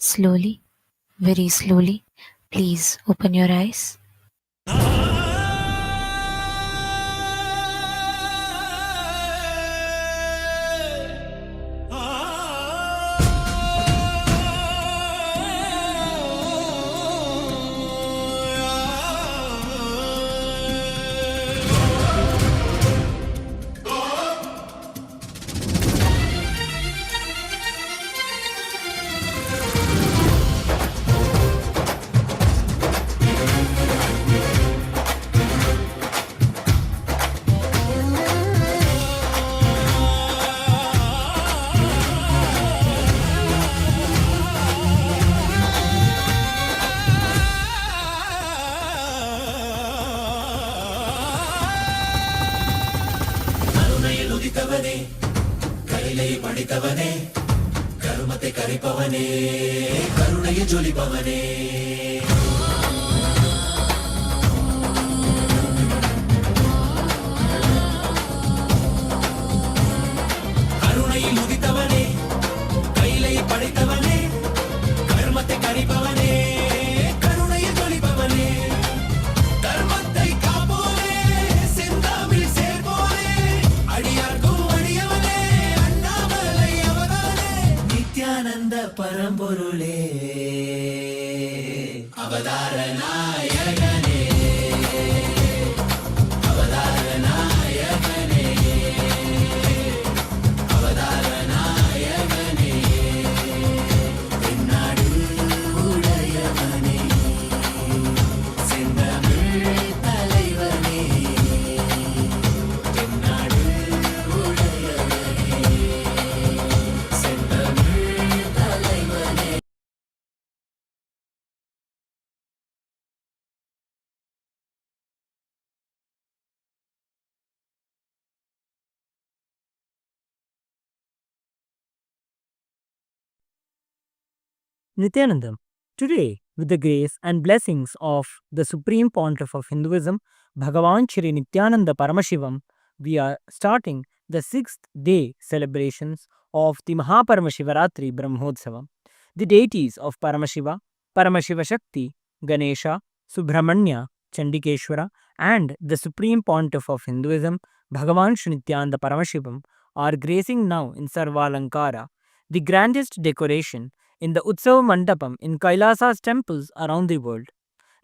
Slowly, very slowly, please open your eyes. ಕರುಣೆಯನುದಿತವನೇ ಕೈಲೈ ಪಡಿತವನೇ ಕರುಮತೆ ಕರಿಪವನೇ ಕರುಣೆಯ ಜೊಲಿಪವನೇ கருணையினுதித்தவனே கைலை படைத்தவனே கர்மத்தை கரிப்பவனே கருணையை ஜொலிப்பவனே தர்மத்தை காப்போனே செந்தாமில் சேர்ப்போனே அடியார்க்கும் அடியவனே அண்ணாமலை அவதானே நித்யானந்த பரம்பொருளே அவதார நாயகனே அவதார நாயகனே அவதார நாயகனே தென்னாடு உடையவனே செந்தமிழ் தலைவனே தென்னாடு உடையவனே செந்தமிழ் தலைவனே. Nithyananda. Today, with the grace and blessings of the Supreme Pontiff of Hinduism, Bhagavan Shri Nithyananda Paramashivam, we are starting the 6th day celebrations of the Maha Paramashivaratri Brahmotsavam. The deities of Paramashiva, Paramashiva Shakti, Ganesha, Subramanya, Chandikeshwara, and the Supreme Pontiff of Hinduism, Bhagavan Shri Nithyananda Paramashivam, are gracing now in Sarvalankara, the grandest decoration in the Utsava Mandapam in Kailasa's temples around the world.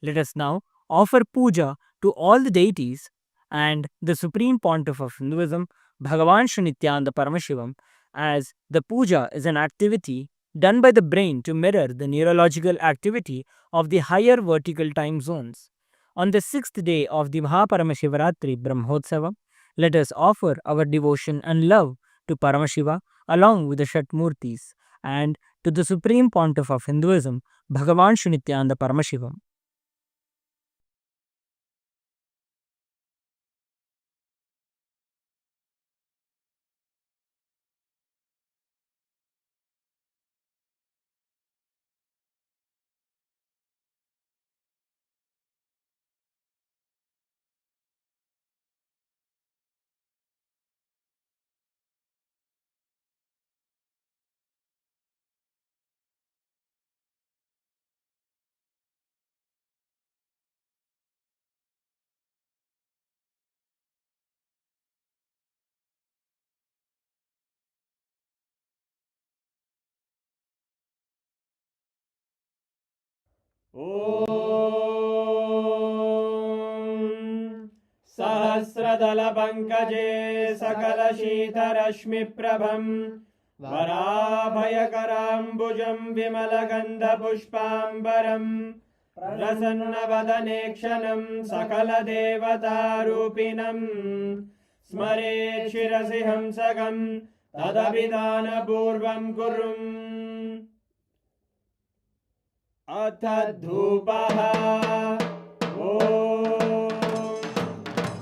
Let us now offer puja to all the deities and the Supreme Pontiff of Hinduism, Bhagavan Shri Nithyananda Paramashivam, as the puja is an activity done by the brain to mirror the neurological activity of the higher vertical time zones. On the 6th day of the Maha Paramashivaratri Brahmotsavam, let us offer our devotion and love to Paramashiva along with the Shatmurtis and to the Supreme Pontiff of Hinduism, Bhagavan Shri Nithyananda Paramashivam. सहस्रदलपङ्कजे सकलशीतरश्मिप्रभं वराभयकराम्बुजं विमलगन्धपुष्पाम्बरं प्रसन्नवदने क्षणं सकलदेवतारूपिणं स्मरेत् शिरसि हंसकं तदभिधानपूर्वं कुरुम्. अथ धूपः ॐ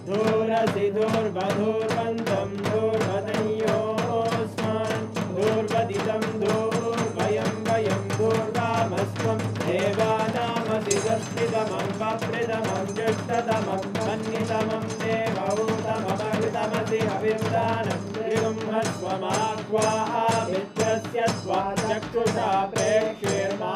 धूरसि धूर्वधूर्वन्तं धूर्वतयोऽस्मान् धूर्वदितं धूर्वयं वयं धूर्वामस्त्वं देवानामसि दस्तितमं वप्रितमं ज्येष्ठतमं मन्यतमं देवहूतममृतमसि हविर्दानं त्रिगुंहस्वमाक्वा मित्रस्य त्वा चक्षुषा प्रेक्ष्येर्मा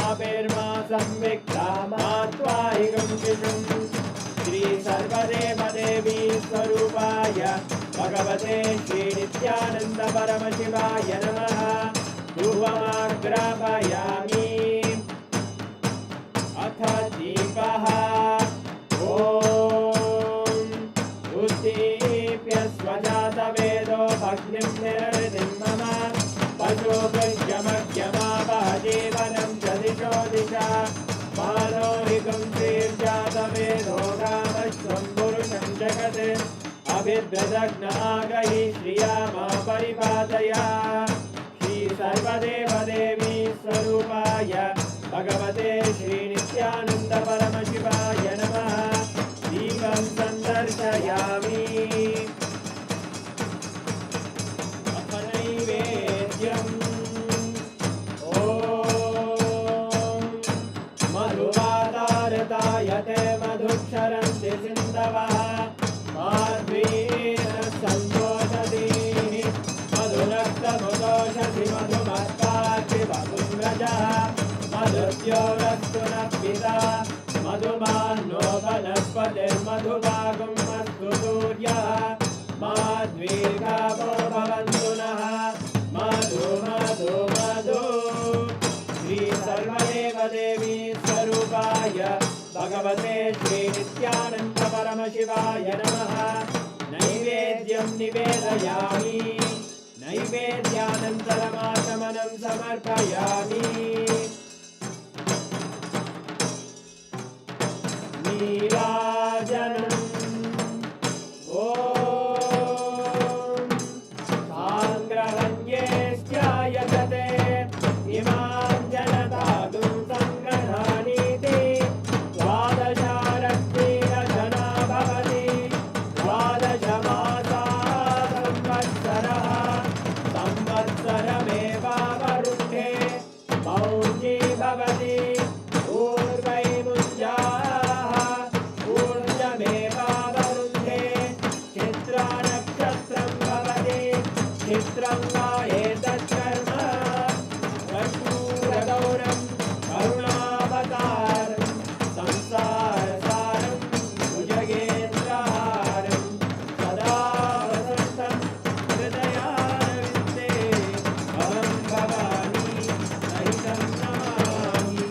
श्रीनित्यानन्द परमशिवाय नमः धूपमाग्रापयामि अथ दीपः ॐ उद्दीप्य स्वजातवेदो भग्निं निरृतिं मम पशुभृत्यमग्यमापः जीवनं च दिशो दिशा मानोहिकं श्रीर्जातवेदो रामश्वं पुरुषं जगत् अभिद्रदग्न आगहि श्रिया मा परिपादया श्री सर्वदेवदेवी स्वरूपाय भगवते श्रीनित्यानन्द परमशिवाय नमः दीपं सन्दर्शयामि अथ नैवेद्यम् ॐ मधुवातारतायते मधुक्षरन्ति सिन्धवः माध्वीन सन्तोषधीः मधुरक्तमुदोषधि मधुमत्पार्थिव पुङ्गजः मधुद्योरस्तु नः पिता मधुमान्नो वनस्पतिर्मधुभागं अस्तु सूर्यः माध्वीर्गावो भवन्तु नः मधु मधु मधु श्री सर्वदेवदेवी स्वरूपाय भगवते श्रीनित्यानन्द परमशिवाय नमः नैवेद्यं निवेदयामि नैवेद्यानन्तरमाचमनं समर्पयामि नीराजनम् ॐ साङ्ग्रहण्येश्चायतते इमां जनतागुं सङ्ग्रहाणीति द्वादशारक्तिरजना भवति द्वादशमासाः संवत्सरः संवत्सरमेवावरुद्धे मौञ्जी भवति ऊर्वैमुञ्जाः ऊर्जमेवावरुद्धे चित्रानक्षत्रं भवति चित्रं वा एतत्कर्म कर्पूरगौरं करुणावतारं संसारसारं भुजगेन्द्रहारं सदा वसन्तं हृदयारविन्दे अहं भवानी सहितं नमामि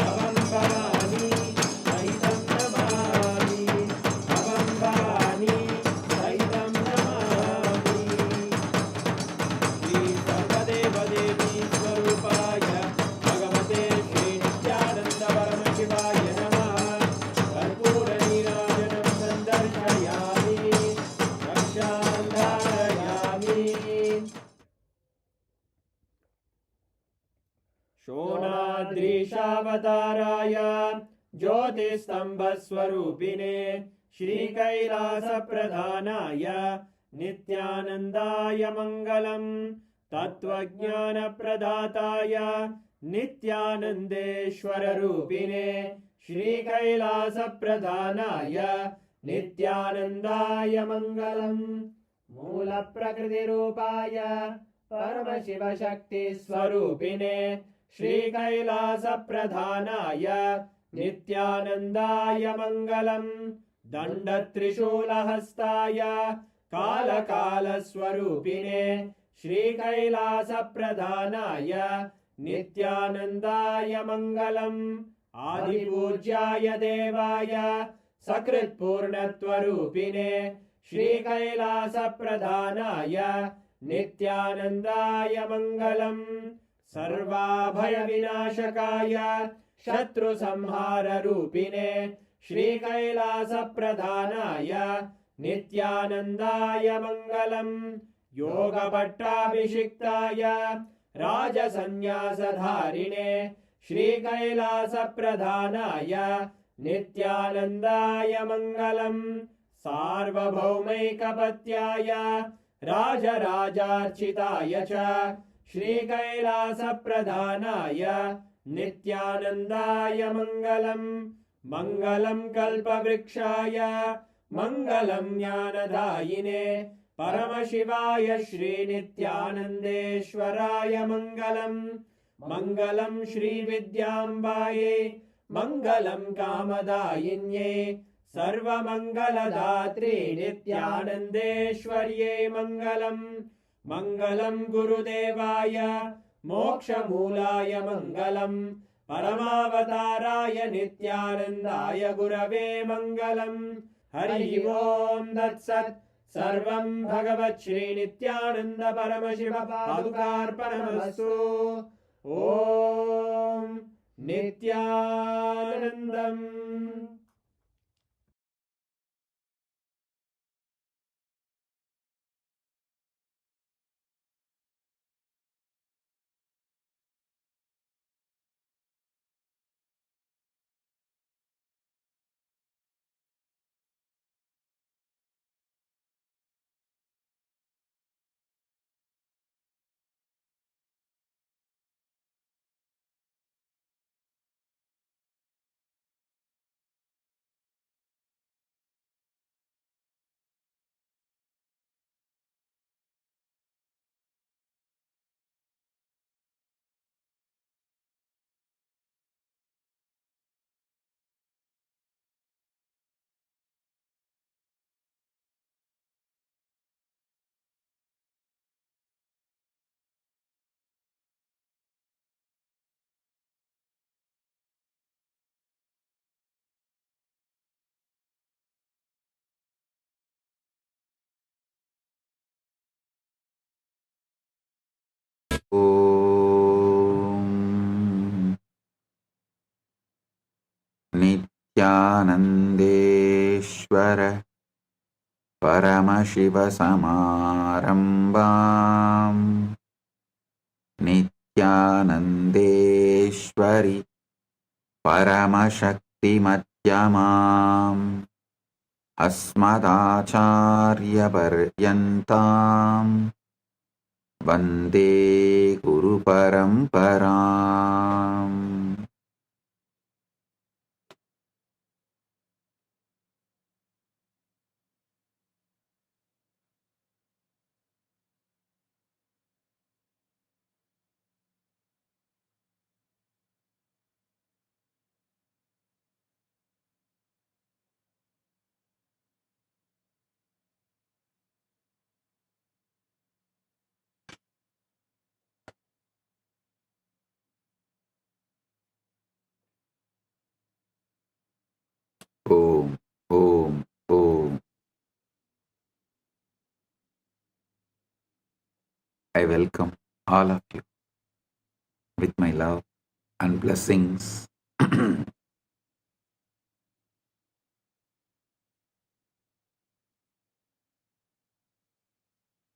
अहं भवानी सहितं नमामि अहं भवानी सहितं नमामि श्री सर्वदेवदेवी स्वरूपाय भगवते श्रीनित्यानन्द परमशिवाय नमः कर्पूरनीराजनं सन्दर्शयामि रक्षां धारयामि शोणाद्रीशावताराय ज्योतिस्तम्भस्वरूपिणे श्रीकैलासप्रधानाय नित्यानन्दाय मङ्गलम् तत्त्वज्ञानप्रदाताय नित्यानन्देश्वररूपिणे श्रीकैलासप्रधानाय नित्यानन्दाय मङ्गलम् मूलप्रकृतिरूपाय परमशिवशक्तिस्वरूपिणे श्रीकैलासप्रधानाय नित्यानन्दाय मङ्गलम् दण्डत्रिशूलहस्ताय कालकालस्वरूपिणे श्रीकैलासप्रधानाय नित्यानन्दाय मङ्गलम् आदिपूज्याय देवाय सकृत्पूर्णत्वरूपिणे श्रीकैलासप्रधानाय नित्यानन्दाय मङ्गलम् सर्वाभयविनाशकाय शत्रुसंहाररूपिणे श्रीकैलासप्रधानाय नित्यानन्दाय मङ्गलम् योगपट्टाभिषिक्ताय राजसन्न्यासधारिणे श्रीकैलासप्रधानाय नित्यानन्दाय मङ्गलम् सार्वभौमैकपत्याय राजराजार्चिताय च श्रीकैलासप्रधानाय नित्यानन्दाय मङ्गलम् मङ्गलम् कल्पवृक्षाय मङ्गलम् ज्ञानदायिने परमशिवाय श्रीनित्यानन्देश्वराय मङ्गलम् मङ्गलम् श्रीविद्याम्बायै मङ्गलम् कामदायिन्यै सर्वमङ्गलदात्रे नित्यानन्देश्वर्ये मङ्गलम् मङ्गलं गुरुदेवाय मोक्षमूलाय मङ्गलम् परमावताराय नित्यानन्दाय गुरवे मङ्गलम् हरि ओम् तत्सत् सर्वं भगवत् श्री नित्यानन्द परमशिव पादुकार्पणमस्तु ॐ नित्यानन्दम् ॐ नित्यानन्देश्वर परमशिवसमारम्भाम् नित्यानन्देश्वरि परमशक्तिमध्यमाम् अस्मदाचार्यपर्यन्ताम् वन्दे गुरुपरम्पराम् ॐ ॐ ॐ I welcome all of you with my love and blessings.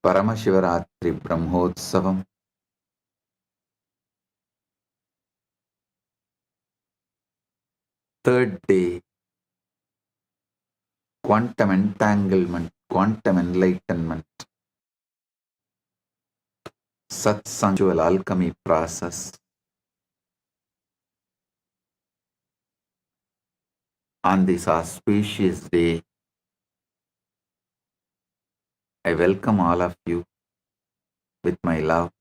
Paramashivaratri Brahmotsavam, third day, quantum entanglement, quantum enlightenment, Satsang alchemy process. On this auspicious day, I welcome all of you with my love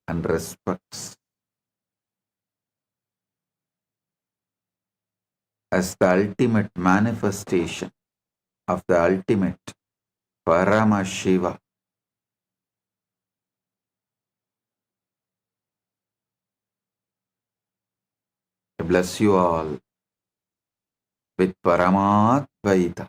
and respects. As the ultimate manifestation of the ultimate Paramashiva, I bless you all with Paramadvaita.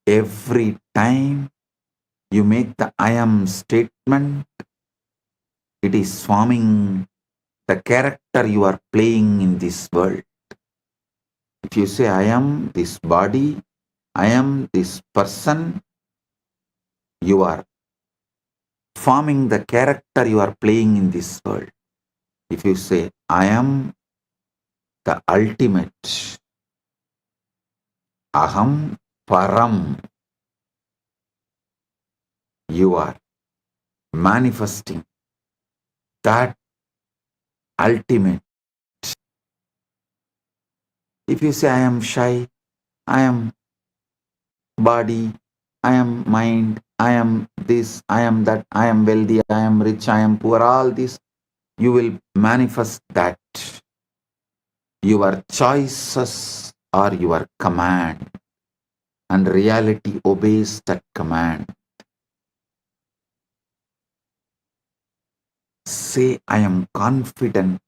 Every time you make the I am statement, it is forming the character you are playing in this world. If you say I am this body, I am this person, you are forming the character you are playing in this world. If you say I am the ultimate, Aham Param, you are manifesting that ultimate. If you say I am shy, I am body, I am mind, I am this, I am that, I am wealthy, I am rich, I am poor, all this, you will manifest that. Your choices are your command, and reality obeys that command. Say, I am confident,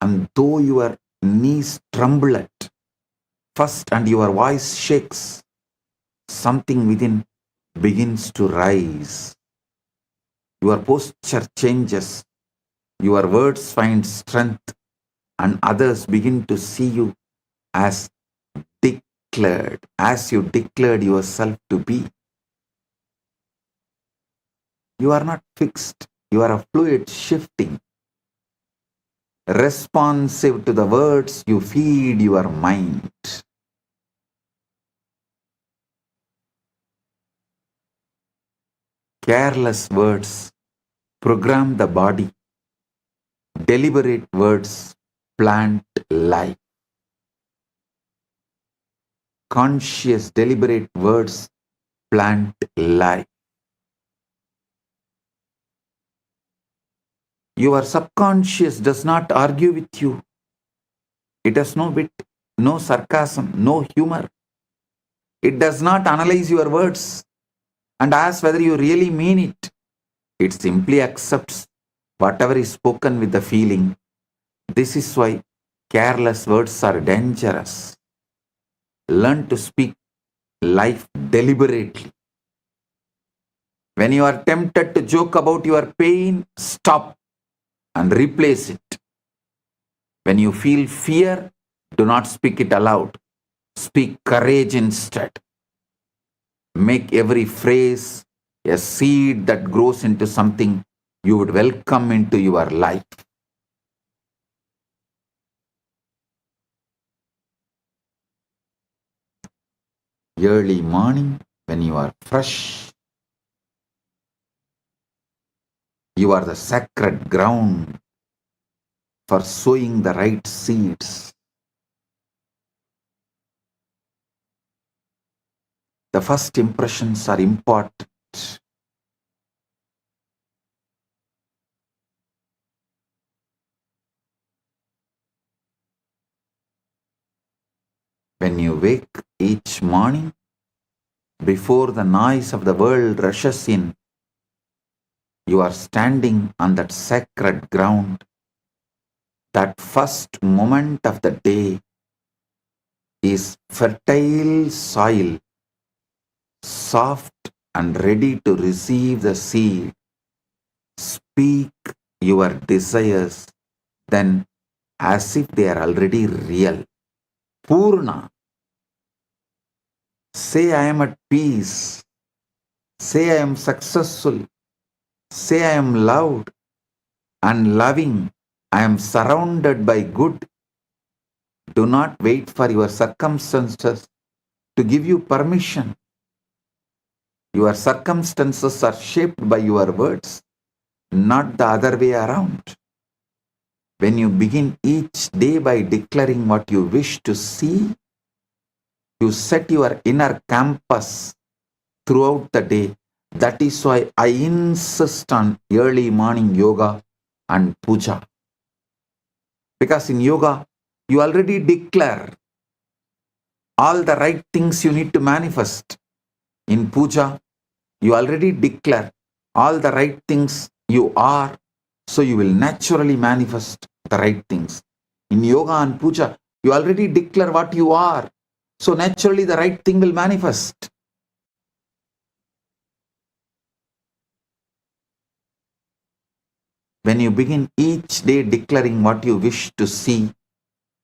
and though your knees tremble at first and your voice shakes, something within begins to rise. Your posture changes, your words find strength, and others begin to see you as declared, as you declared yourself to be. You are not fixed, you are a fluid shifting, responsive to the words you feed your mind. Careless words program the body, deliberate words plant life. Conscious, deliberate words plant life. Your subconscious does not argue with you. It has no wit, no sarcasm, no humor. It does not analyze your words and ask whether you really mean it. It simply accepts whatever is spoken with the feeling. This is why careless words are dangerous. Learn to speak life deliberately. When you are tempted to joke about your pain, stop and replace it. When you feel fear, do not speak it aloud. Speak courage instead. Make every phrase a seed that grows into something you would welcome into your life. Early morning, when you are fresh, you are the sacred ground for sowing the right seeds. The first impressions are important. When you wake each morning, before the noise of the world rushes in, you are standing on that sacred ground. That first moment of the day is fertile soil, soft and ready to receive the seed. Speak your desires then as if they are already real. Purna. Say I am at peace. Say I am successful. Say I am loved and loving. I am surrounded by good. Do not wait for your circumstances to give you permission. Your circumstances are shaped by your words, not the other way around. When you begin each day by declaring what you wish to see, you set your inner compass throughout the day. That is why I insist on early morning yoga and puja. Because in yoga, you already declare all the right things you need to manifest. In puja, you already declare all the right things you are, so you will naturally manifest the right things. In yoga and puja, you already declare what you are, so naturally the right thing will manifest. When you begin each day declaring what you wish to see,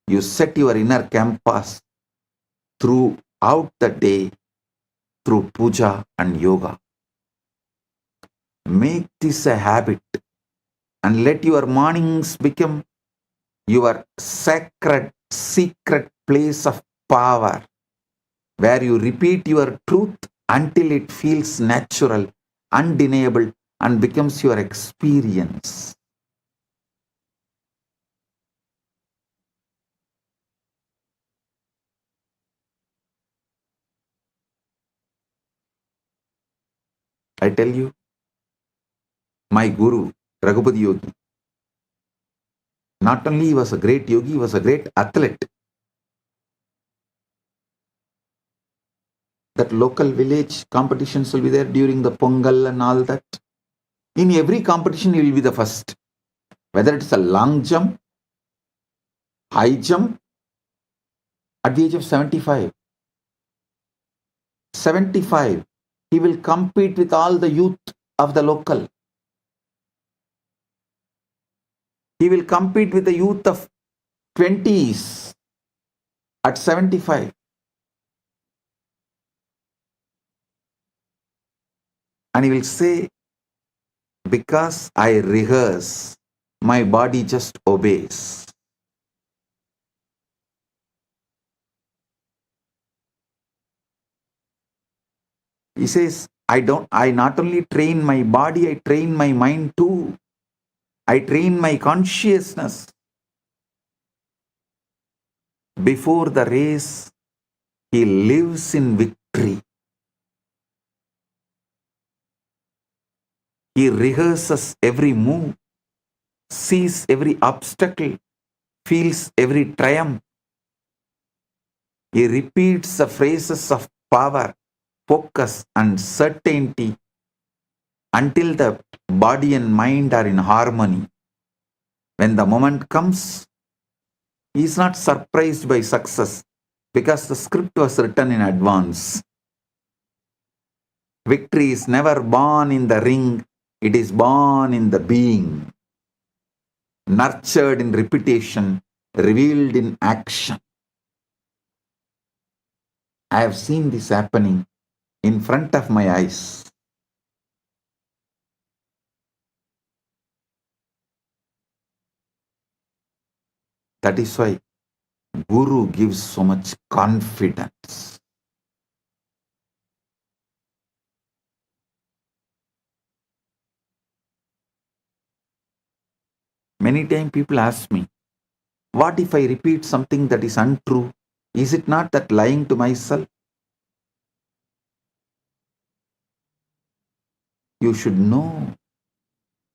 you set your inner compass throughout the day through puja and yoga. Make this a habit and let your mornings become your sacred, secret place of power, where you repeat your truth until it feels natural, undeniable, and becomes your experience. I tell you, my guru, Raghupati Yogi. Not only he was a great yogi, he was a great athlete. That local village competitions will be there during the Pongal and all that. In every competition, he will be the first. Whether it's a long jump, high jump, at the age of 75. 75, he will compete with all the youth of the local. He will compete with the youth of 20s at 75. And he will say, because I rehearse, my body just obeys. He says, I not only train my body, I train my mind too. I train my consciousness. Before the race, he lives in victory. He rehearses every move, sees every obstacle, feels every triumph. He repeats the phrases of power, focus, and certainty until the body and mind are in harmony. When the moment comes, he is not surprised by success because the script was written in advance. Victory is never born in the ring, it is born in the being, nurtured in repetition, revealed in action. I have seen this happening in front of my eyes. That is why Guru gives so much confidence. Many times people ask me, what if I repeat something that is untrue? Is it not that lying to myself? You should know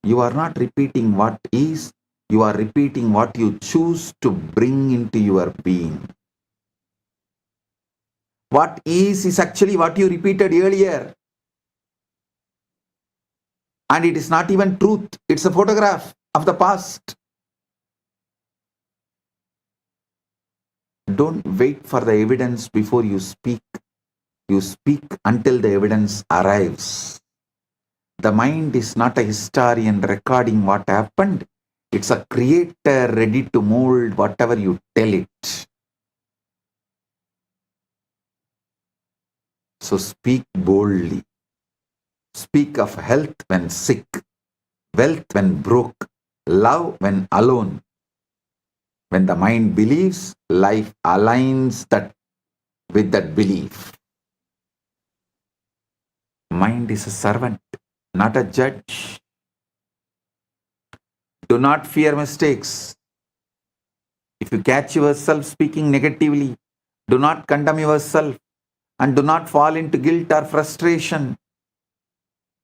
you are not repeating what is, you are repeating what you choose to bring into your being. What is actually what you repeated earlier. And it is not even truth, it's a photograph of the past. Don't wait for the evidence before you speak. You speak until the evidence arrives. The mind is not a historian recording what happened. It's a creator ready to mold whatever you tell it. So speak boldly. Speak of health when sick, wealth when broke, love when alone. When the mind believes, life aligns that with that belief. Mind is a servant, not a judge. Do not fear mistakes. If you catch yourself speaking negatively, do not condemn yourself and do not fall into guilt or frustration.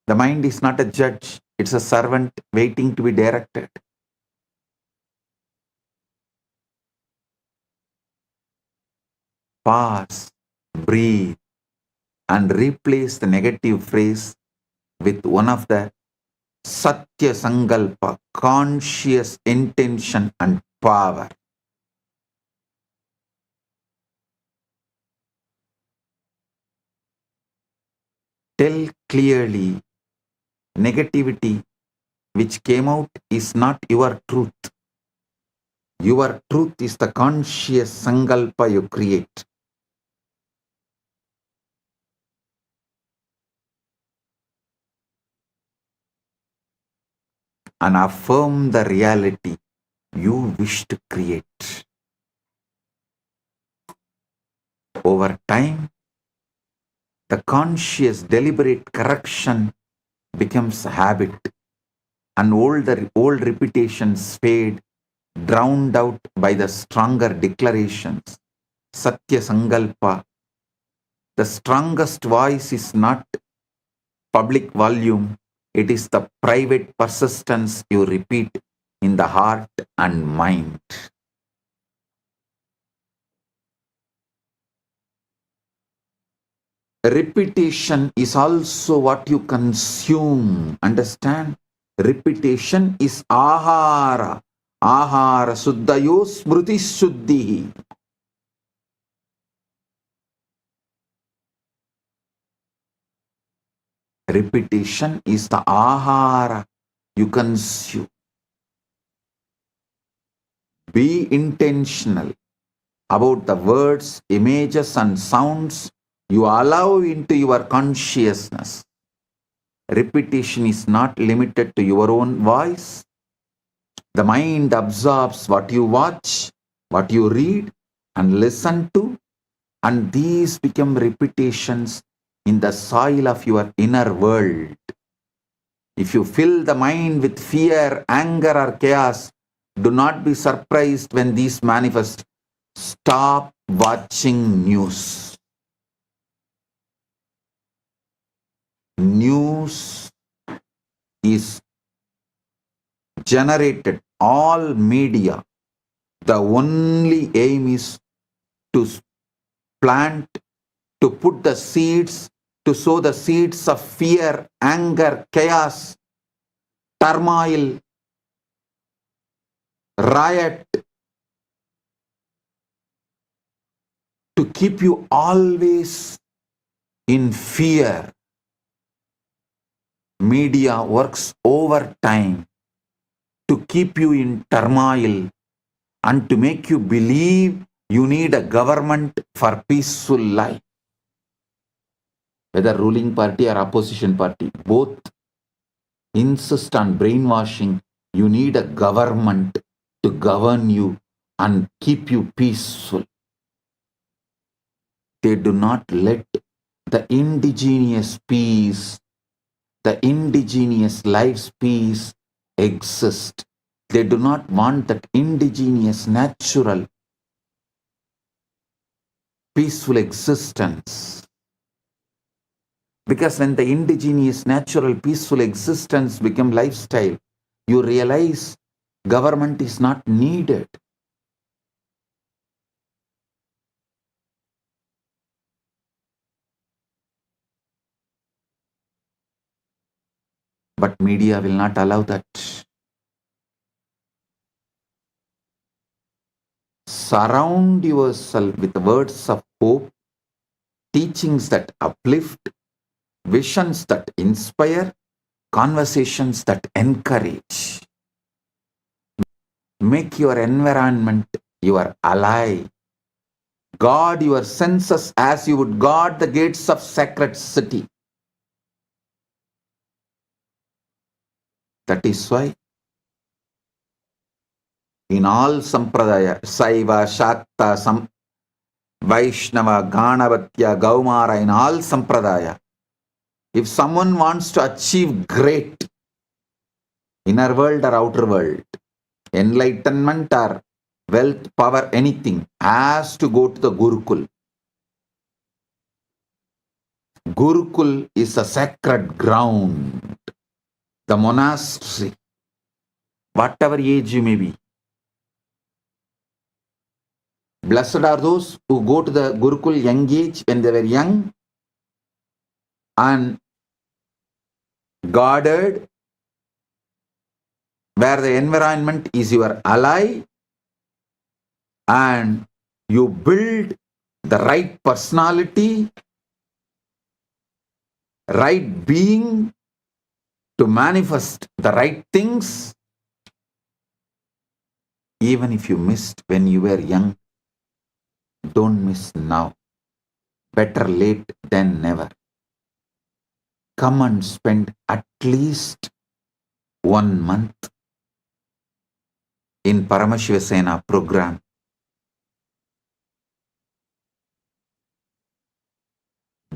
The mind is not a judge, it's a servant waiting to be directed. Pause, breathe, and replace the negative phrase with one of the Satya Sankalpa, conscious intention and power. Tell clearly, negativity which came out is not your truth. Your truth is the conscious Sankalpa you create. And affirm the reality you wish to create. Over time, the conscious deliberate correction becomes a habit and old repetitions fade, drowned out by the stronger declarations. Satya Sankalpa. The strongest voice is not public volume, It is the private persistence you repeat in the heart and mind. Repetition is also what you consume. Understand? Repetition is ahara. Ahara suddhayo smruti shuddhi. Repetition is the ahara you consume. Be intentional about the words, images, and sounds you allow into your consciousness. Repetition is not limited to your own voice. The mind absorbs what you watch, what you read, and listen to, and these become repetitions in the soil of your inner world. If you fill the mind with fear, anger, or chaos, do not be surprised when these manifest. Stop watching news. News is generated, all media. The only aim is to plant, to put the seeds, to sow the seeds of fear, anger, chaos, turmoil, riot, to keep you always in fear. Media works overtime to keep you in turmoil and to make you believe you need a government for peaceful life. Whether ruling party or opposition party, both insist on brainwashing. You need a government to govern you and keep you peaceful. They do not let the indigenous peace, the indigenous life's peace exist. They do not want that indigenous, natural, peaceful existence. Because when the indigenous, natural, peaceful existence become lifestyle, you realize government is not needed. But media will not allow that. Surround yourself with words of hope, teachings that uplift, visions that inspire, conversations that encourage. Make your environment your ally. Guard your senses as you would guard the gates of sacred city. That is why in all sampradaya, Saiva, Shakta, Vaishnava, Ganavatya, Gaumara, in all sampradaya, if someone wants to achieve great inner world or outer world, enlightenment or wealth, power, anything, has to go to the Gurukul. Gurukul is a sacred ground, the monastery, whatever age you may be. Blessed are those who go to the Gurukul young age when they were young and guarded, where the environment is your ally and you build the right personality, right being to manifest the right things. Even if you missed when you were young, don't miss now. Better late than never. Come and spend at least 1 month in Paramashiva program.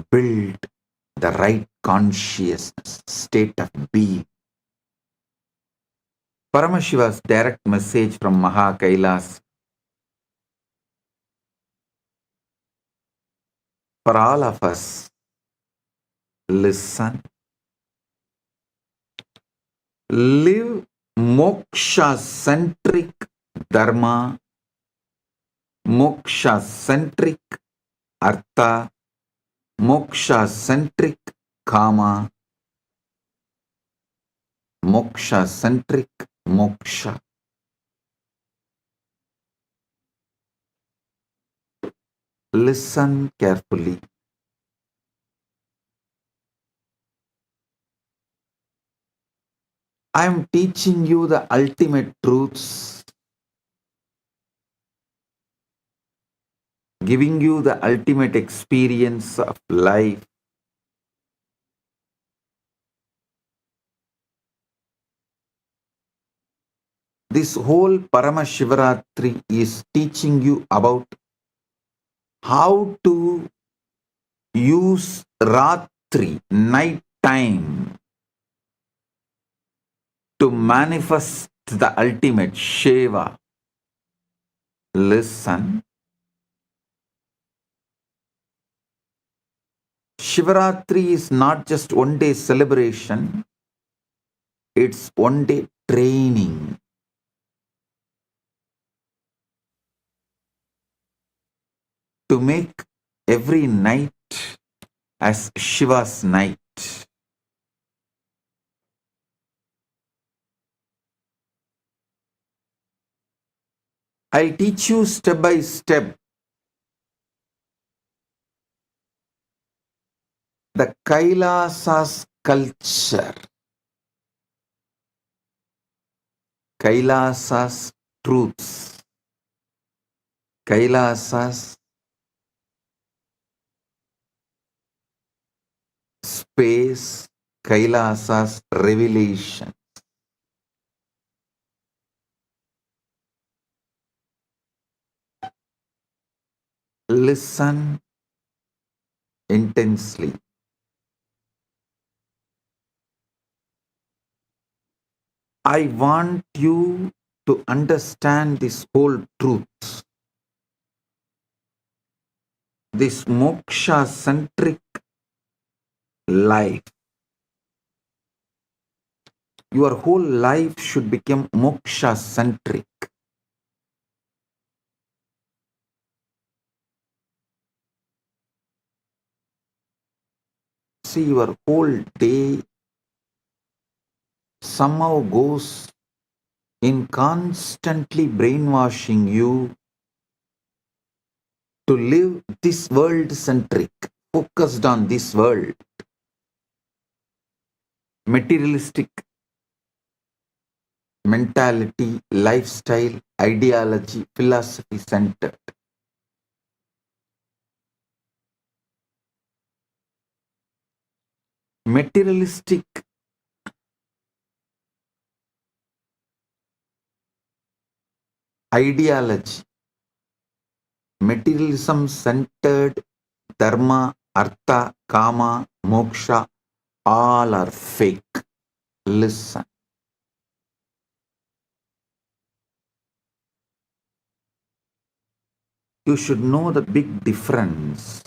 Build the right consciousness, state of being. Paramashiva's direct message from Maha Kailas for all of us: listen, Live moksha-centric dharma, moksha-centric artha, moksha-centric kama, moksha-centric moksha. Listen carefully. I am teaching you the ultimate truths, giving you the ultimate experience of life. This whole Paramashivaratri is teaching you about how to use Ratri, night time, to manifest the ultimate Sheva. Listen. Shivaratri is not just one day celebration, it's one day training. To make every night as Shiva's night. I'll teach you step by step the Kailasa's culture, Kailasa's truths, Kailasa's space, Kailasa's revelation. Listen intensely. I want you to understand this whole truth, this moksha-centric life. Your whole life should become moksha-centric. See, your whole day somehow goes in constantly brainwashing you to live this world-centric, focused on this world, materialistic mentality, lifestyle, ideology, philosophy-centered. Materialistic ideology, materialism-centered dharma, artha, kama, moksha, all are fake. Listen. You should know the big difference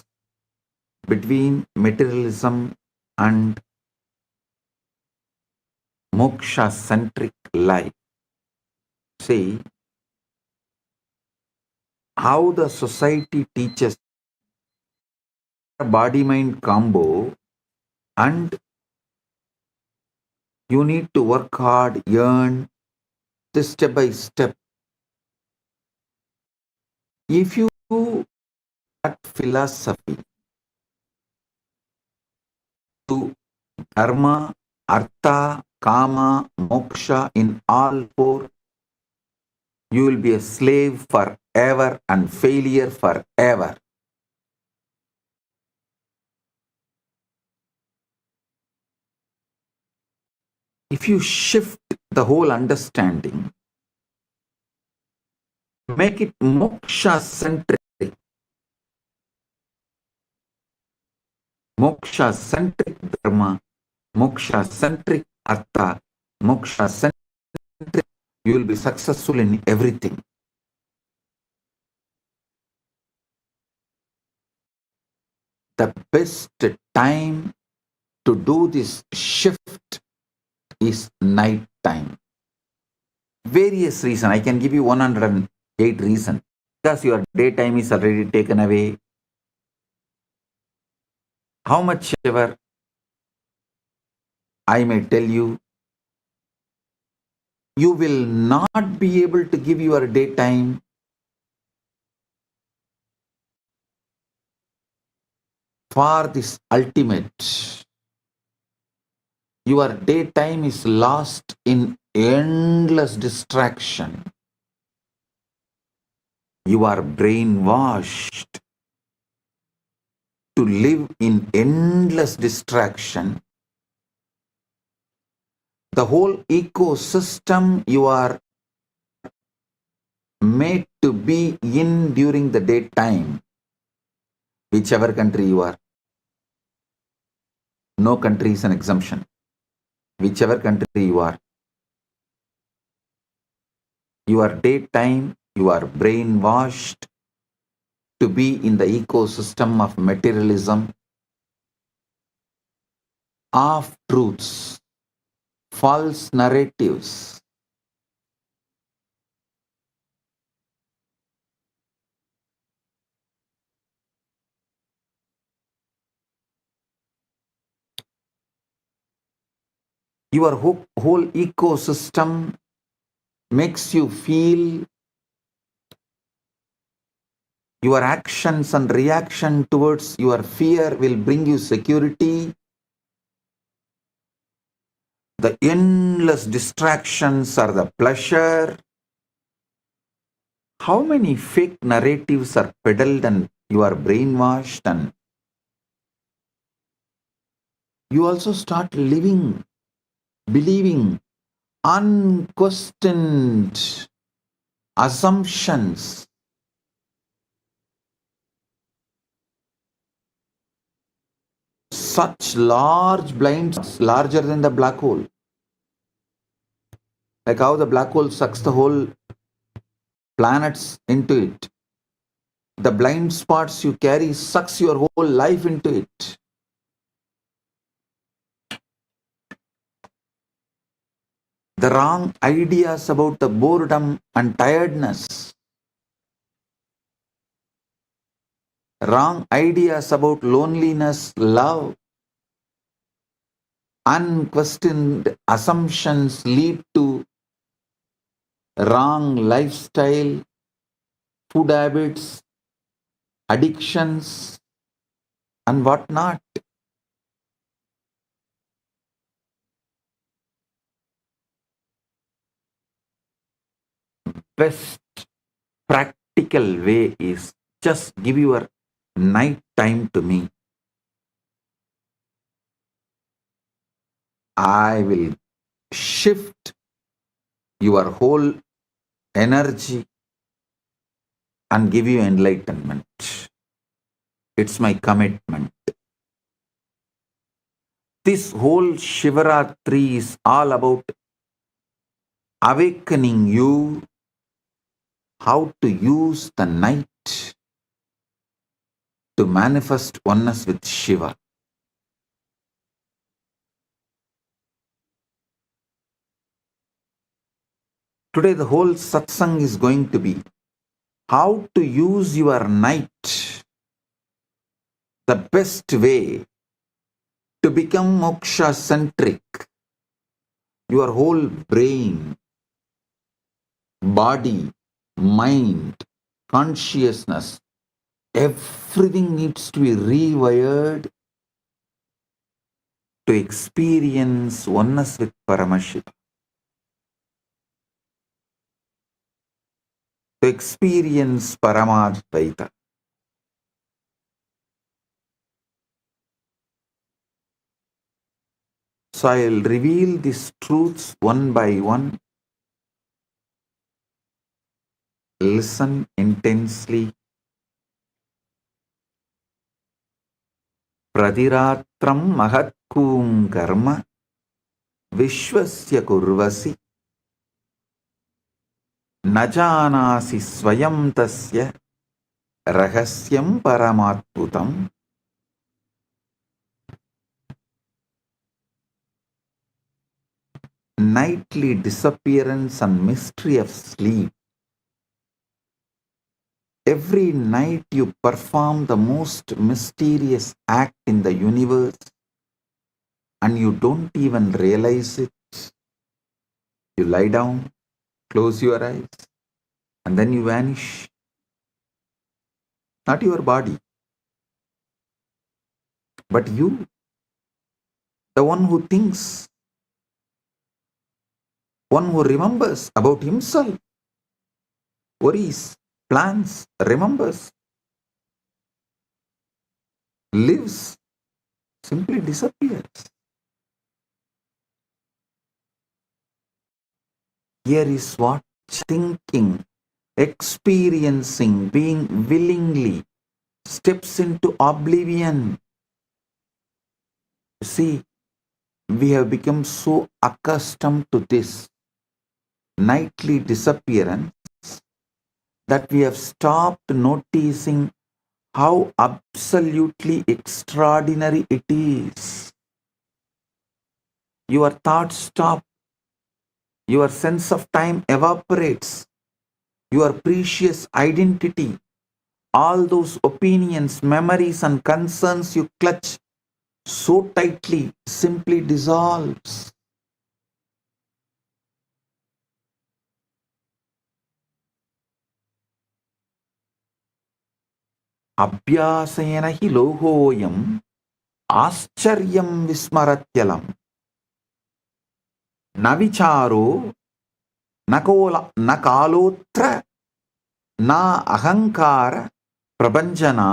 between materialism and moksha-centric life. See, how the society teaches body-mind combo, and you need to work hard, earn this step by step. If you do that philosophy to dharma, artha, kama, moksha in all four, you will be a slave forever and failure forever. If you shift the whole understanding, make it moksha-centric, moksha-centric dharma, moksha-centric artha, moksha-centric, you will be successful in everything. The best time to do this shift is night time. Various reasons. I can give you 108 reasons. Because your daytime is already taken away. How much ever I may tell you, you will not be able to give your daytime for this ultimate. Your daytime is lost in endless distraction. You are brainwashed to live in endless distraction. The whole ecosystem you are made to be in during the daytime, whichever country you are. No country is an exemption. Whichever country you are, your daytime, you are brainwashed to be in the ecosystem of materialism, of truths, false narratives. Your whole ecosystem makes you feel your actions and reaction towards your fear will bring you security. The endless distractions are the pleasure. How many fake narratives are peddled and you are brainwashed, and you also start living, believing unquestioned assumptions. Such large blind spots, larger than the black hole. Like how the black hole sucks the whole planets into it. The blind spots you carry sucks your whole life into it. The wrong ideas about the boredom and tiredness. Wrong ideas about loneliness, love. Unquestioned assumptions lead to wrong lifestyle, food habits, addictions, and whatnot. Best practical way is just give your night time to me. I will shift your whole energy and give you enlightenment. It's my commitment. This whole Shivaratri is all about awakening you how to use the night to manifest oneness with Shiva. Today the whole satsang is going to be how to use your night the best way to become moksha centric. Your whole brain, body, mind, consciousness, everything needs to be rewired to experience oneness with Paramashiva, to experience Paramadvaita. So I'll reveal these truths one by one. Listen intensely. Pradiratram mahatkum karma vishwasya kurvasi najanasi swayam tasya rahasyam paramatputam. nightly disappearance and mystery of sleep. Every night you perform the most mysterious act in the universe and you don't even realize it. You lie down, close your eyes, and then you vanish. Not your body, but you, the one who thinks, one who remembers about himself, worries, plans, remembers, lives, simply disappears. Here is what thinking, experiencing, being willingly steps into oblivion. See, we have become so accustomed to this nightly disappearance that we have stopped noticing how absolutely extraordinary it is. Your thoughts stop, your sense of time evaporates, your precious identity, all those opinions, memories, and concerns you clutch so tightly simply dissolves. Abhyasena hi lohoyam आश्चर्यं विस्मरत्यलं न विचारो न कालोत्र न अहंकार प्रपंचना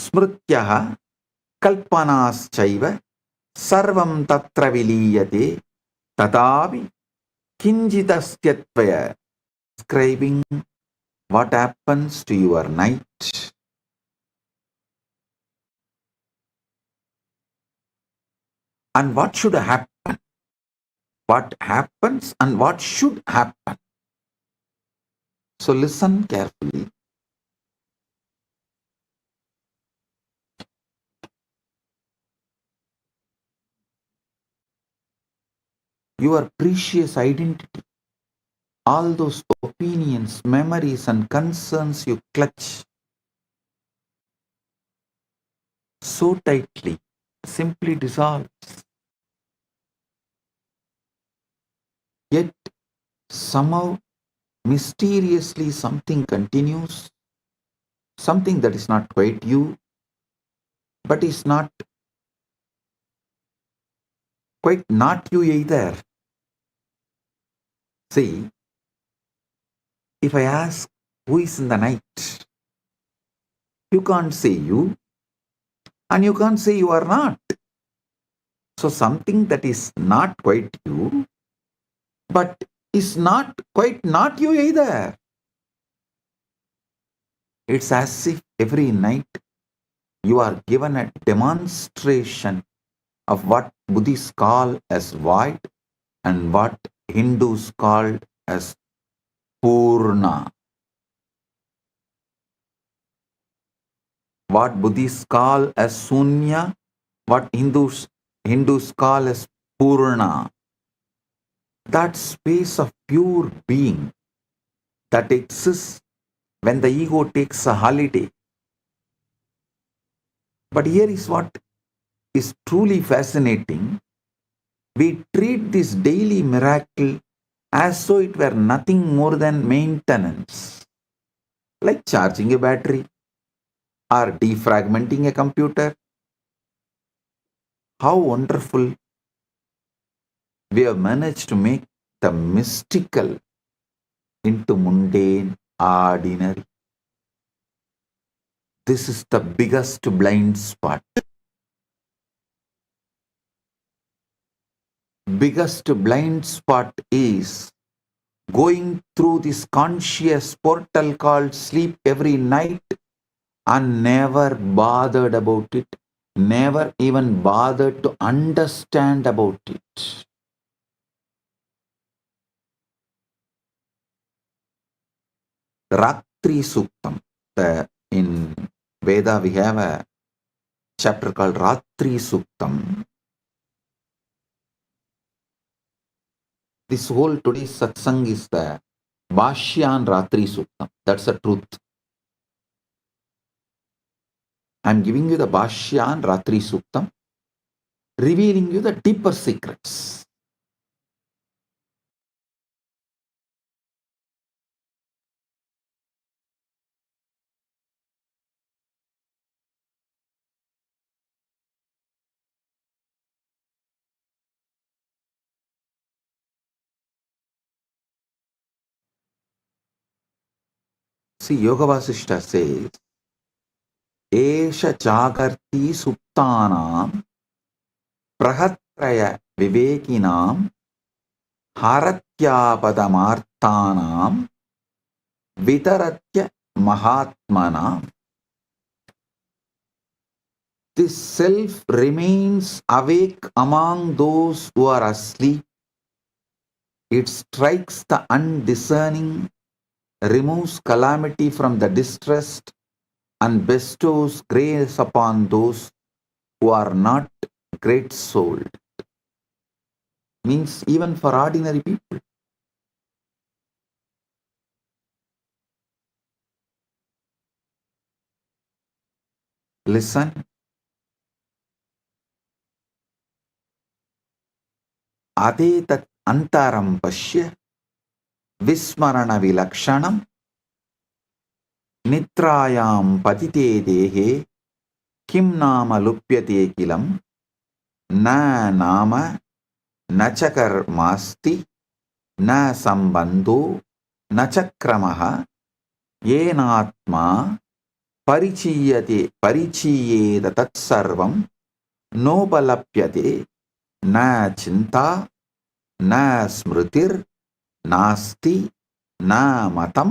स्मृत्यः कल्पनाश्चैव सर्वं तत्र विलीयते तथापि किंचिदस्त्यत्वय. Describing what happens to your night. And what should happen? What happens and what should happen? So listen carefully. Your precious identity, all those opinions, memories, and concerns you clutch so tightly, simply dissolves. Yet somehow, mysteriously, something continues, something that is not quite you, but is not quite not you either. See, if I ask who is in the night, you can't say you, and you can't say you are not. So something that is not quite you, but is not quite not you either. It's as if every night you are given a demonstration of what Buddhists call as void and what Hindus call as Purna. What Buddhists call as Sunya, what Hindus call as Purna. That space of pure being that exists when the ego takes a holiday. But here is what is truly fascinating. We treat this daily miracle as though it were nothing more than maintenance, like charging a battery or defragmenting a computer. How wonderful we have managed to make the mystical into mundane, ordinary. This is the biggest blind spot. Biggest blind spot is going through this conscious portal called sleep every night and never bothered about it, never even bothered to understand about it. Ratri Suktam. In Veda we have a chapter called Ratri Suktam. This whole today's satsang is the Bhashyan Ratri Suktam. That's the truth. I'm giving you the Bhashyan Ratri Suktam, revealing you the deeper secrets. See, Yoga Vasishta says, Esha Jagarti Suptanam Prahatraya Vivekinam Haratyapadamaarthanam Vitaratya Mahatmanam. This self remains awake among those who are asleep. It strikes the undiscerning, removes calamity from the distressed, and bestows grace upon those who are not great-souled. Means even for ordinary people. Listen. Adetat antaram pashya vismarana vilakshanam nitrayam patite dehe kim nama lupyate kilam na nama nachakar masti na sambandho nachakramaha yenatma परिचीयेत तत्सर्वं नोपलप्यते न चिंता न स्मृतिर् नास्ति न मतं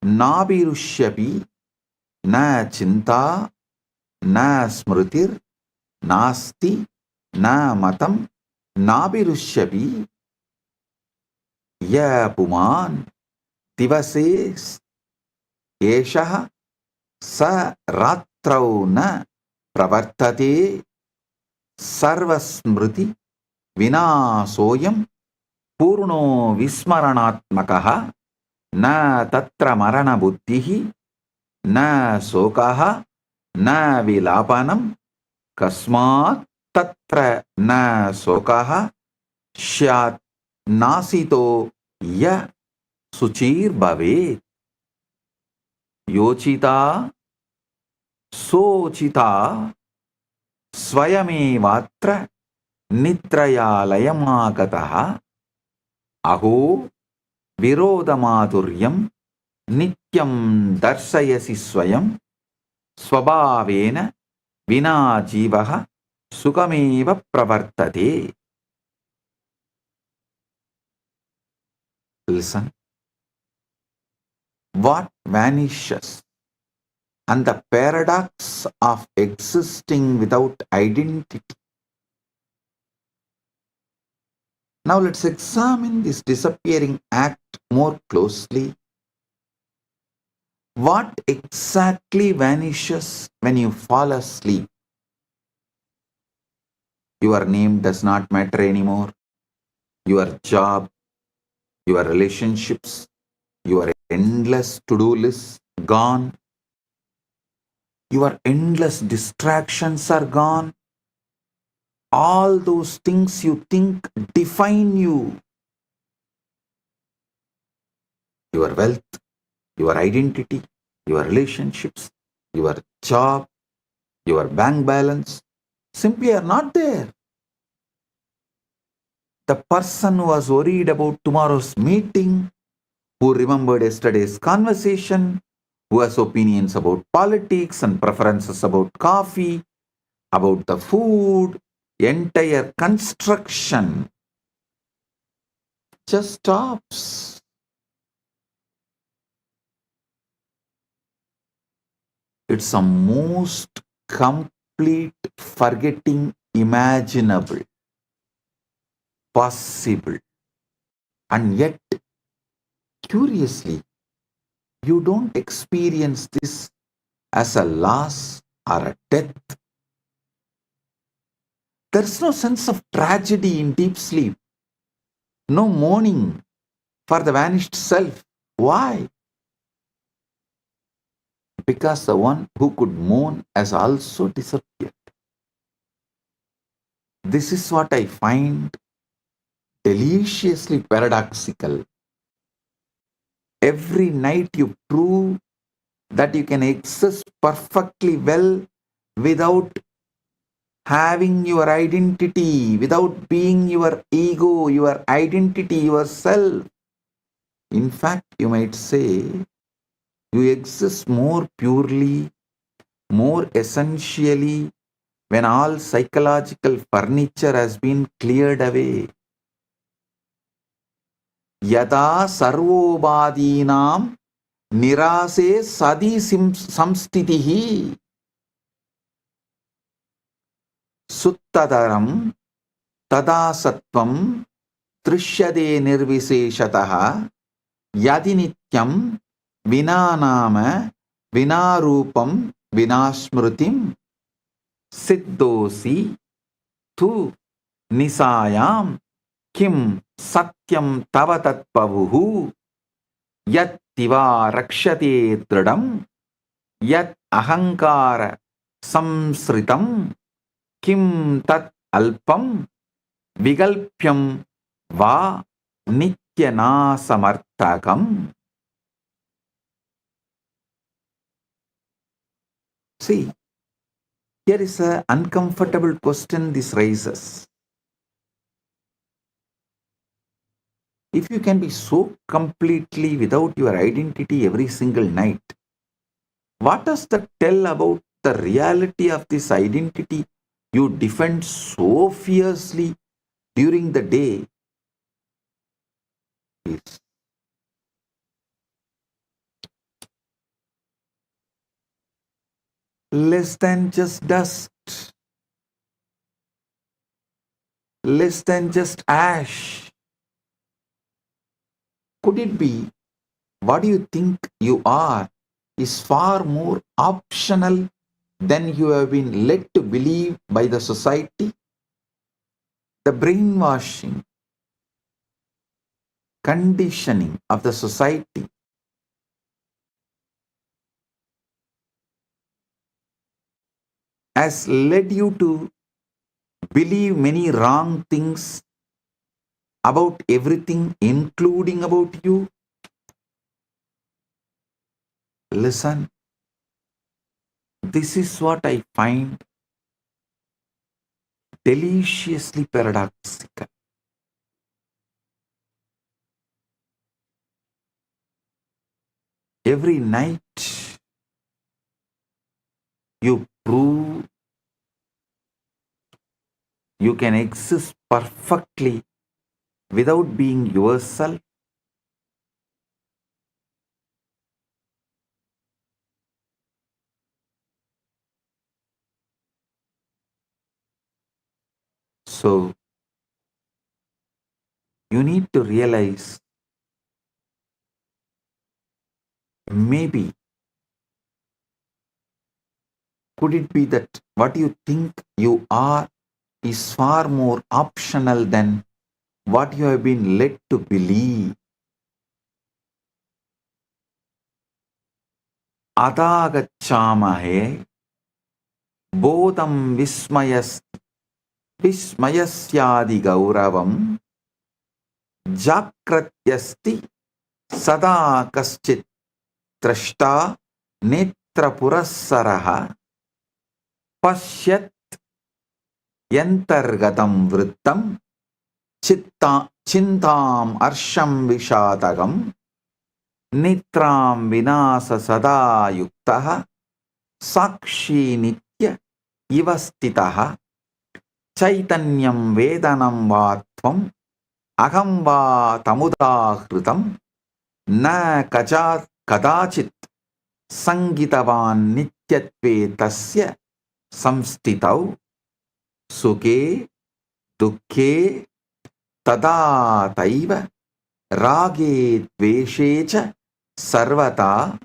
नाभिरुष्यपि न चिंता न स्मृतिर् नास्ति न मतं नाभिरुष्यपि य पुमान् दिवसे एषः स रात्रौ न प्रवर्तते सर्वस्मृति विनाशोऽयं पूर्णो विस्मरणात्मकः न तत्र मरणबुद्धिः न शोकः न विलापनं कस्मात् तत्र न शोकः स्यात् नासितो य शुचिर्भवेत् योचिता सोचिता स्वयमेवात्र निद्रयालयमागतः अहो विरोधमाधुर्यं नित्यं दर्शयसि स्वयं स्वभावेन विना जीवः सुखमेव प्रवर्तते. Listen. What vanishes and the paradox of existing without identity. Now let's examine this disappearing act more closely. What exactly vanishes when you fall asleep? Your name does not matter anymore. Your job, your relationships, your endless to-do list gone. Your endless distractions are gone. All those things you think define you. Your wealth, your identity, your relationships, your job, your bank balance simply are not there. The person who was worried about tomorrow's meeting, who remembered yesterday's conversation, who has opinions about politics and preferences about coffee, about the food, entire construction just stops. It's a most complete forgetting imaginable, possible, and yet, curiously, you don't experience this as a loss or a death. There's no sense of tragedy in deep sleep. No mourning for the vanished self. Why? Because the one who could mourn has also disappeared. This is what I find deliciously paradoxical. Every night you prove that you can exist perfectly well without having your identity, without being your ego, your identity, yourself. In fact, you might say you exist more purely, more essentially when all psychological furniture has been cleared away. Yada sarvobadinam nirase sadi samstitihi suttadaram tada sattvam trishyade nirviseshataha yadi nityam vinanama vinarupam vinasmrutim siddhosi tu nisayam kim satyam tava tatpavuhu yattiva rakshate tridam yat ahankara samsritam kim tat alpam vigalpyam va nityanasamartakam. See, here is an uncomfortable question this raises. If you can be so completely without your identity every single night, what does that tell about the reality of this identity you defend so fiercely during the day? Is less than just dust, less than just ash. Could it be what you think you are is far more optional than you have been led to believe by the society? The brainwashing, conditioning of the society has led you to believe many wrong things about everything, including about you. Listen, this is what I find deliciously paradoxical. Every night you prove you can exist perfectly without being yourself. So you need to realize maybe could it be that what you think you are is far more optional than what you have been led to believe. Adagachamahe bodham vismayasyadi gauravam jakratyasti sada kaschit trashta netrapurassaraha pashyat yantargatam vrittam chintam arsham vishadagam nitram vinasa sada yuktaha sakshi nitya ivastitaha chaitanyam vedanam vatvam aham va tamudahritam na kadachit sangitavan nityatve tasya samstitau sukhe dukhe tada taiva rage dveshe cha sarvata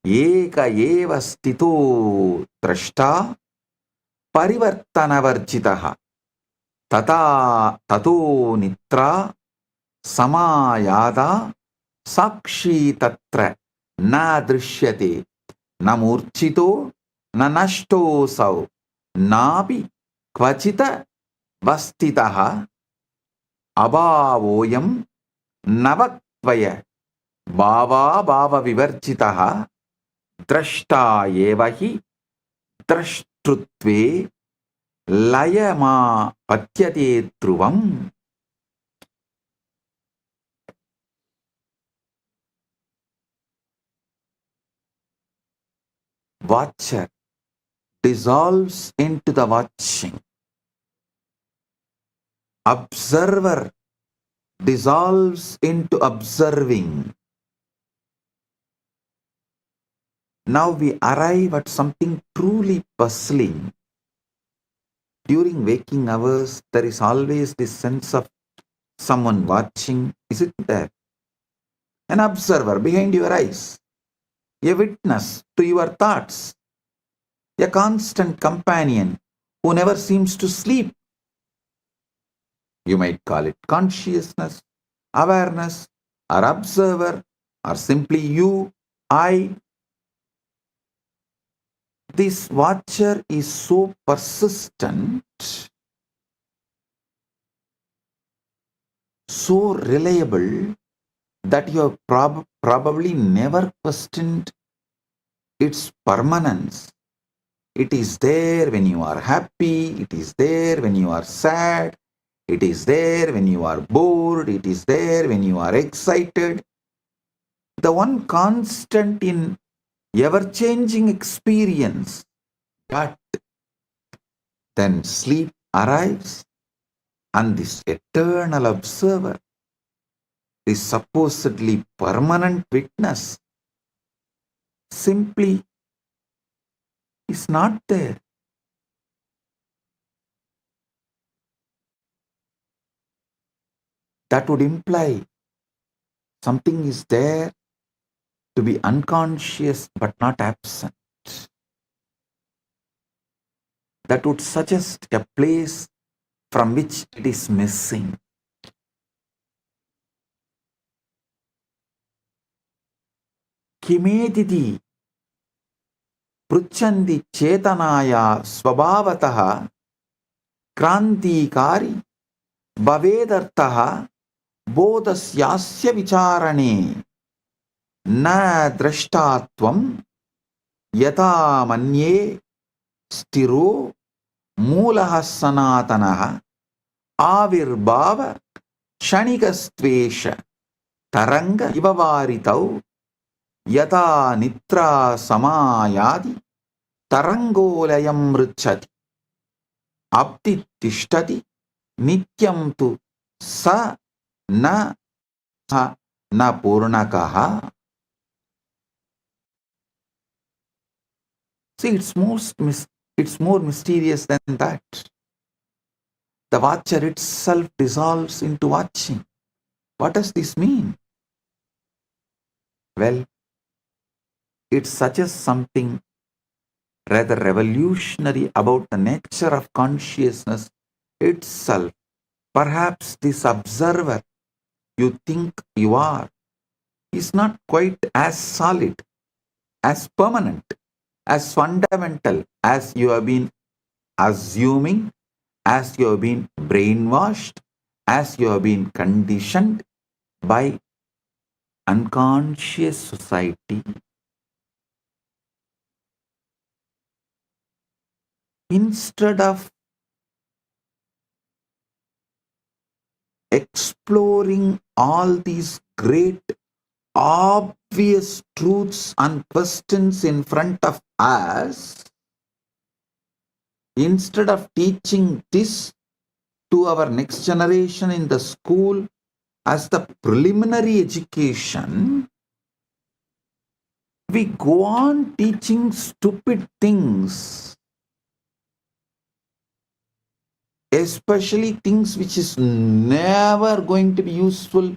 eka eva stito drashta parivartanavarjitaha tata tato nitra samayada sakshi tatra na drishyate na murchito na nashto sau napi kvachita vastitaha abhavoyam navatvaya bhava bhava vivarjitaha drashta evahi drashtrutve layama patyate dhruvam. Watcher dissolves into the watching. Observer dissolves into observing. Now we arrive at something truly puzzling. During waking hours, there is always this sense of someone watching. Is it there? An observer behind your eyes, a witness to your thoughts, a constant companion who never seems to sleep. You might call it consciousness, awareness, or observer, or simply you, I. This watcher is so persistent, so reliable, that you have probably never questioned its permanence. It is there when you are happy, it is there when you are sad, it is there when you are bored, it is there when you are excited. The one constant in ever-changing experience. But then sleep arrives, and this eternal observer, this supposedly permanent witness, simply is not there. That would imply something is there to be unconscious but not absent. That would suggest a place from which it is missing. Kimediti pruchandi chetanaya swabhavataha krantikari bhavedartaha bodhasyasya vicharane na drashtatvam yata manye stiro मूलः सनातनः आविर्भाव क्षणिकस्त्वेष तरंग इव वारितौ यथा निद्रा समायादि तरंगोलयं मृच्छति अप्तिष्ठति नित्यं तु स न पूर्णकः. See, it's more mysterious than that. The watcher itself dissolves into watching. What does this mean? Well, it suggests something rather revolutionary about the nature of consciousness itself. Perhaps this observer you think you are is not quite as solid, as permanent, as fundamental as you have been assuming, as you have been brainwashed, as you have been conditioned by unconscious society. Instead of exploring all these great obvious truths and questions in front of us, instead of teaching this to our next generation in the school as the preliminary education, we go on teaching stupid things, especially things which is never going to be useful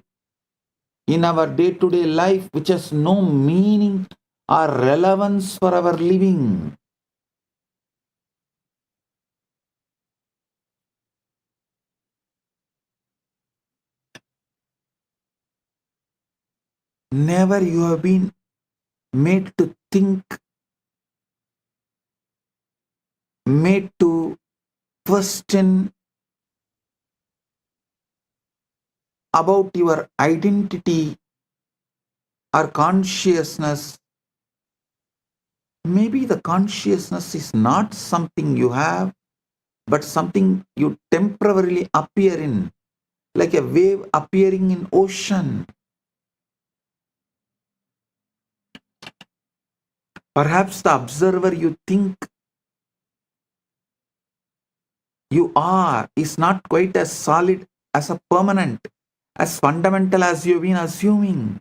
in our day-to-day life, which has no meaning or relevance for our living. Never you have been made to think, made to question about your identity or consciousness. Maybe the consciousness is not something you have, but something you temporarily appear in, like a wave appearing in ocean. Perhaps the observer you think you are is not quite as solid, as a permanent, as fundamental as you've been assuming.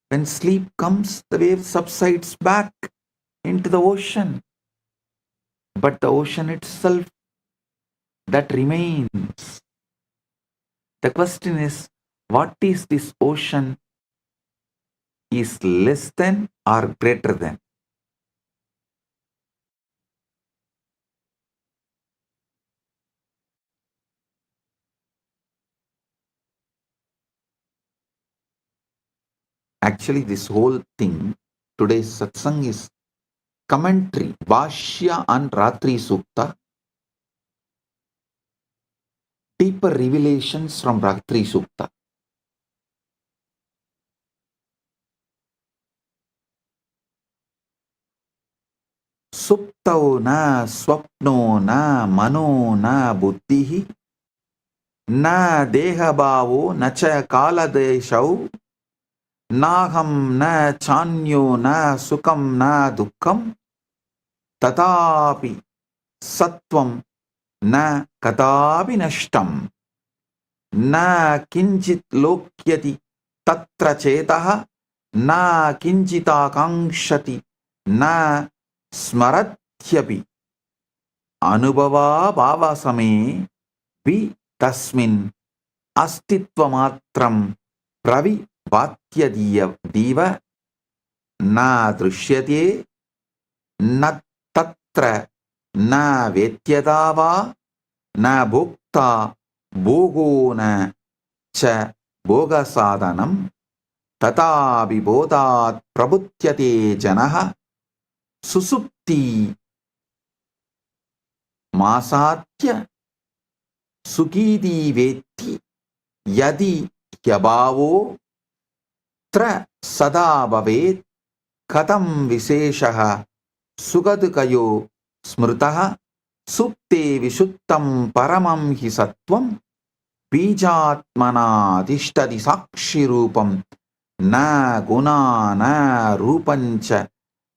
When sleep comes, the wave subsides back into the ocean. But the ocean itself, that remains. The question is, what is this ocean? Is less than or greater than? Actually, this whole thing, today's satsang is commentary, Bhashya on Ratri Sukta, deeper revelations from Ratri Sukta. Suptau na swapno na mano na buddhihi na dehabhavo na cha kaladeshau naham na chanyo na sukam na dukkam tatapi sattvam na kadapi nashtam na kinchit lokyati tatra chetaha na kinchita kankshati na smarathyapi anubhava bhavasame vi tasmin astitvamatram pravi vatyadiya diva na drishyate na tatra na vetyadava na bhukta bhogo na cha bhoga sadhanam tata vibodhat prabhutyate janaha susupti masatya sukidi veti yadi hyabhavo tra sada bhavet katam visheshaha sugadukayo smritaha supte vishuttam paramam hi sattvam bijatmana adhishtadi sakshi rupam na guna na rupancha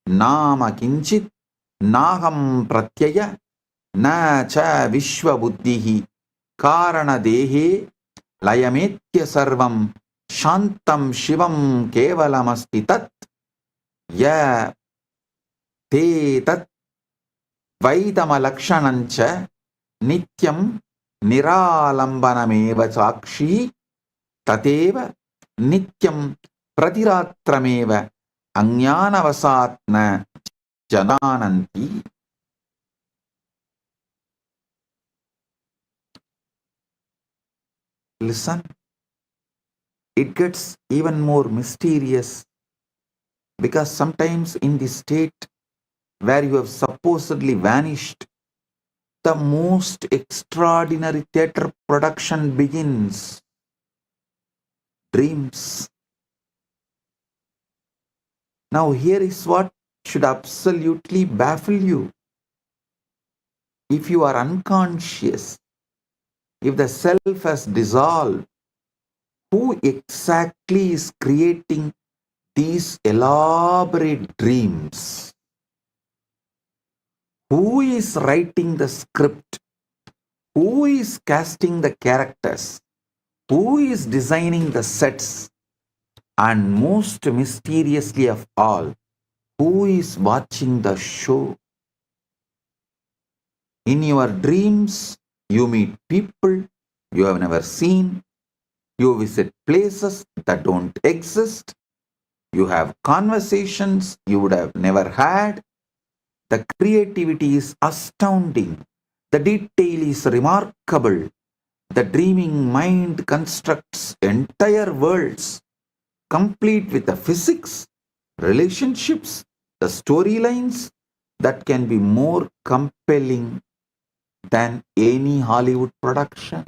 nama kinchit naham pratyaya na cha vishwa buddhihi karana dehe layametya sarvam shantam shivam kevalamasti tat ya te tat vaidama lakshanancha nityam niralambanameva sakshi tateva nityam pratiratrameva ajnanavasatna janananti. Listen, it gets even more mysterious, because sometimes in the state where you have supposedly vanished, the most extraordinary theatre production begins. Dreams. Now here is what should absolutely baffle you. If you are unconscious, if the self has dissolved, who exactly is creating these elaborate dreams? Who is writing the script? Who is casting the characters? Who is designing the sets? And most mysteriously of all, who is watching the show? In your dreams, you meet people you have never seen. You visit places that don't exist. You have conversations you would have never had. The creativity is astounding. The detail is remarkable. The dreaming mind constructs entire worlds complete with the physics, relationships, the storylines that can be more compelling than any Hollywood production.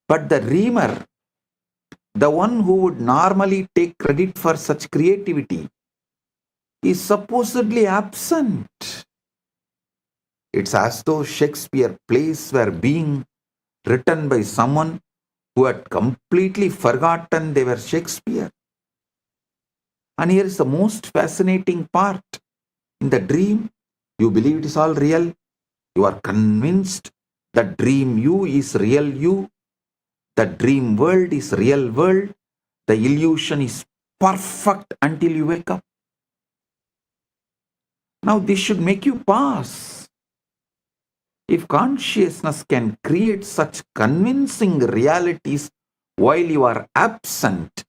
But the dreamer, the one who would normally take credit for such creativity, is supposedly absent. It's as though Shakespeare plays were being written by someone who had completely forgotten they were Shakespeare. And here is the most fascinating part. In the dream, you believe it is all real. You are convinced that dream you is real you. The dream world is real world. The illusion is perfect until you wake up. Now this should make you pause. If consciousness can create such convincing realities while you are absent,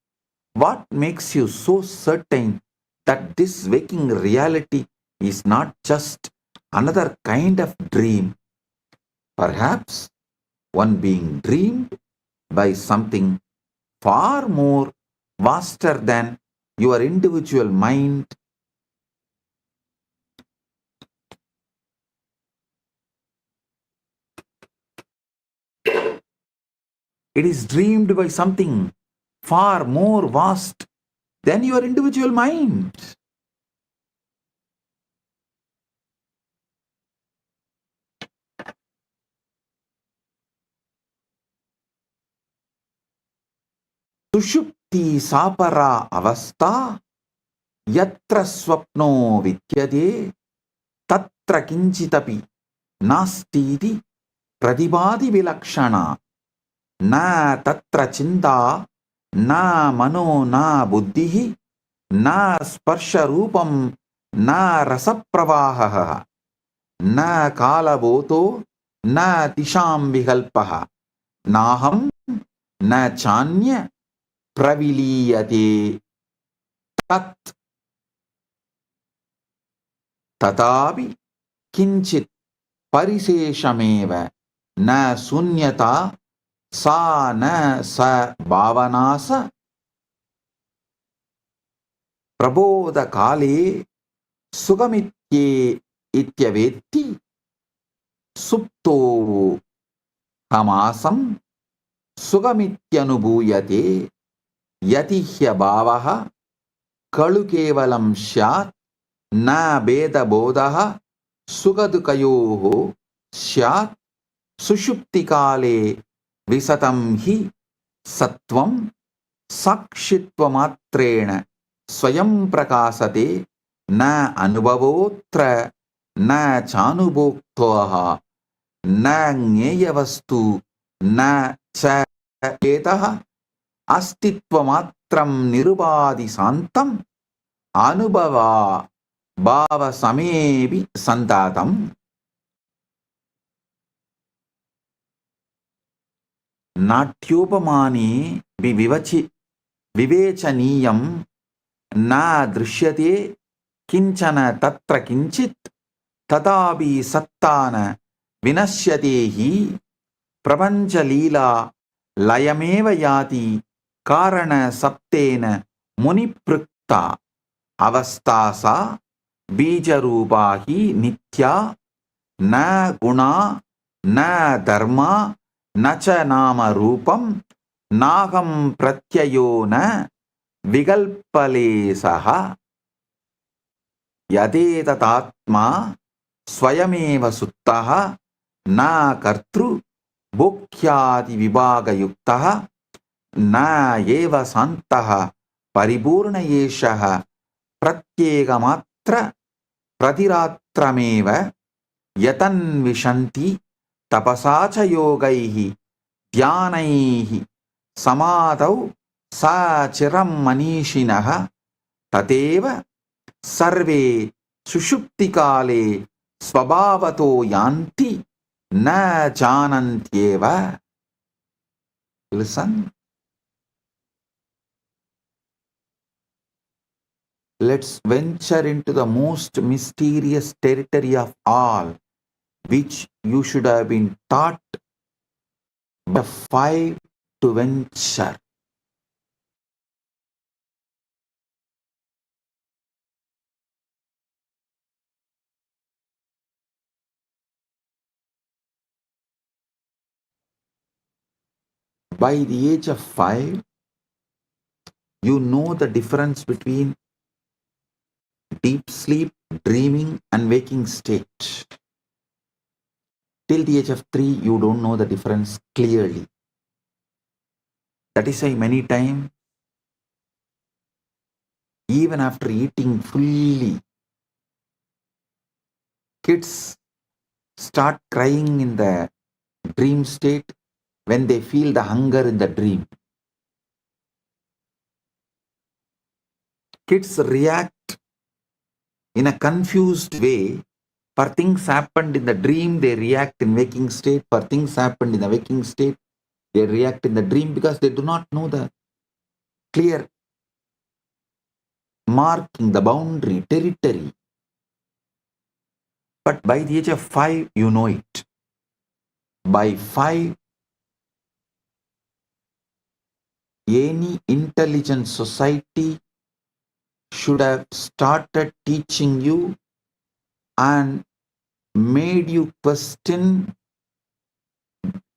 what makes you so certain that this waking reality is not just another kind of dream, perhaps one being dreamed by something far more vaster than your individual mind? It is dreamed by something far more vast than your individual mind. Sushupti sapara avastha yatra swapno vidyade tatra kinchitapi nastiti pradibadi vilakshana na tatra chinta na mano na buddhihi na sparsha rupam na rasapravaha na kalavoto na tisham vikalpaha naham na chanya praviliyate tat tatapi kinchit pariseshameva na sunyata sa na sa bhavanasa prabodha kale sugamitye ityavetti supto hamasam sugamityanubhuyate yatihya bhavaha kalu kevalam syat na beda bodha sugadukayoho syat sushupti kale visatam hi sattvam sakshitvamatreena swayam prakasate na anubhavotra na chanubhoktoha na gneyavastu na cha etah अस्तित्वमात्रं निरुपाधि शांतं अनुभवा भाव समेवि संतातम नाट्योपमाने विवेचनीयं न दृश्यते किंचन तत्र किंचित् तथापि सत्तान विनश्यते हि प्रपंच लीला लयमेव याति कारण सप्तेन मुनिपृक्ता अवस्था सा बीजरूपा हि नित्या न गुणा न धर्मा न च नाम रूपम नाहं प्रत्ययो न विकल्पलेशः यदेतदात्मा स्वयमेव सुप्तः न कर्तृ भोक्यादि विभागयुक्तः न एव शान्तः परिपूर्ण एषः प्रत्येकमात्र प्रतिरात्रमेव यतन्विषन्ति तपसा च योगैः ध्यानैः समाधौ सा चिरं मनीषिणः तथैव सर्वे सुषुप्तिकाले स्वभावतो यान्ति न जानन्त्येव. Listen. Let's venture into the most mysterious territory of all, which you should have been taught by 5 to venture. By the age of 5, you know the difference between deep sleep, dreaming, and waking state. Till the age of 3, you don't know the difference clearly. That is why many times, even after eating fully, kids start crying in the dream state when they feel the hunger in the dream. Kids react in a confused way. For things happened in the dream, they react in waking state. For things happened in the waking state, they react in the dream because they do not know the clear marking, the boundary, territory. But by the age of 5, you know it. By 5, any intelligent society should have started teaching you and made you question,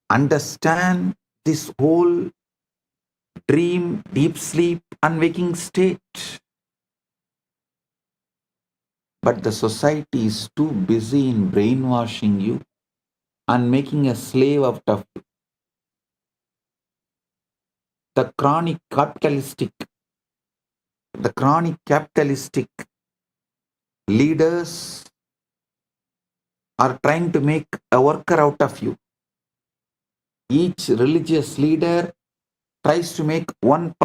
understand this whole dream, deep sleep, and waking state. But the society is too busy in brainwashing you and making a slave out of you. The chronic capitalistic leaders are trying to make a worker out of you. Each religious leader tries to make one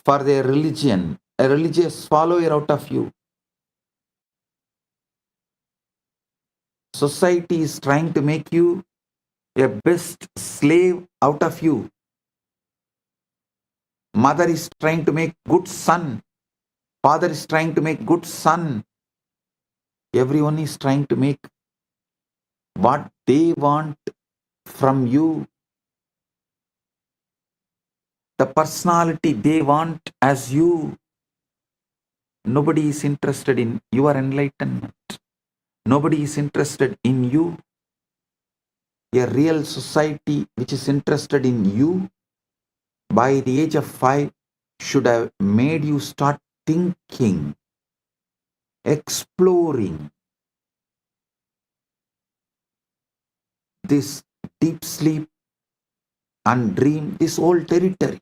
for their religion, a religious follower out of you. Society is trying to make you a best slave out of you. Mother is trying to make good son. Father is trying to make good son. Everyone is trying to make what they want from you. The personality they want as you. Nobody is interested in your enlightenment. Nobody is interested in you. A real society which is interested in you by the age of 5 should have made you start thinking, exploring this deep sleep and dream, this whole territory.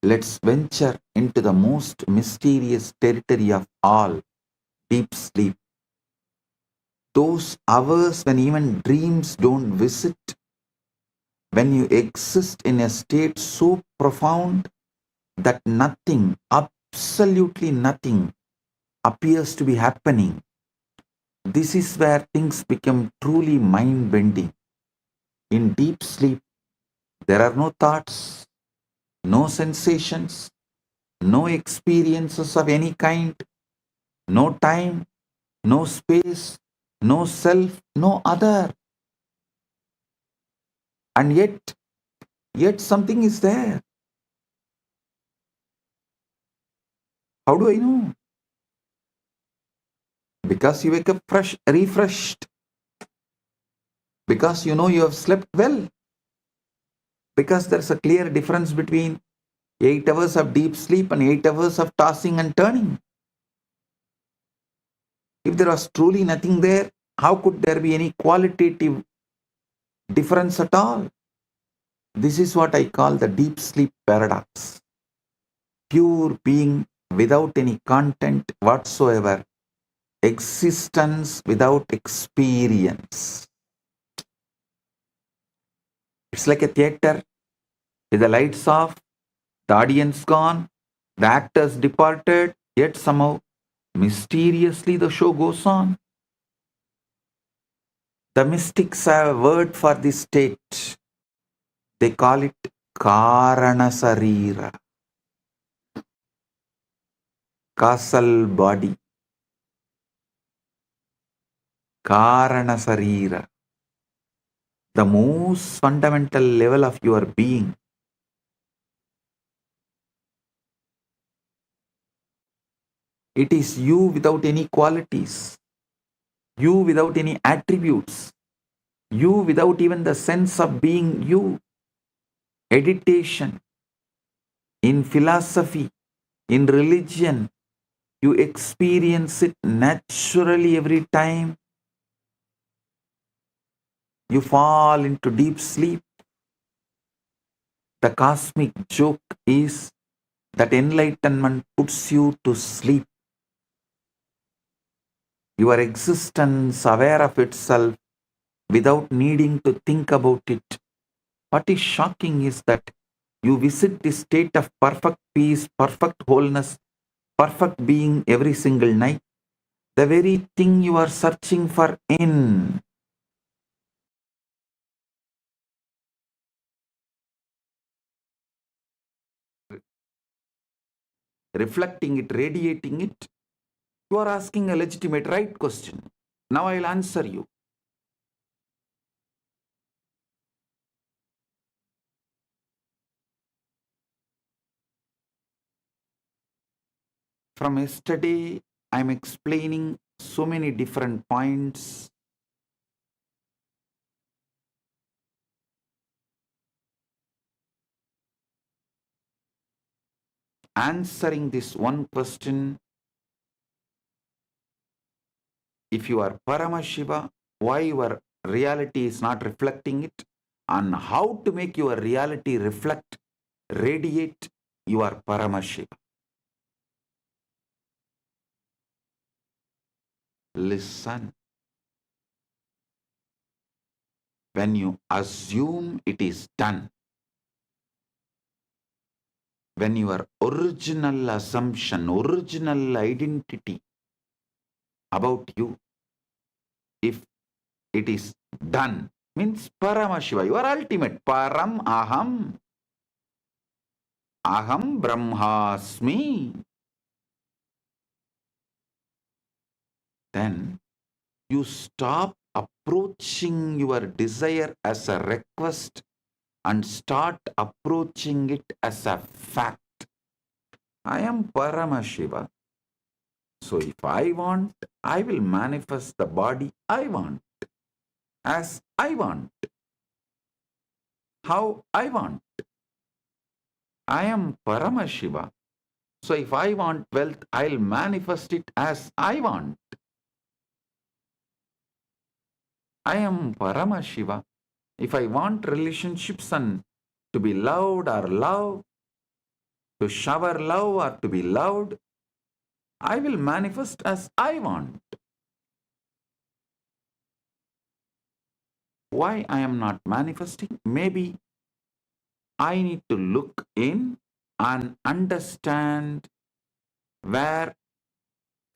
Let's venture into the most mysterious territory of all, deep sleep. Those hours when even dreams don't visit, when you exist in a state so profound that nothing, absolutely nothing, appears to be happening. This is where things become truly mind-bending. In deep sleep, there are no thoughts, no sensations, no experiences of any kind, no time, no space, no self, no other. And yet something is there. How do I know? Because you wake up fresh, refreshed. Because you know you have slept well. Because there's a clear difference between 8 hours of deep sleep and 8 hours of tossing and turning. If there was truly nothing there, how could there be any qualitative difference at all? This is what I call the deep sleep paradox. Pure being without any content whatsoever. Existence without experience. It's like a theater with the lights off, the audience gone, the actors departed, yet somehow mysteriously the show goes on. The mystics have a word for this state. They call it Karanasarira, causal body. Karanasarira, the most fundamental level of your being. It is you without any qualities, you without any attributes, You without even the sense of being you. Meditation, in philosophy, in religion, you experience it naturally every time you fall into deep sleep. The cosmic joke is that enlightenment puts you to sleep. Your existence aware of itself without needing to think about it. What is shocking is that you visit this state of perfect peace, perfect wholeness, perfect being every single night, the very thing you are searching for in. Reflecting it, radiating it. You are asking a legitimate right question. Now I'll answer you. From yesterday, I'm explaining so many different points, answering this one question. If you are Paramashiva, why your reality is not reflecting it, and how to make your reality reflect, radiate your Paramashiva. Listen. When you assume it is done, when your original assumption, original identity about you, if it is done, means Paramashiva, your ultimate Param Aham, Aham Brahmasmi, then you stop approaching your desire as a request and start approaching it as a fact. I am Paramashiva. So if I want, I will manifest the body I want, as I want, how I want. I am Paramashiva. So if I want wealth, I'll manifest it as I want. I am Paramashiva. If I want relationships and to be loved or love, to shower love or to be loved, I will manifest as I want. Why I am not manifesting? Maybe I need to look in and understand where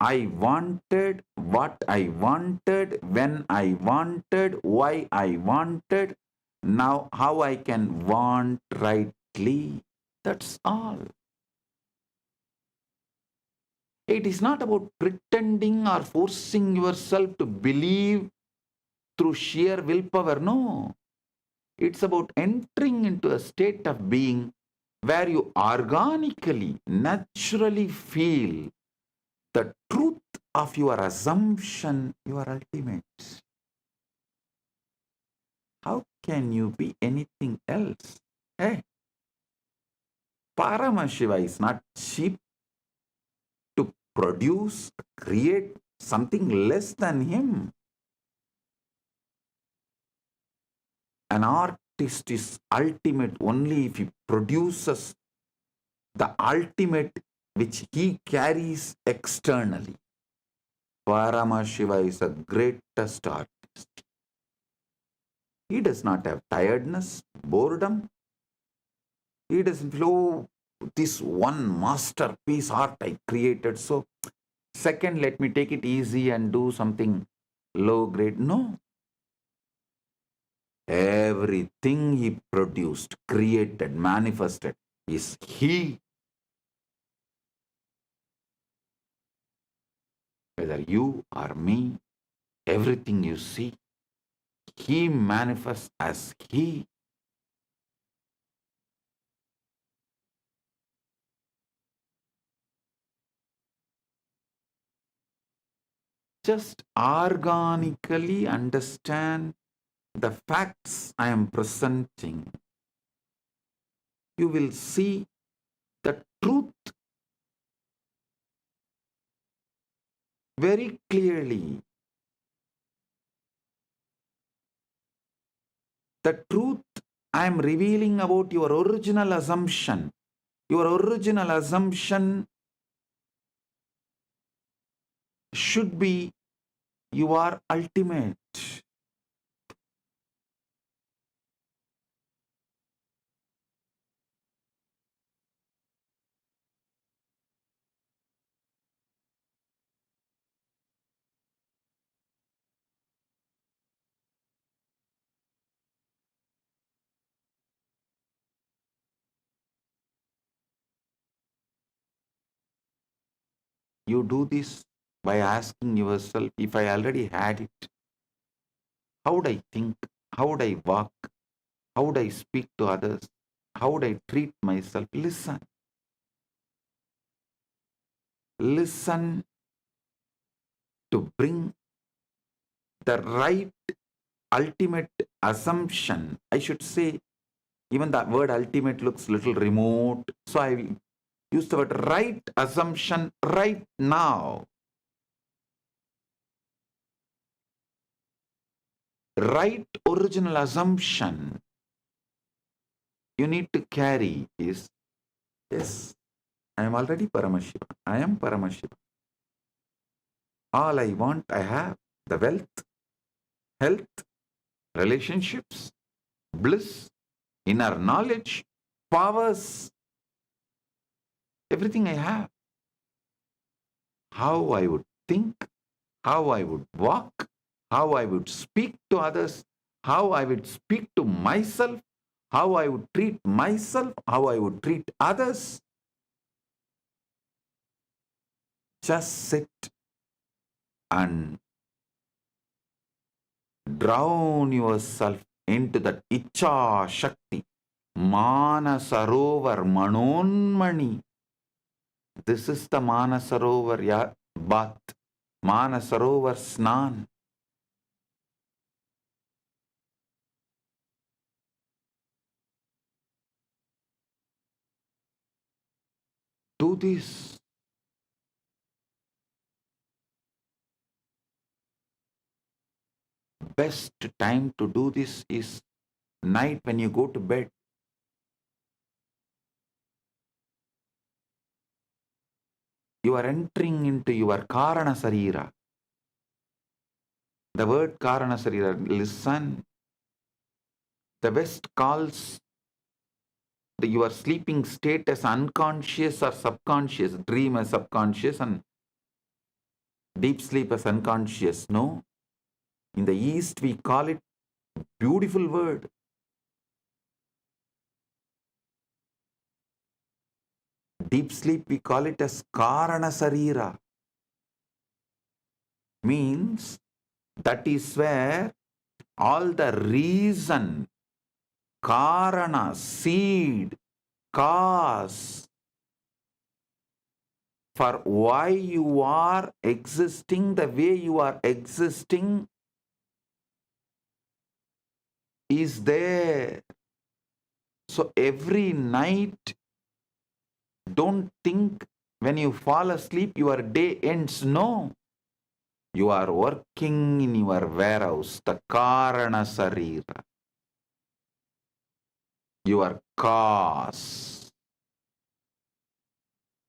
I wanted, what I wanted, when I wanted, why I wanted, now how I can want rightly. That's all. It is not about pretending or forcing yourself to believe through sheer willpower. No. It's about entering into a state of being where you organically, naturally feel the truth of your assumption, your ultimate. How can you be anything else? Hey, Paramashiva is not cheap to produce, create something less than him. An artist is ultimate only if he produces the ultimate which he carries externally. Paramashiva is the greatest artist. He does not have tiredness, boredom. He doesn't flow this one masterpiece art I created. So, second, let me take it easy and do something low grade. No. Everything he produced, created, manifested is he. Whether you or me, everything you see, he manifests as he. Just organically understand the facts I am presenting, you will see the truth very clearly. The truth I am revealing about your original assumption. Your original assumption should be you are ultimate. You do this by asking yourself, if I already had it, how would I think? How would I walk? How would I speak to others? How would I treat myself? Listen. Listen to bring the right ultimate assumption. I should say, even the word ultimate looks little remote. So I will use the word right assumption right now. Right original assumption you need to carry is, yes, I am already Paramashiva. I am Paramashiva. All I want, I have. The wealth, health, relationships, bliss, inner knowledge, powers, everything I have. How I would think, how I would walk, how I would speak to others, how I would speak to myself, how I would treat myself, how I would treat others. Just sit and drown yourself into that Icha Shakti, Manasarovar Manonmani. This is the Manasarovar bath, Manasarovar Snan. Do this. Best time to do this is night when you go to bed. You are entering into your Karana Sarira. The word Karana Sarira, listen. The West calls your sleeping state as unconscious or subconscious, dream as subconscious and deep sleep as unconscious. No. In the East, we call it beautiful word. Deep sleep, we call it as Karana Sarira. Means that is where all the reason, Karana, seed, cause for why you are existing the way you are existing is there. So every night, don't think when you fall asleep your day ends. No. You are working in your warehouse, the Karana Sarira. Your cause.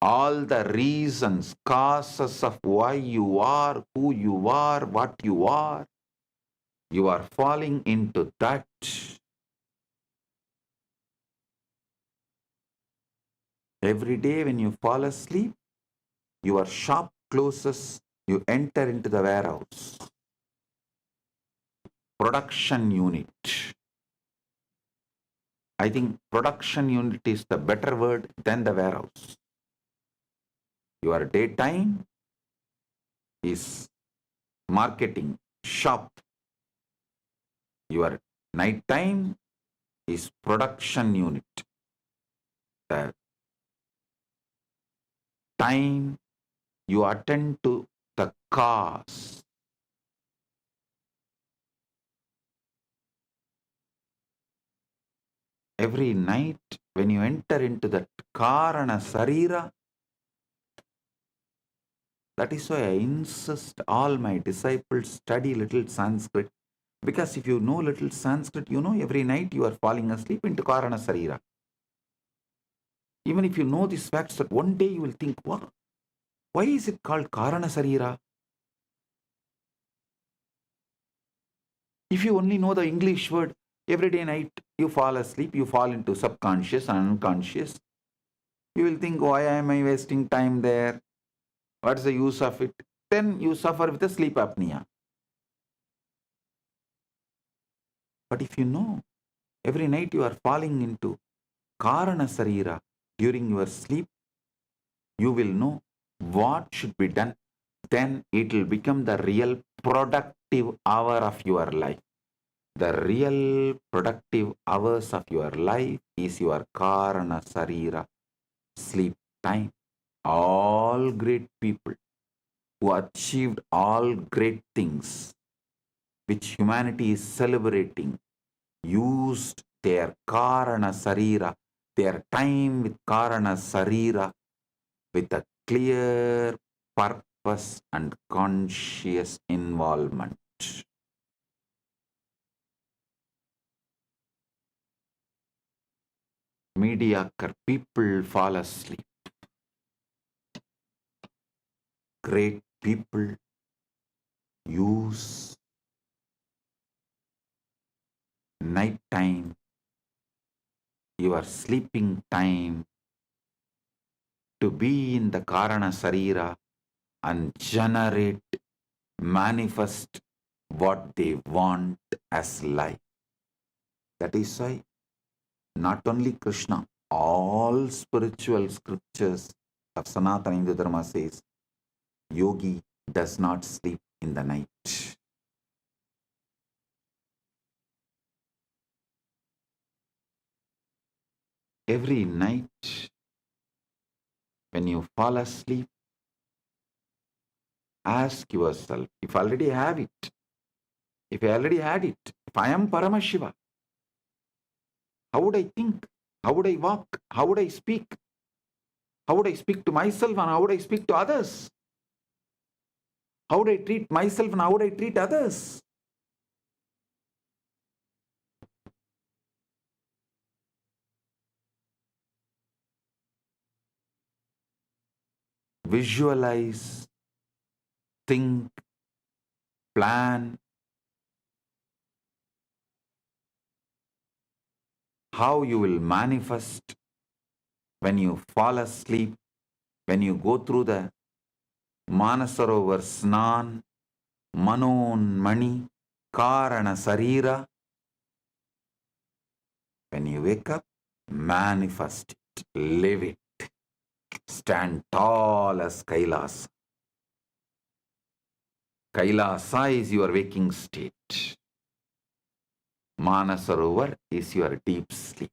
All the reasons, causes of why you are, who you are, what you are falling into that. Every day when you fall asleep, your shop closes, you enter into the warehouse. Production unit. I think production unit is the better word than the warehouse. Your daytime is marketing, shop. Your nighttime is production unit. The time you attend to the cause. Every night when you enter into that Karana Sarira, that is why I insist all my disciples study little Sanskrit. Because if you know little Sanskrit, you know every night you are falling asleep into Karana Sarira. Even if you know these facts, that one day you will think, wow, why is it called Karana Sarira? If you only know the English word, every day night you fall asleep, you fall into subconscious and unconscious. You will think, why am I wasting time there? What's the use of it? Then you suffer with a sleep apnea. But if you know, every night you are falling into Karana Sarira during your sleep, you will know what should be done. Then it will become the real productive hour of your life. The real productive hours of your life is your Karana Sarira sleep time. All great people who achieved all great things which humanity is celebrating used their Karana Sarira, their time with Karana Sarira, with a clear purpose and conscious involvement. Mediocre people fall asleep. Great people use night time, your sleeping time, to be in the Karana Sarira and generate, manifest what they want as life. That is why not only Krishna, all spiritual scriptures of Sanatana Hindu Dharma says, yogi does not sleep in the night. Every night when you fall asleep, ask yourself, if I already have it, if I already had it, if I am Paramashiva, how would I think? How would I walk? How would I speak? How would I speak to myself and how would I speak to others? How would I treat myself and how would I treat others? Visualize, think, plan how you will manifest when you fall asleep, when you go through the Manasarovar Snan, Manon Mani, Karana Sarira. When you wake up, manifest it, live it, stand tall as Kailasa. Kailasa is your waking state. Manasarovar is your deep sleep.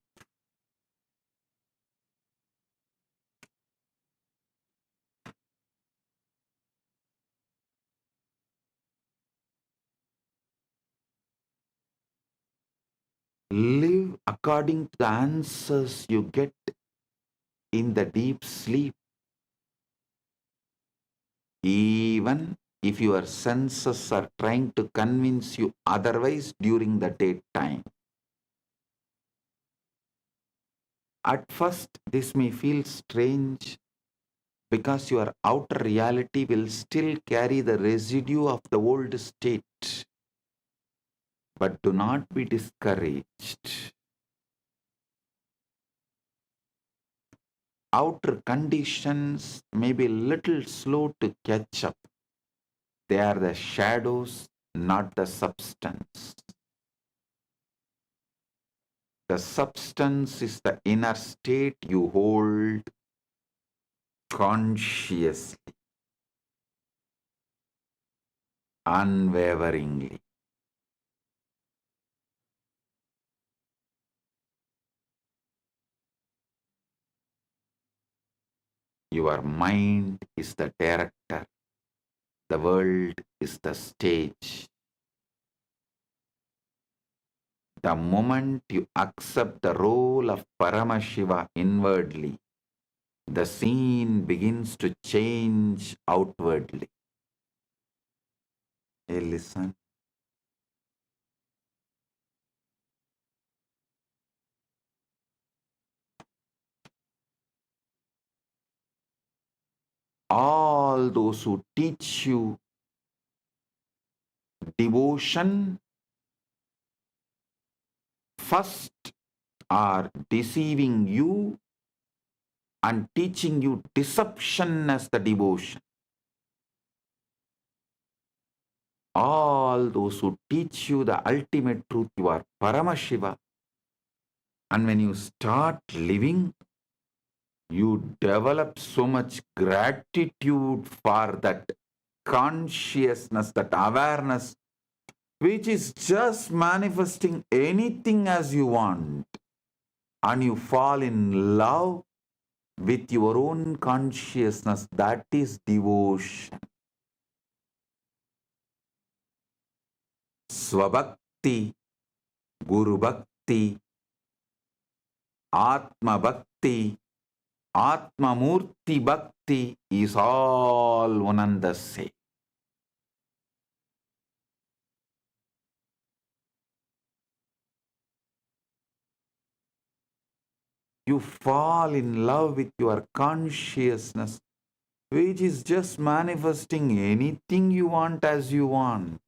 Live according to the answers you get in the deep sleep. Even if your senses are trying to convince you otherwise during the daytime. At first, this may feel strange because your outer reality will still carry the residue of the old state. But do not be discouraged. Outer conditions may be a little slow to catch up. They are the shadows, not the substance. The substance is the inner state you hold consciously, unwaveringly. Your mind is the director. The world is the stage. The moment you accept the role of Paramashiva inwardly, the scene begins to change outwardly. Hey, listen. All those who teach you devotion first are deceiving you and teaching you deception as the devotion. All those who teach you the ultimate truth, you are Paramashiva. And when you start living, you develop so much gratitude for that consciousness, that awareness, which is just manifesting anything as you want. And you fall in love with your own consciousness. That is devotion. Swabhakti, Guru Bhakti, Atma Bhakti, Atma Murti Bhakti is all one and the same. You fall in love with your consciousness, which is just manifesting anything you want as you want.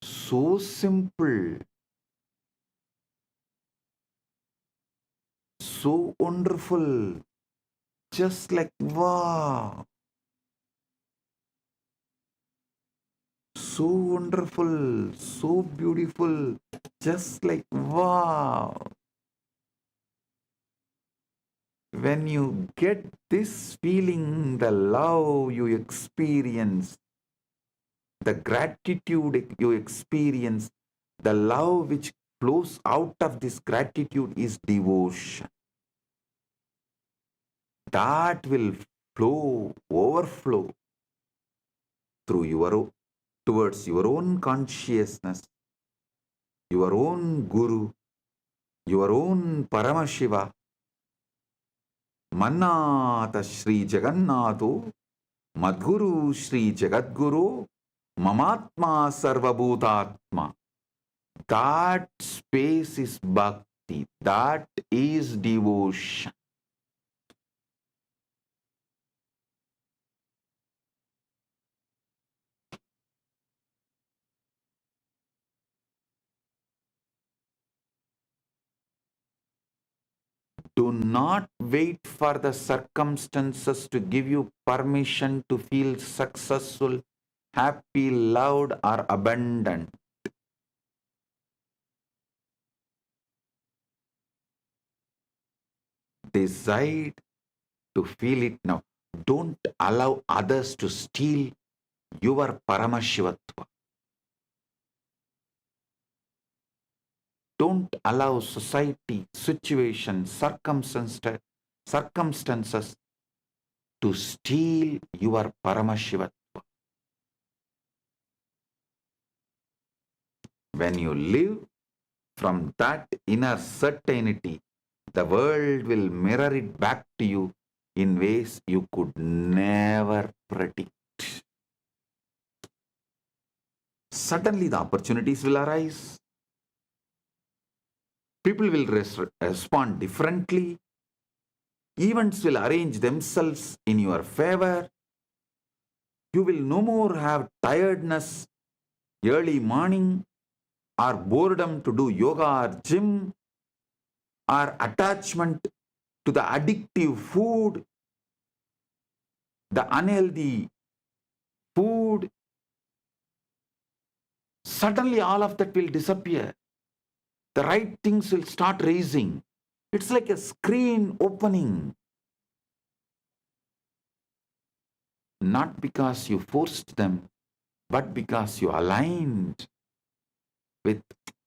So simple, so wonderful, just like wow. So wonderful, so beautiful, just like wow. When you get this feeling, the love you experience, the gratitude you experience, the love which flows out of this gratitude is devotion. That will flow, overflow through towards your own consciousness, your own Guru, your own Paramashiva. Mannata Shri Jagannatho, Madguru Shri Jagadguru, Mamatma Sarvabhutatma. That space is bhakti. That is devotion. Do not wait for the circumstances to give you permission to feel successful, happy, loved, or abundant. Decide to feel it now. Don't allow others to steal your Paramashivatva. Don't allow society, situation, circumstances to steal your Paramashivatva. When you live from that inner certainty, the world will mirror it back to you in ways you could never predict. Suddenly the opportunities will arise. People will respond differently. Events will arrange themselves in your favor. You will no more have tiredness, early morning, or boredom to do yoga or gym, or attachment to the addictive food, the unhealthy food. Suddenly all of that will disappear. The right things will start raising. It's like a screen opening. Not because you forced them, but because you aligned with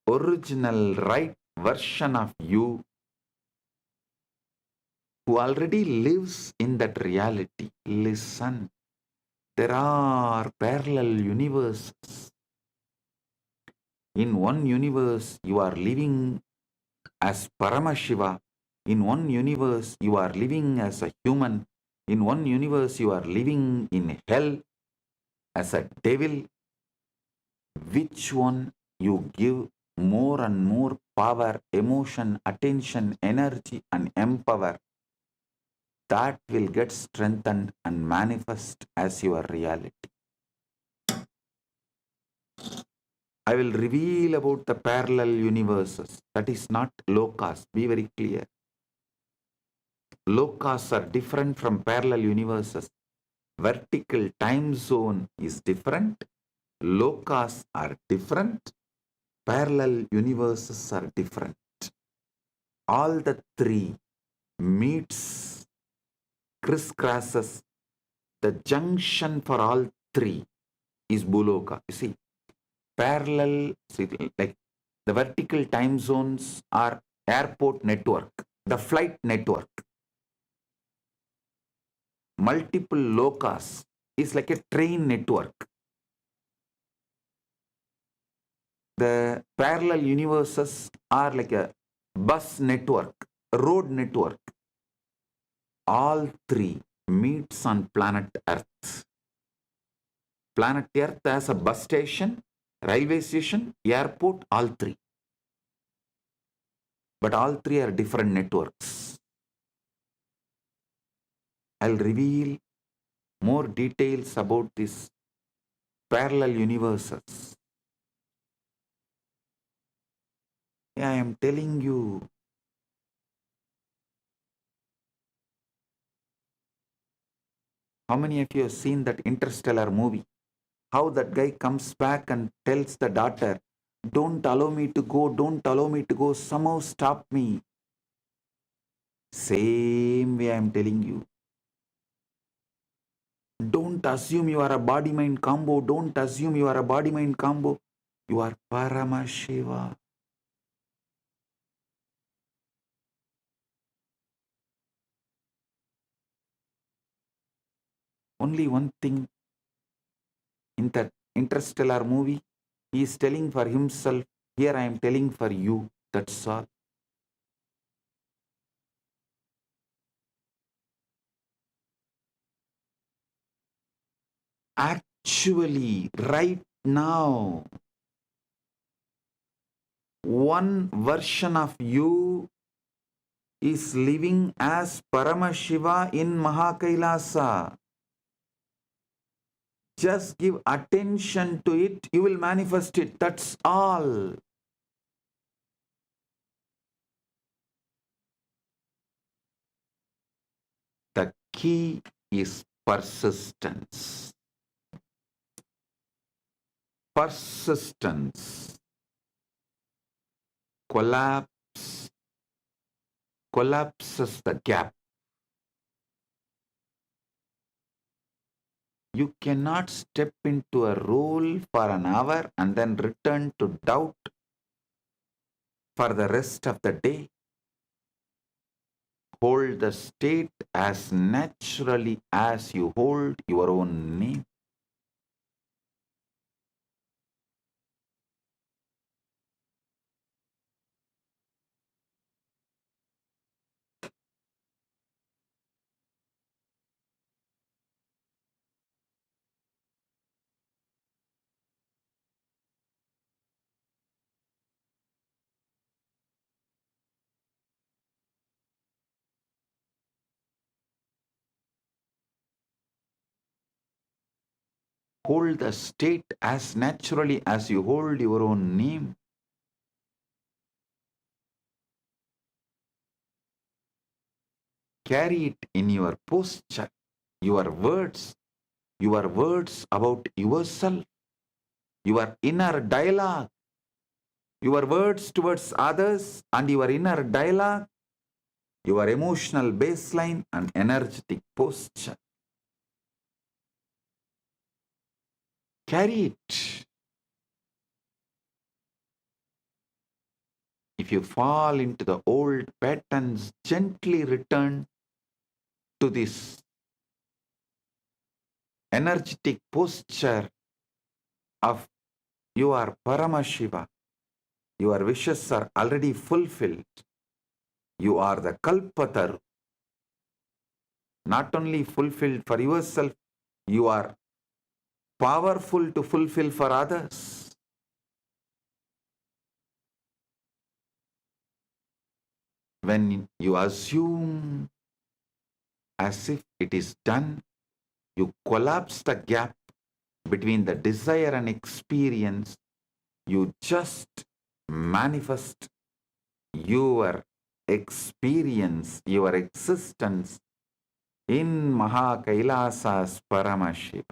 original right version of you who already lives in that reality. Listen, there are parallel universes. In one universe, you are living as Paramashiva. In one universe, you are living as a human. In one universe, you are living in hell as a devil. Which one you give more and more power, emotion, attention, energy, and empower, that will get strengthened and manifest as your reality. I will reveal about the parallel universes. That is not lokas. Be very clear. Lokas are different from parallel universes. Vertical time zone is different. Lokas are different. Parallel universes are different. All the three meets, crisscrosses. The junction for all three is Buloka. You see, parallel, see, like the vertical time zones are airport network, the flight network. Multiple lokas is like a train network. The parallel universes are like a bus network, road network. All three meets on planet Earth. Planet Earth has a bus station, railway station, airport, all three. But all three are different networks. I'll reveal more details about these parallel universes. I am telling you, how many of you have seen that Interstellar movie? How that guy comes back and tells the daughter, don't allow me to go, don't allow me to go, somehow stop me. Same way I am telling you. Don't assume you are a body-mind combo. Don't assume you are a body-mind combo. You are Paramashiva. Only one thing in that Interstellar movie, he is telling for himself. Here I am telling for you. That's all. Actually, right now, one version of you is living as Paramashiva in Maha Kailasa. Just give attention to it, you will manifest it. That's all. The key is persistence. Persistence. Collapses the gap. You cannot step into a role for an hour and then return to doubt for the rest of the day. Hold the state as naturally as you hold your own name. Hold the state as naturally as you hold your own name. Carry it in your posture, your words about yourself, your inner dialogue, your words towards others and your inner dialogue, your emotional baseline and energetic posture. Carry it. If you fall into the old patterns, gently return to this energetic posture of you are Paramashiva. Your wishes are already fulfilled. You are the Kalpataru. Not only fulfilled for yourself, you are powerful to fulfill for others. When you assume as if it is done, you collapse the gap between the desire and experience. You just manifest your experience, your existence in Maha Kailasa's Paramashiva.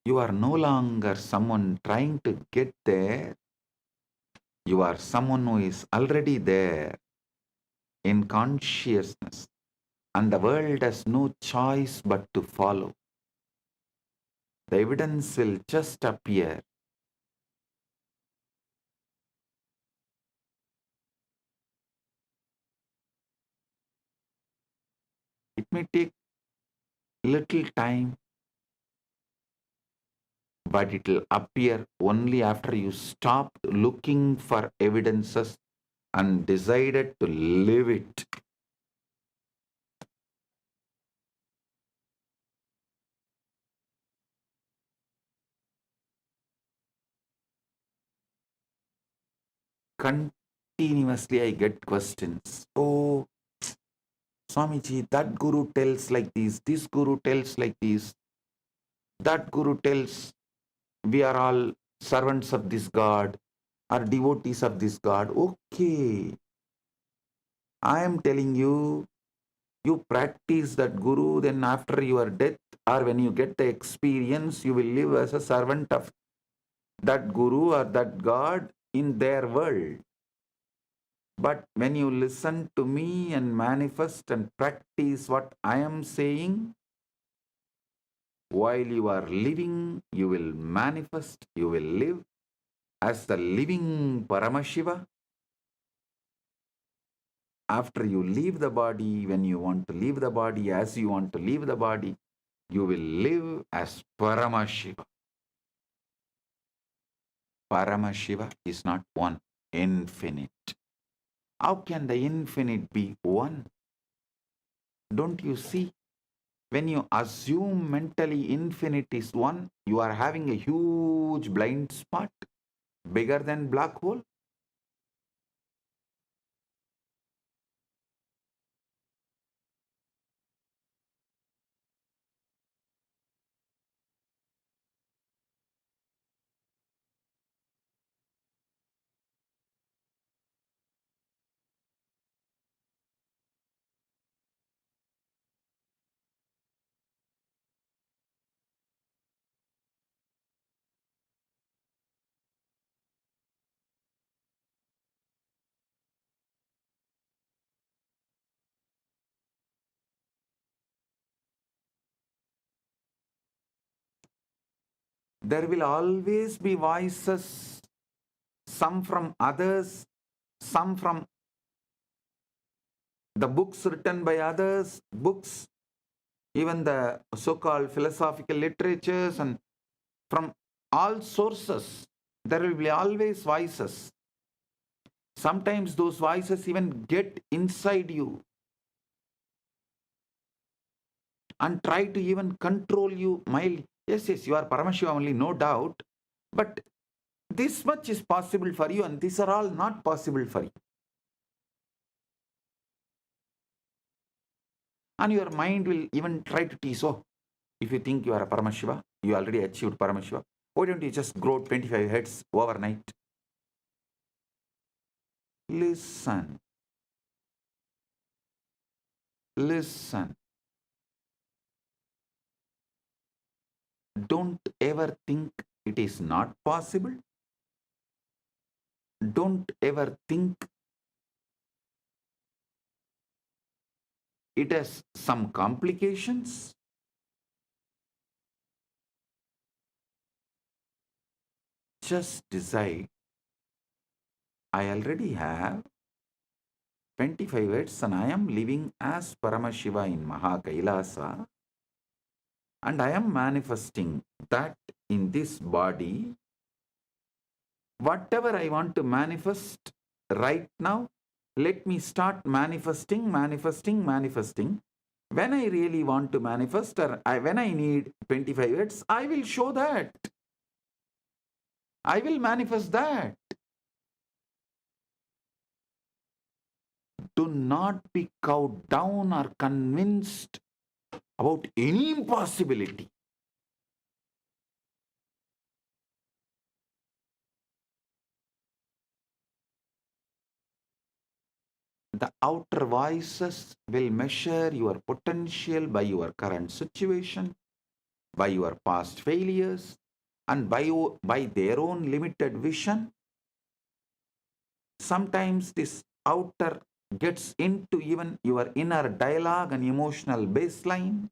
You are no longer someone trying to get there. You are someone who is already there in consciousness, and the world has no choice but to follow. The evidence will just appear. It may take little time, but it will appear only after you stop looking for evidences and decided to live it. Continuously I get questions. Oh, Swamiji, that guru tells like this guru tells like this, that guru tells we are all servants of this God, are devotees of this God. Okay, I am telling you, you practice that guru, then after your death or when you get the experience, you will live as a servant of that guru or that God in their world. But when you listen to me and manifest and practice what I am saying, while you are living, you will manifest, you will live as the living Paramashiva. After you leave the body, when you want to leave the body, as you want to leave the body, you will live as Paramashiva. Paramashiva is not one, infinite. How can the infinite be one? Don't you see? When you assume mentally infinite is one, you are having a huge blind spot, bigger than black hole. There will always be voices, some from others, some from the books written by others, books, even the so-called philosophical literatures, and from all sources. There will be always voices. Sometimes those voices even get inside you and try to even control you mildly. Yes, yes, you are Paramashiva only, no doubt. But this much is possible for you, and these are all not possible for you. And your mind will even try to tease, oh, if you think you are a Paramashiva, you already achieved Paramashiva, why don't you just grow 25 heads overnight? Listen. Listen. Don't ever think it is not possible. Don't ever think it has some complications. Just decide, I already have, 25 words, and I am living as Paramashiva in Maha Kailasa, and I am manifesting that in this body, whatever I want to manifest right now, let me start manifesting. When I really want to manifest, or when I need 25 words, I will show that. I will manifest that. Do not be cowed down or convinced about any impossibility. The outer voices will measure your potential by your current situation, by your past failures, and by their own limited vision. Sometimes this outer gets into even your inner dialogue and emotional baseline.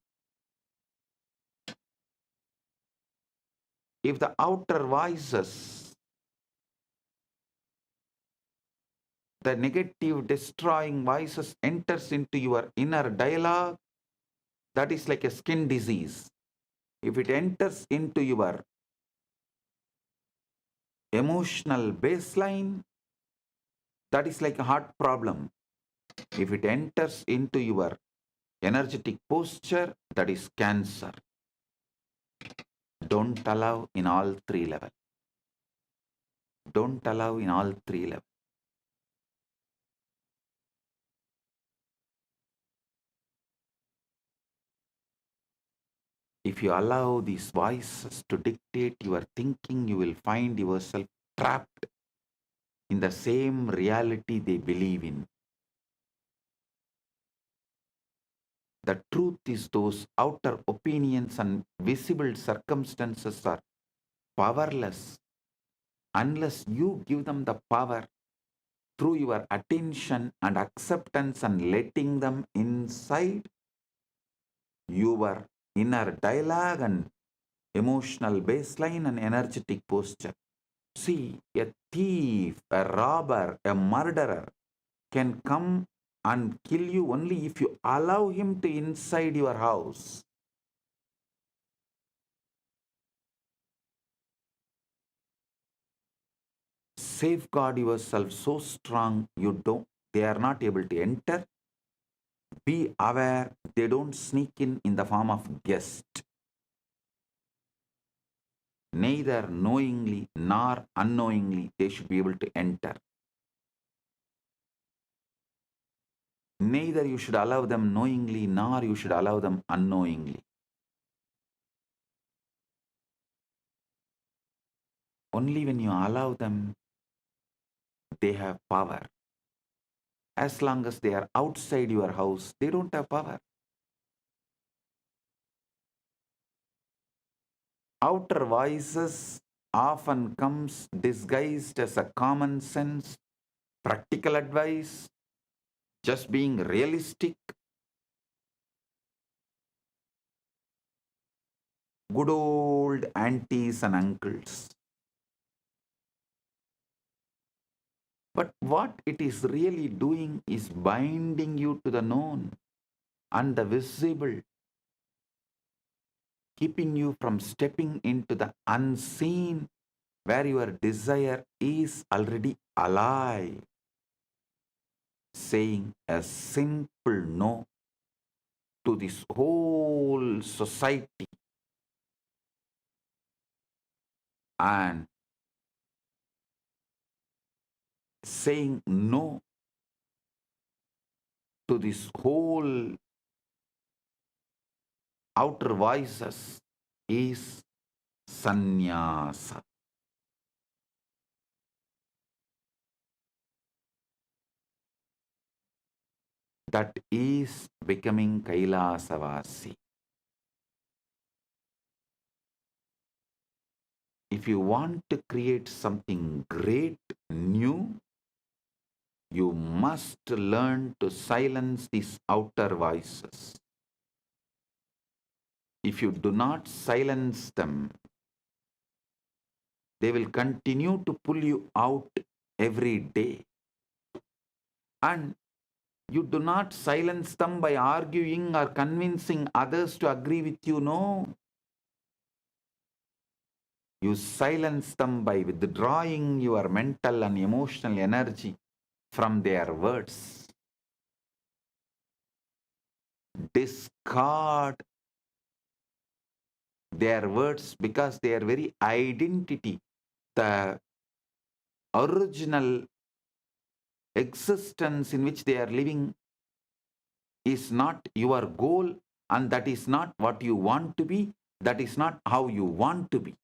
If the outer voices, the negative destroying voices enters into your inner dialogue, that is like a skin disease. If it enters into your emotional baseline, that is like a heart problem. If it enters into your energetic posture, that is cancer. Don't allow in all three levels. Don't allow in all three levels. If you allow these voices to dictate your thinking, you will find yourself trapped in the same reality they believe in. The truth is, those outer opinions and visible circumstances are powerless unless you give them the power through your attention and acceptance and letting them inside your inner dialogue and emotional baseline and energetic posture. See, a thief, a robber, a murderer can come and kill you only if you allow him to inside your house. Safeguard yourself so strong they are not able to enter. Be aware they don't sneak in the form of guest. Neither knowingly nor unknowingly they should be able to enter. Neither you should allow them knowingly nor you should allow them unknowingly. Only when you allow them, they have power. As long as they are outside your house, they don't have power. Outer voices often comes disguised as a common sense, practical advice, just being realistic, good old aunties and uncles. But what it is really doing is binding you to the known and the visible, keeping you from stepping into the unseen where your desire is already alive, saying a simple no to this whole society and saying no to this whole outer voices is sannyasa. That is becoming Kailasavasi. If you want to create something great, new, you must learn to silence these outer voices. If you do not silence them, they will continue to pull you out every day. And You do not silence them by arguing or convincing others to agree with you, no. You silence them by withdrawing your mental and emotional energy from their words. Discard their words because their very identity, the original existence in which they are living, is not your goal, and that is not what you want to be. That is not how you want to be.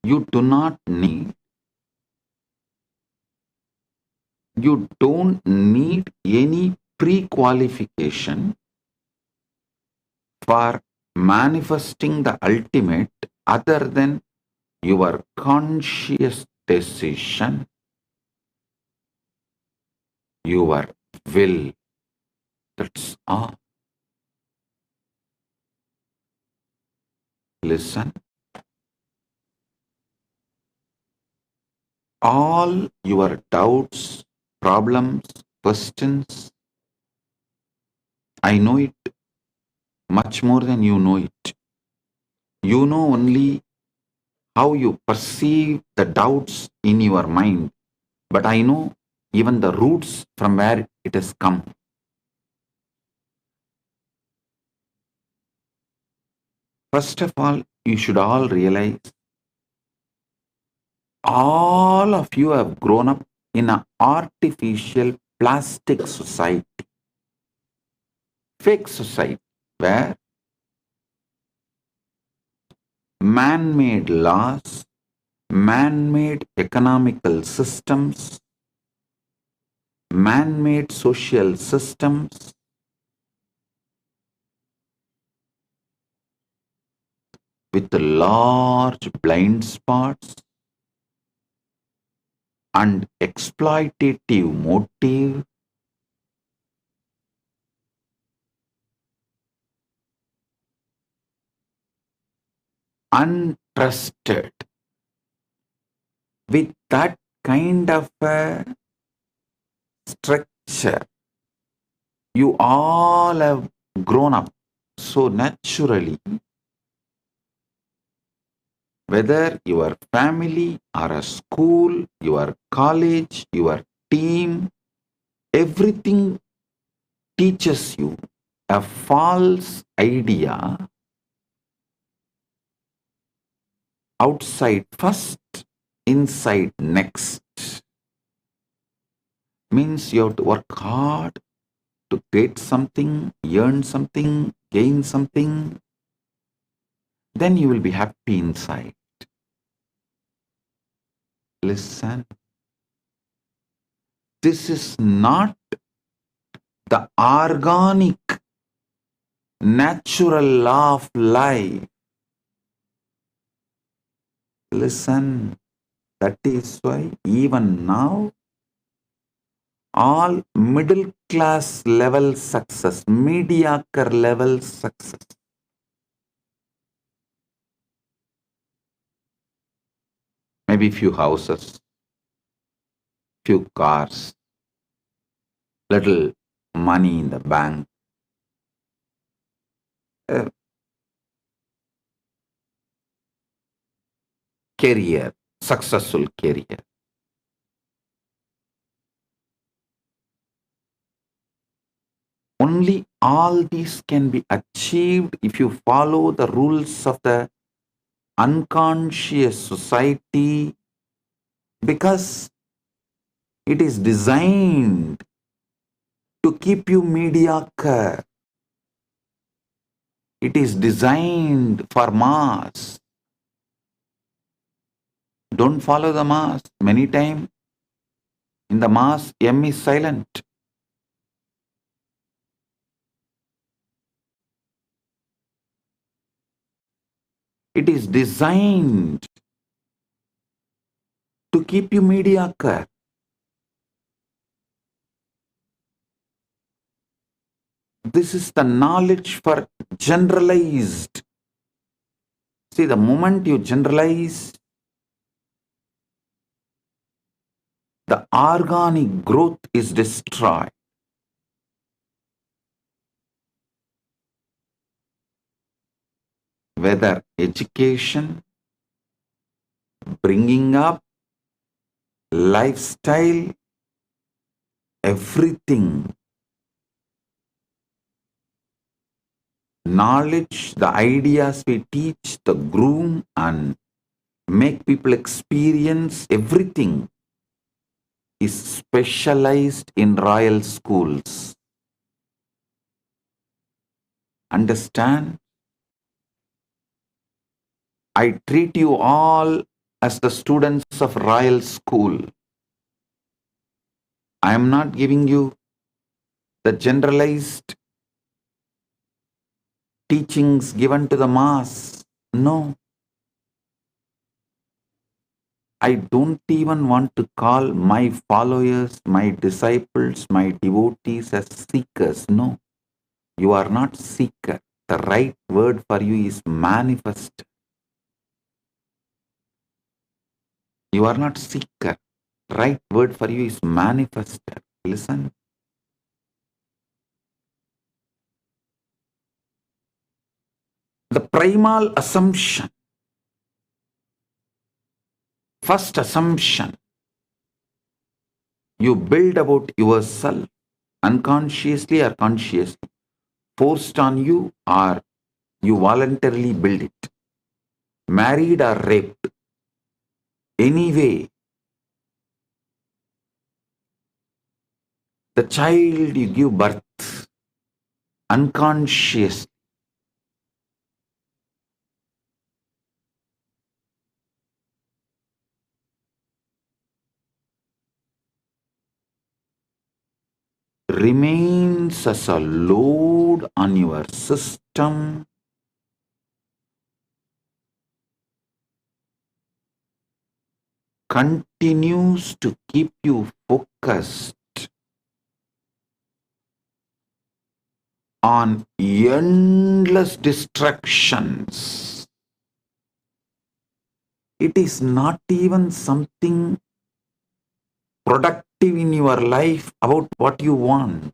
You do not need, you don't need any pre-qualification for manifesting the ultimate other than your conscious decision, your will. That's all. Listen. All your doubts, problems, questions, I know it much more than you know it. You know only how you perceive the doubts in your mind, but I know even the roots from where it has come. First of all, you should all realize all of you have grown up in an artificial plastic society, fake society, where man-made laws, man-made economical systems, man-made social systems, with large blind spots and exploitative motive, untrusted. With that kind of a structure, you all have grown up so naturally, whether your family or a school, your college, your team, everything teaches you a false idea. Outside first, inside next. Means you have to work hard to get something, earn something, gain something. Then you will be happy inside. Listen. This is not the organic, natural law of life. Listen. That is why even now, all middle class level success, mediocre level success, maybe few houses, few cars, little money in the bank, career, successful career. Only all these can be achieved if you follow the rules of the unconscious society, because it is designed to keep you mediocre. It is designed for mass. Don't follow the mass. Many times in the mass, M is silent. It is designed to keep you mediocre. This is the knowledge for generalized. See, the moment you generalize, the organic growth is destroyed. Whether education, bringing up, lifestyle, everything. Knowledge, the ideas we teach, the groom and make people experience everything is specialized in royal schools. Understand? I treat you all as the students of royal school. I am not giving you the generalized teachings given to the mass. No. I don't even want to call my followers, my disciples, my devotees as seekers. No. You are not seeker. The right word for you is manifest. You are not seeker. Right word for you is manifester. Listen. The primal assumption, first assumption you build about yourself, unconsciously or consciously, forced on you or you voluntarily build it, married or raped, anyway, the child you give birth, unconsciously, remains as a load on your system, continues to keep you focused on endless distractions. It is not even something productive in your life about what you want.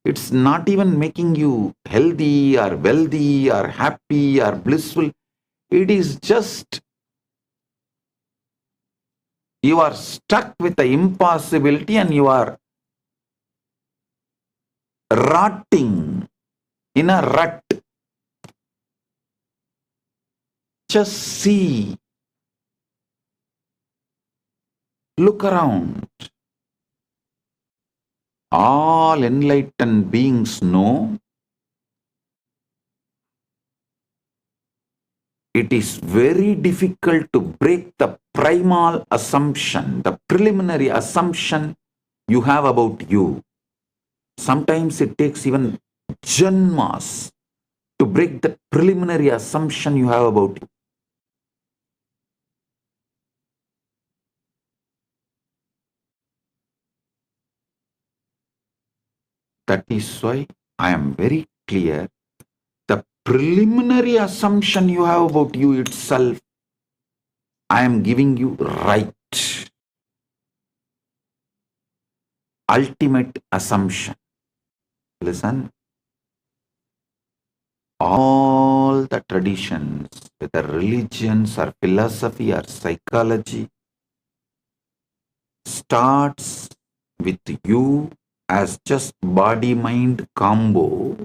It's not even making you healthy or wealthy or happy or blissful. It is just you are stuck with the impossibility and you are rotting in a rut. Just see, look around. All enlightened beings know it is very difficult to break the primal assumption, the preliminary assumption you have about you. Sometimes it takes even janmas to break the preliminary assumption you have about you. That is why I am very clear. The preliminary assumption you have about you itself, I am giving you right. Ultimate assumption. Listen. All the traditions, whether religions or philosophy or psychology, starts with you as just body-mind combo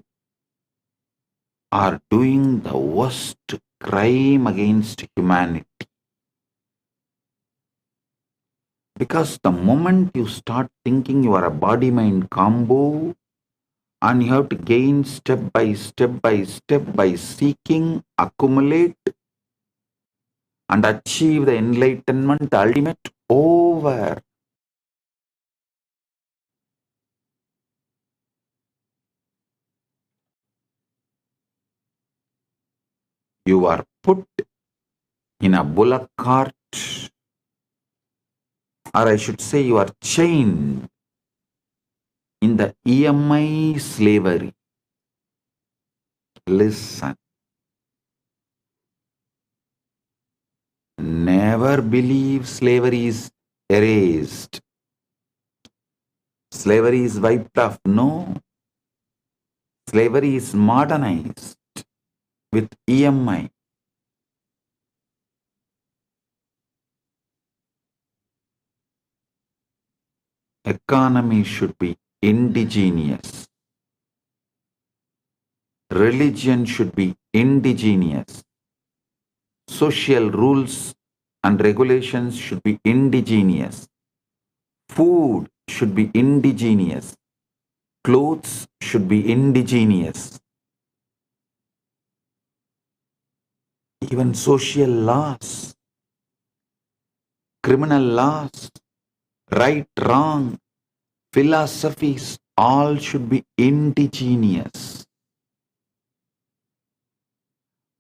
are doing the worst crime against humanity. Because the moment you start thinking you are a body-mind combo And you have to gain step by step by seeking, accumulate, and achieve the enlightenment ultimate over. You are put in a bullock cart, or I should say you are chained in the EMI slavery. Listen. Never believe slavery is erased. Slavery is wiped off. No. Slavery is modernized with EMI. Economy should be indigenous. Religion should be indigenous. Social rules and regulations should be indigenous. Food should be indigenous. Clothes should be indigenous. Even social laws, criminal laws, right, wrong, philosophies, all should be indigenous.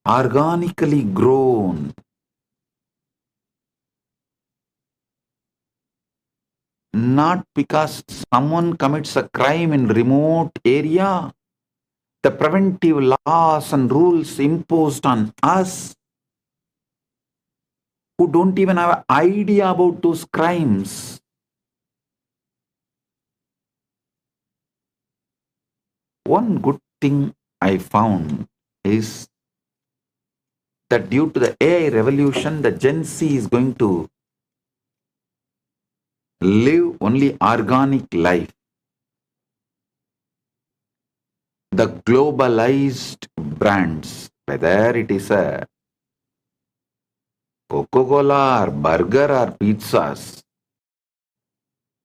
Organically grown. Not because someone commits a crime in remote area. The preventive laws and rules imposed on us who don't even have an idea about those crimes. One good thing I found is that due to the AI revolution, the Gen Z is going to live only organic life. The globalized brands, whether it is a Coca-Cola or burger or pizzas,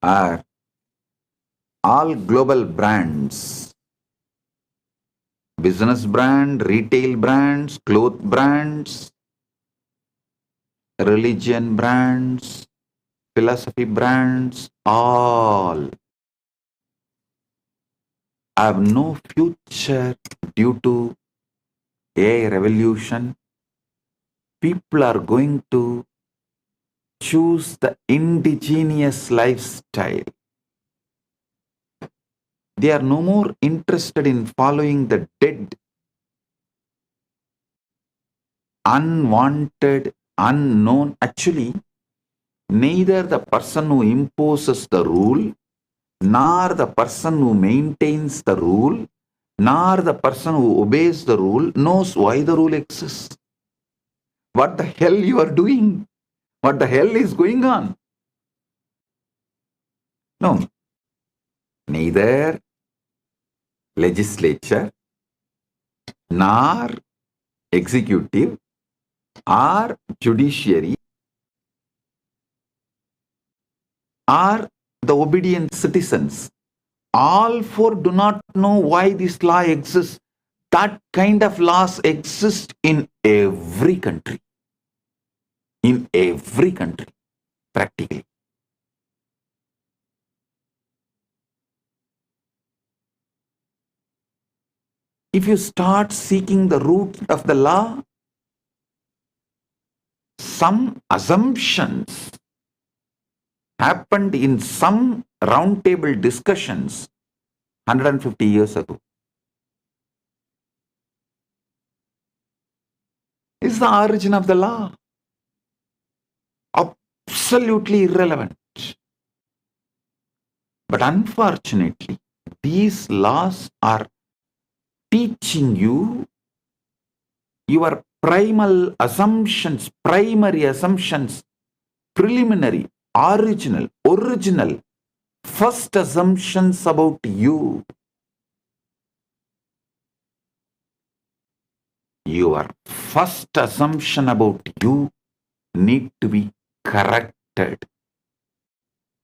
are all global brands. Business brand, retail brands, cloth brands, religion brands, philosophy brands, all have no future due to AI revolution. People are going to choose the indigenous lifestyle. They are no more interested in following the dead, unwanted, unknown. Actually, neither the person who imposes the rule, nor the person who maintains the rule, nor the person who obeys the rule knows why the rule exists. What the hell you are doing? What the hell is going on? No. Neither legislature, nor executive, or judiciary, or the obedient citizens. All four do not know why this law exists. That kind of laws exist in every country. In every country, practically. If you start seeking the root of the law, some assumptions happened in some roundtable discussions 150 years ago. Is the origin of the law absolutely irrelevant? But unfortunately, these laws are teaching you your primal assumptions, primary assumptions, preliminary, original, first assumptions about you. Your first assumption about you need to be corrected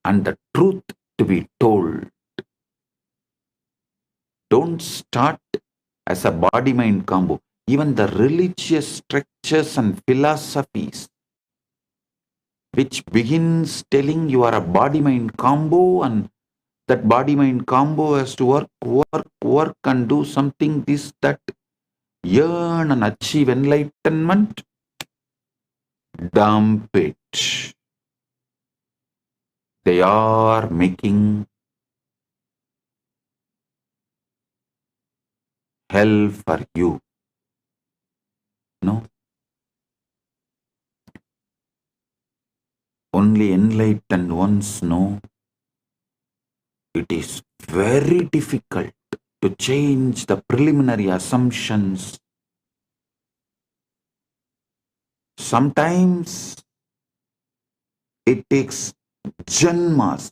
and the truth to be told. Don't start as a body-mind combo. Even the religious structures and philosophies which begins telling you are a body-mind combo and that body-mind combo has to work and do something, this, that, yearn and achieve enlightenment, dump it. They are making hell for you. No. Only enlightened ones know it is very difficult to change the preliminary assumptions. Sometimes it takes janmas.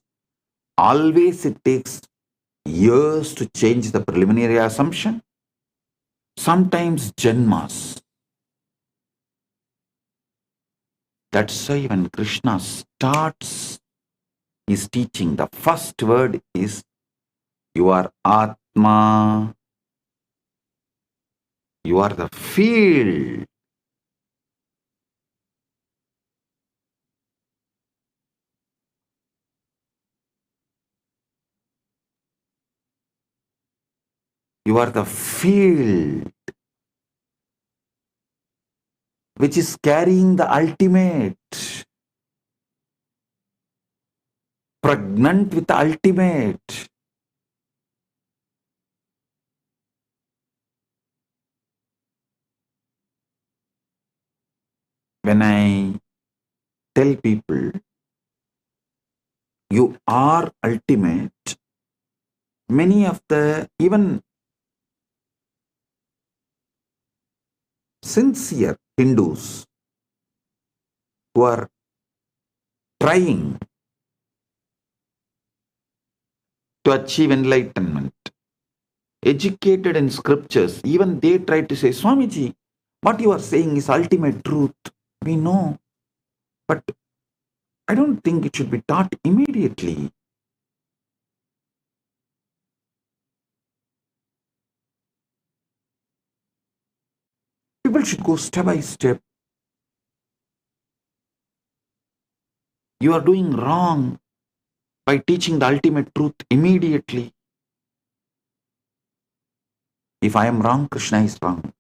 Always it takes years to change the preliminary assumption. Sometimes janmas. That's why when Krishna starts his teaching, the first word is you are Atma. You are the field. You are the field which is carrying the ultimate, pregnant with the ultimate. When I tell people, you are ultimate, many of the even sincere Hindus who are trying to achieve enlightenment, educated in scriptures, even they try to say, Swamiji, what you are saying is ultimate truth. We know, but I don't think it should be taught immediately. People should go step by step. You are doing wrong by teaching the ultimate truth immediately. If I am wrong, Krishna is wrong.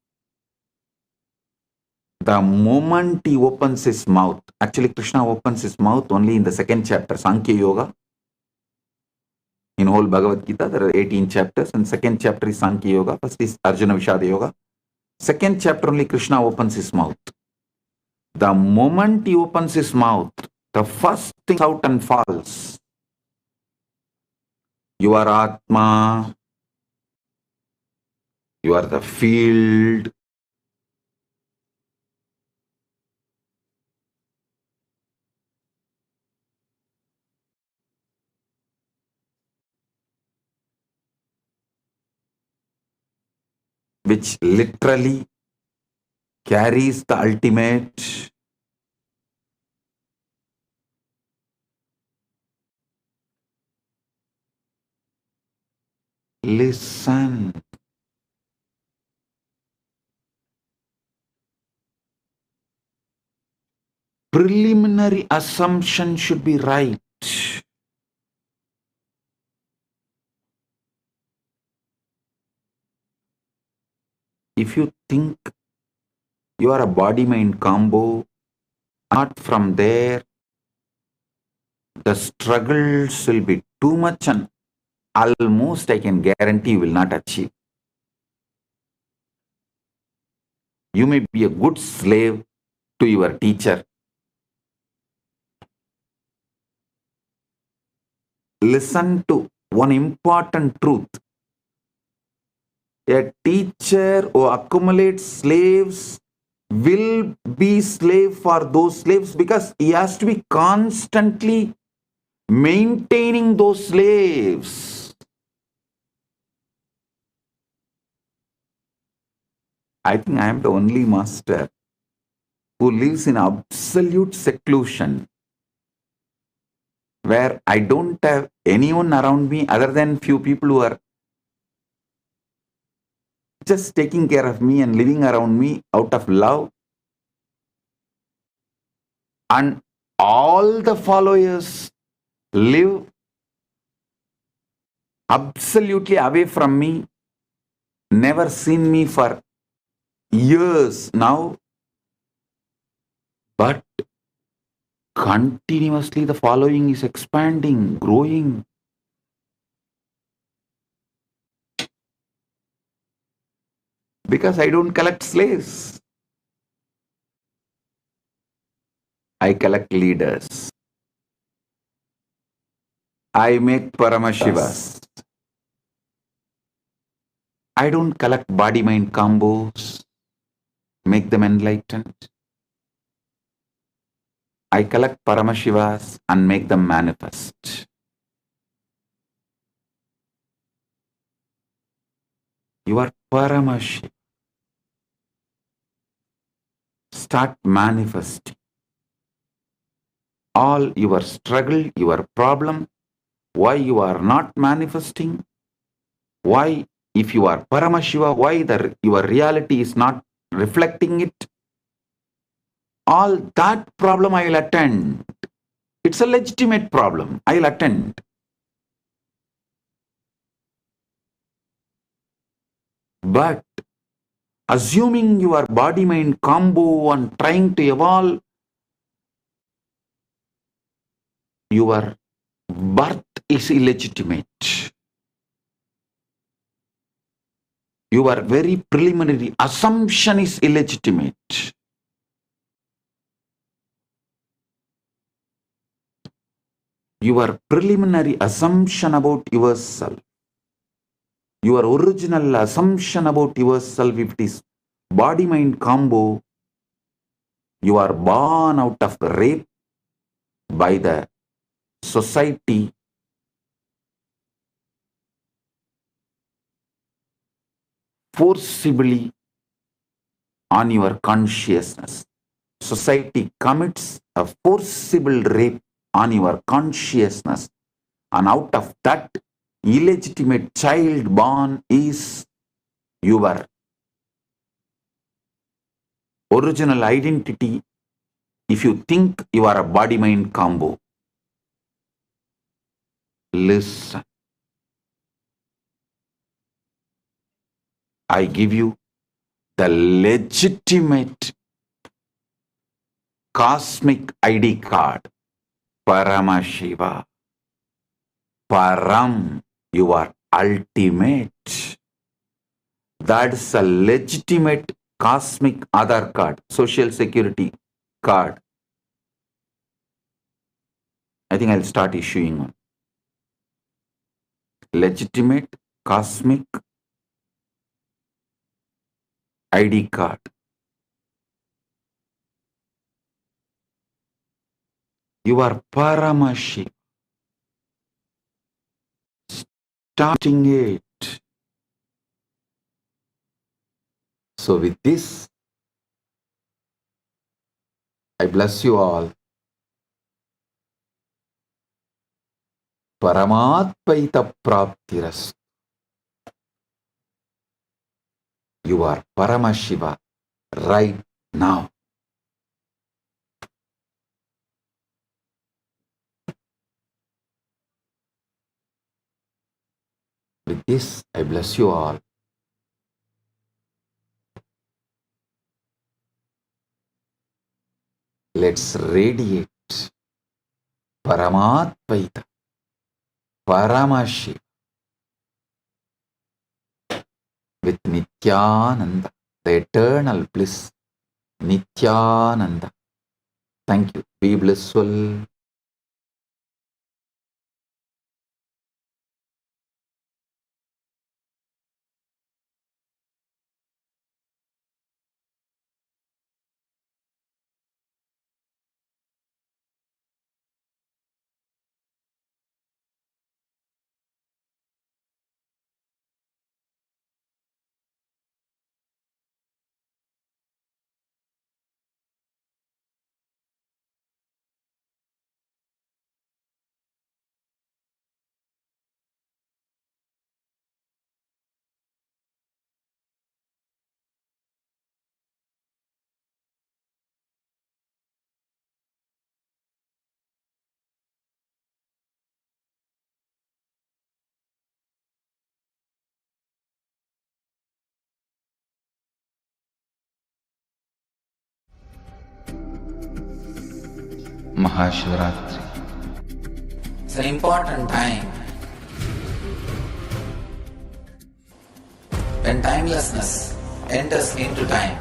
The moment he opens his mouth, actually Krishna opens his mouth only in the second chapter, Sankhya Yoga. In whole Bhagavad Gita, there are 18 chapters, and second chapter is Sankhya Yoga. First is Arjuna Vishada Yoga. Second chapter only Krishna opens his mouth. The moment he opens his mouth, the first thing out and falls. You are Atma. You are the field. Which literally carries the ultimate. Listen. Preliminary assumption should be right. If you think you are a body-mind combo, not from there, the struggles will be too much and almost I can guarantee you will not achieve. You may be a good slave to your teacher. Listen to one important truth. A teacher who accumulates slaves will be slave for those slaves because he has to be constantly maintaining those slaves. I think I am the only master who lives in absolute seclusion, where I don't have anyone around me other than few people who are just taking care of me and living around me out of love. And all the followers live absolutely away from me, never seen me for years now, but continuously the following is expanding, growing. Because I don't collect slaves. I collect leaders. I make Paramashivas. I don't collect body-mind combos, make them enlightened. I collect Paramashivas and make them manifest. You are Paramashiva. Start manifesting. All your struggle, your problem, why you are not manifesting, why if you are Paramashiva, why your reality is not reflecting it, all that problem I will attend. It's a legitimate problem. I will attend. But assuming your body-mind combo and trying to evolve, your birth is illegitimate. Your very preliminary assumption is illegitimate. Your preliminary assumption about yourself, your original assumption about yourself, if it is body-mind combo, you are born out of rape by the society, forcibly on your consciousness. Society commits a forcible rape on your consciousness, and out of that illegitimate child born is your original identity. If you think you are a body-mind combo, listen. I give you the legitimate cosmic ID card, Paramashiva. Param, you are ultimate. That's a legitimate cosmic Aadhaar card, social security card. I think I'll start issuing one. Legitimate cosmic ID card. You are Paramashiva. Starting it. So with this, I bless you all. Paramatpaita Praptiras. You are Paramashiva right now. With this, I bless you all. Let's radiate Paramatpaita, Paramashiva with Nithyananda, the eternal bliss, Nithyananda. Thank you. Be blissful. Maha Shivaratri. It's an important time when timelessness enters into time.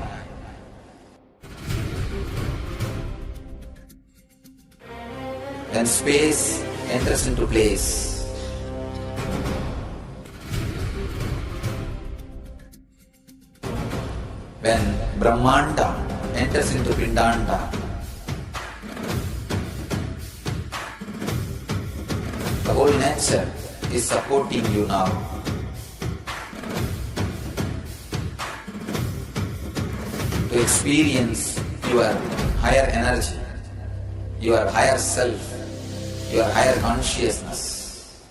When space enters into place. When Brahmanda enters into Pindanda. The whole nature is supporting you now. To experience your higher energy, your higher self, your higher consciousness.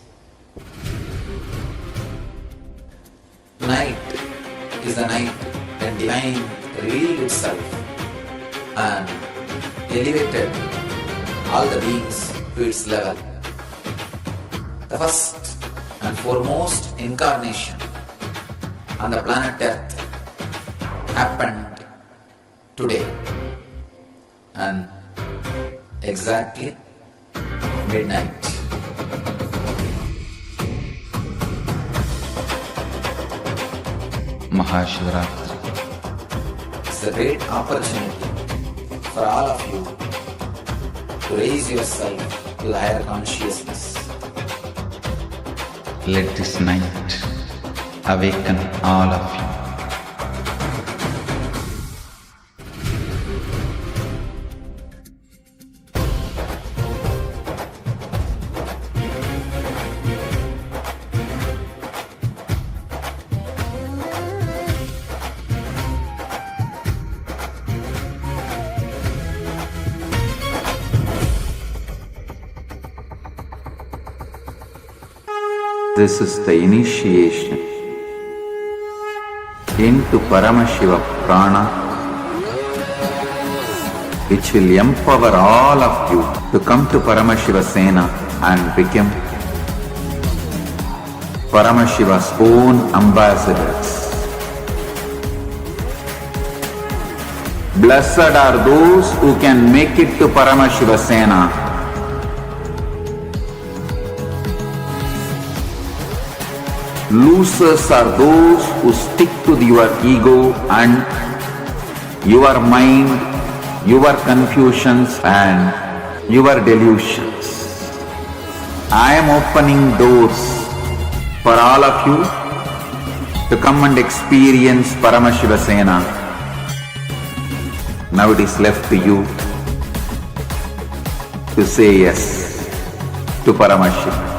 Tonight is the night when divine revealed itself and elevated all the beings to its level. The first and foremost incarnation on the planet Earth happened today and exactly midnight. Maha Shivaratri. It's a great opportunity for all of you to raise yourself to the higher consciousness. Let this night awaken all of you. This is the initiation into Paramashiva Prana, which will empower all of you to come to Paramashiva Sena and become Paramashiva's own ambassadors. Blessed are those who can make it to Paramashiva Sena. Losers are those who stick to your ego and your mind, your confusions and your delusions. I am opening doors for all of you to come and experience Paramashiva Sena. Now it is left to you to say yes to Paramashiva.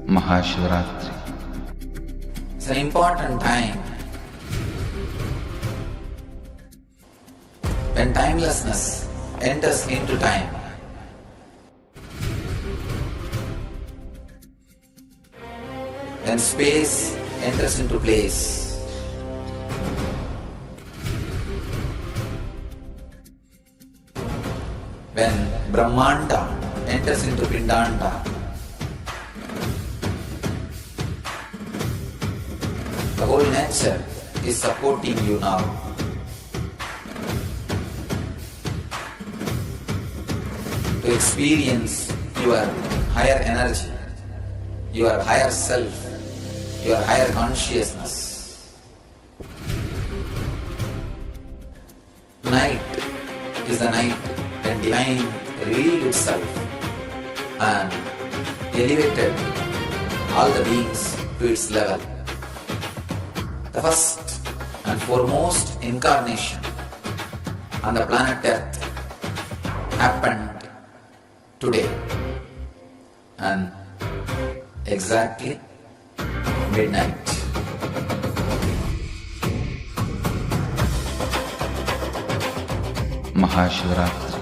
Maha Shivaratri. It's an important time when timelessness enters into time. When space enters into place. When Brahmanda enters into Pindanda. The whole nature is supporting you now. To experience your higher energy, your higher self, your higher consciousness. Tonight is the night when divine revealed itself and elevated all the beings to its level. The first and foremost incarnation on the planet Earth happened today and exactly midnight. Maha Shivaratri.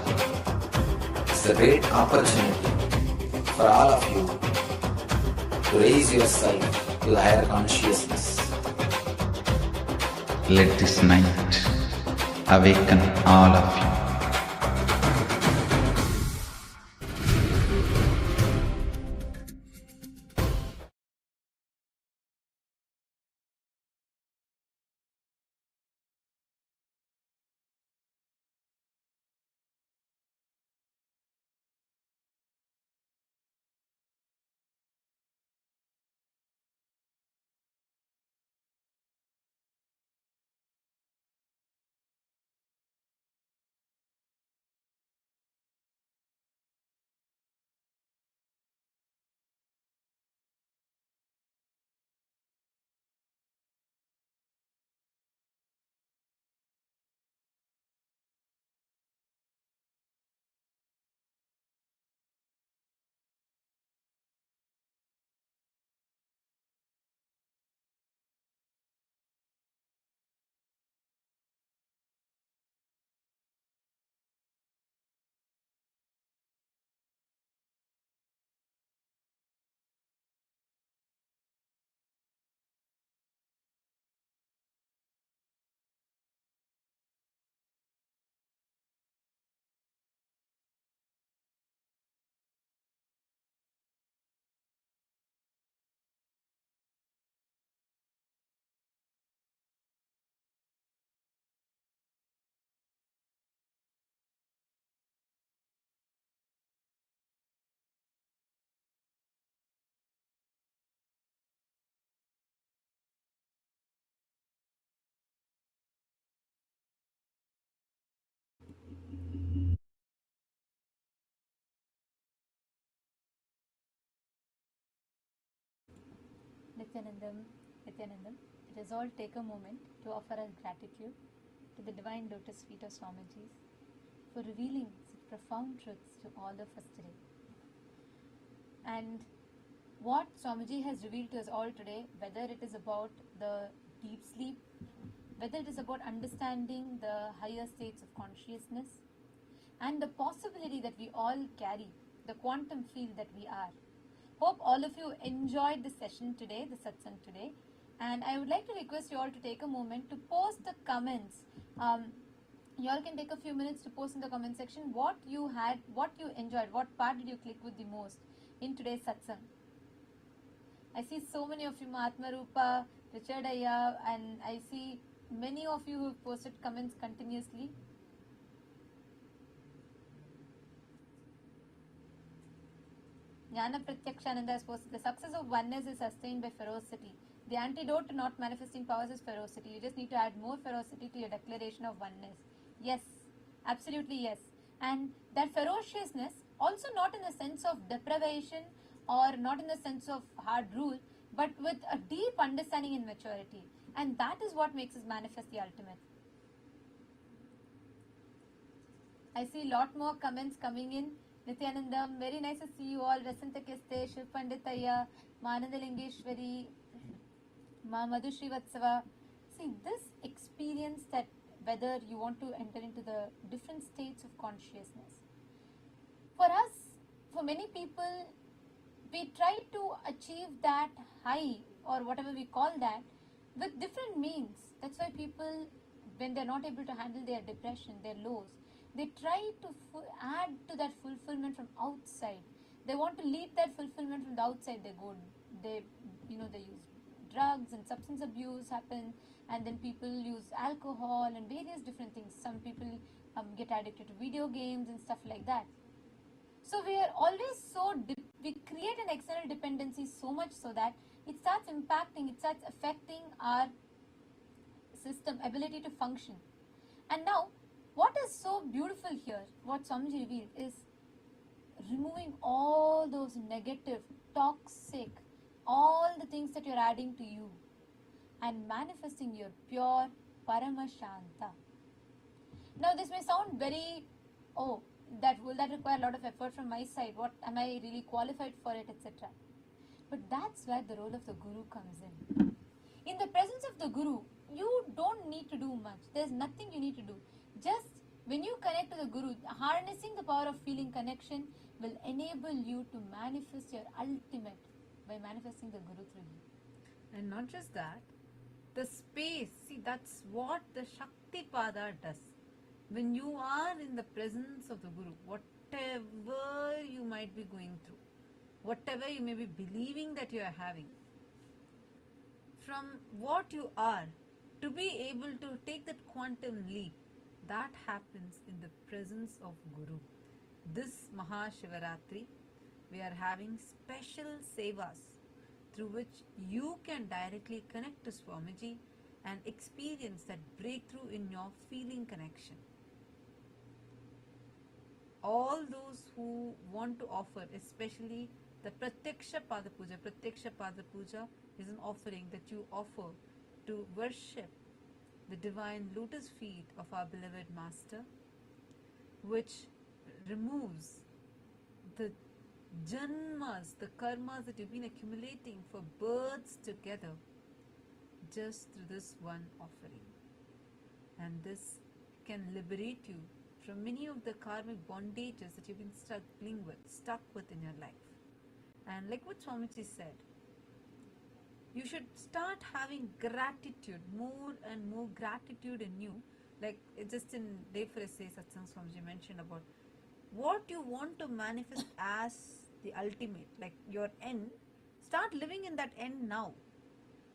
It's a great opportunity for all of you to raise yourself to the higher consciousness. Let this night awaken all of you. Nithyanandam, let us all take a moment to offer our gratitude to the divine lotus feet of Swamiji for revealing such profound truths to all of us today. And what Swamiji has revealed to us all today, whether it is about the deep sleep, whether it is about understanding the higher states of consciousness, and the possibility that we all carry, the quantum field that we are. Hope all of you enjoyed the session today, the satsang today, and I would like to request you all to take a moment to post the comments. You all can take a few minutes to post in the comment section what you had, what you enjoyed, what part did you click with the most in today's satsang. I see so many of you, Mahatma Rupa, Richard Ayya, and I see many of you who have posted comments continuously. Jnana Pratyakshananda has posted, the success of oneness is sustained by ferocity. The antidote to not manifesting powers is ferocity. You just need to add more ferocity to your declaration of oneness. Yes, absolutely yes. And that ferociousness, also not in the sense of deprivation or not in the sense of hard rule, but with a deep understanding and maturity. And that is what makes us manifest the ultimate. I see a lot more comments coming in. Nithyanandam, very nice to see you all. Rasanta Keste, Shiv Panditaya, Mananda Lingeshwari, Ma Madhushri Vatsava. See, this experience that whether you want to enter into the different states of consciousness. For us, for many people, we try to achieve that high or whatever we call that with different means. That's why people, when they're not able to handle their depression, their lows, they try to add to that fulfillment from outside. They want to lead that fulfillment from the outside. They use drugs and substance abuse happen, and then people use alcohol and various different things. Some people get addicted to video games and stuff like that. So we are always we create an external dependency so much so that it starts impacting, it starts affecting our system ability to function. And now, what is so beautiful here, what Swamiji revealed, is removing all those negative, toxic, all the things that you're adding to you and manifesting your pure Paramashanta. Now this may sound very, will that require a lot of effort from my side? What am I really qualified for it, etc. But that's where the role of the Guru comes in. In the presence of the Guru, you don't need to do much. There's nothing you need to do. Just when you connect to the Guru, harnessing the power of feeling connection will enable you to manifest your ultimate by manifesting the Guru through you. And not just that, the space, see, that's what the Shakti Pada does. When you are in the presence of the Guru, whatever you might be going through, whatever you may be believing that you are having, from what you are, to be able to take that quantum leap, that happens in the presence of Guru. This Maha Shivaratri, we are having special Sevas through which you can directly connect to Swamiji and experience that breakthrough in your feeling connection. All those who want to offer, especially the Pratyaksha Pada Puja. Pratyaksha Pada Puja is an offering that you offer to worship the divine lotus feet of our beloved Master, which removes the janmas, the karmas that you've been accumulating for births together just through this one offering. And this can liberate you from many of the karmic bondages that you've been stuck with in your life. And like what Swamiji said, you should start having gratitude, more and more gratitude in you. Like just in Day for Essay Satsang, Swamiji mentioned about what you want to manifest as the ultimate, like your end. Start living in that end now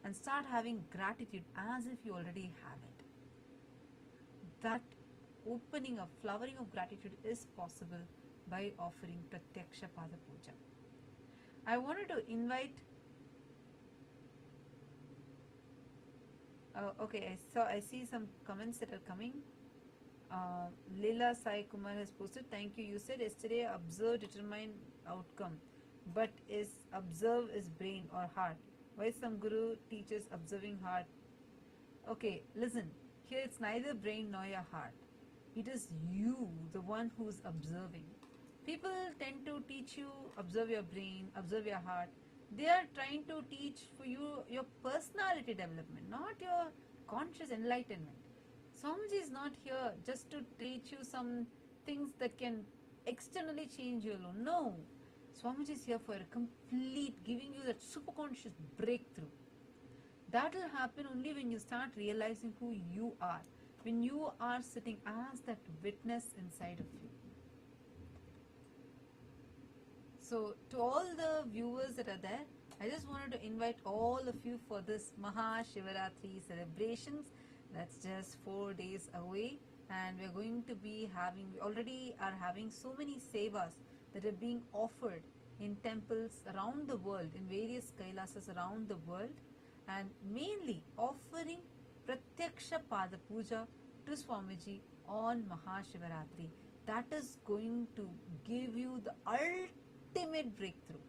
and start having gratitude as if you already have it. That opening of, flowering of gratitude is possible by offering Pratyaksha Pada Puja. I wanted to invite I see some comments that are coming. Leela Sai Kumar has posted, thank you. You said yesterday observe determine outcome, but is observe is brain or heart? Why some guru teaches observing heart? Okay, listen. Here it's neither brain nor your heart. It is you, the one who's observing. People tend to teach you observe your brain, observe your heart. They are trying to teach for you your personality development, not your conscious enlightenment. Swamiji is not here just to teach you some things that can externally change you alone. No. Swamiji is here for a complete, giving you that superconscious breakthrough. That will happen only when you start realizing who you are, when you are sitting as that witness inside of you. So, to all the viewers that are there, I just wanted to invite all of you for this Maha Shivaratri celebrations. That's just 4 days away, and we're going to be having, we already are having so many Sevas that are being offered in temples around the world, in various Kailasas around the world, and mainly offering Pratyaksha Pada Puja to Swamiji on Maha Shivaratri. That is going to give you the ultimate breakthrough.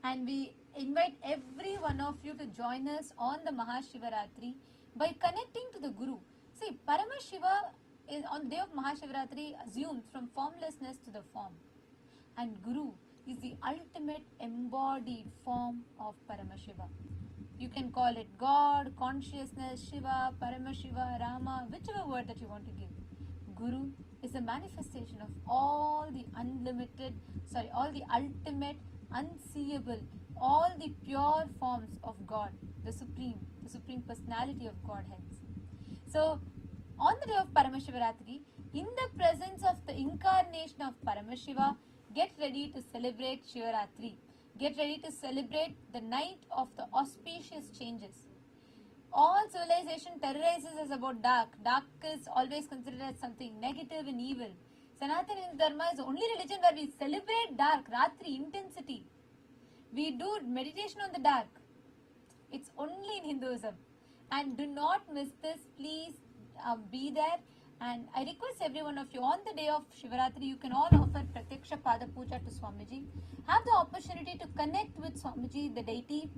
And we invite every one of you to join us on the Maha Shivaratri by connecting to the Guru. See, Paramashiva is on the day of Maha Shivaratri assumes from formlessness to the form. And Guru is the ultimate embodied form of Paramashiva. You can call it God, consciousness, Shiva, Paramashiva, Rama, whichever word that you want to give. Guru is a manifestation of all the all the ultimate, unseeable, all the pure forms of God, the Supreme Personality of Godhead. So, on the day of Paramashivaratri, in the presence of the incarnation of Paramashiva, get ready to celebrate Shivaratri. Get ready to celebrate the night of the auspicious changes. All civilization terrorizes us about dark. Dark is always considered as something negative and evil. Sanatana Dharma is the only religion where we celebrate dark, Ratri, intensity. We do meditation on the dark. It's only in Hinduism. And do not miss this. Please be there. And I request every one of you, on the day of Shivaratri, you can all offer Pratyaksha Pada Puja to Swamiji. Have the opportunity to connect with Swamiji, the deity.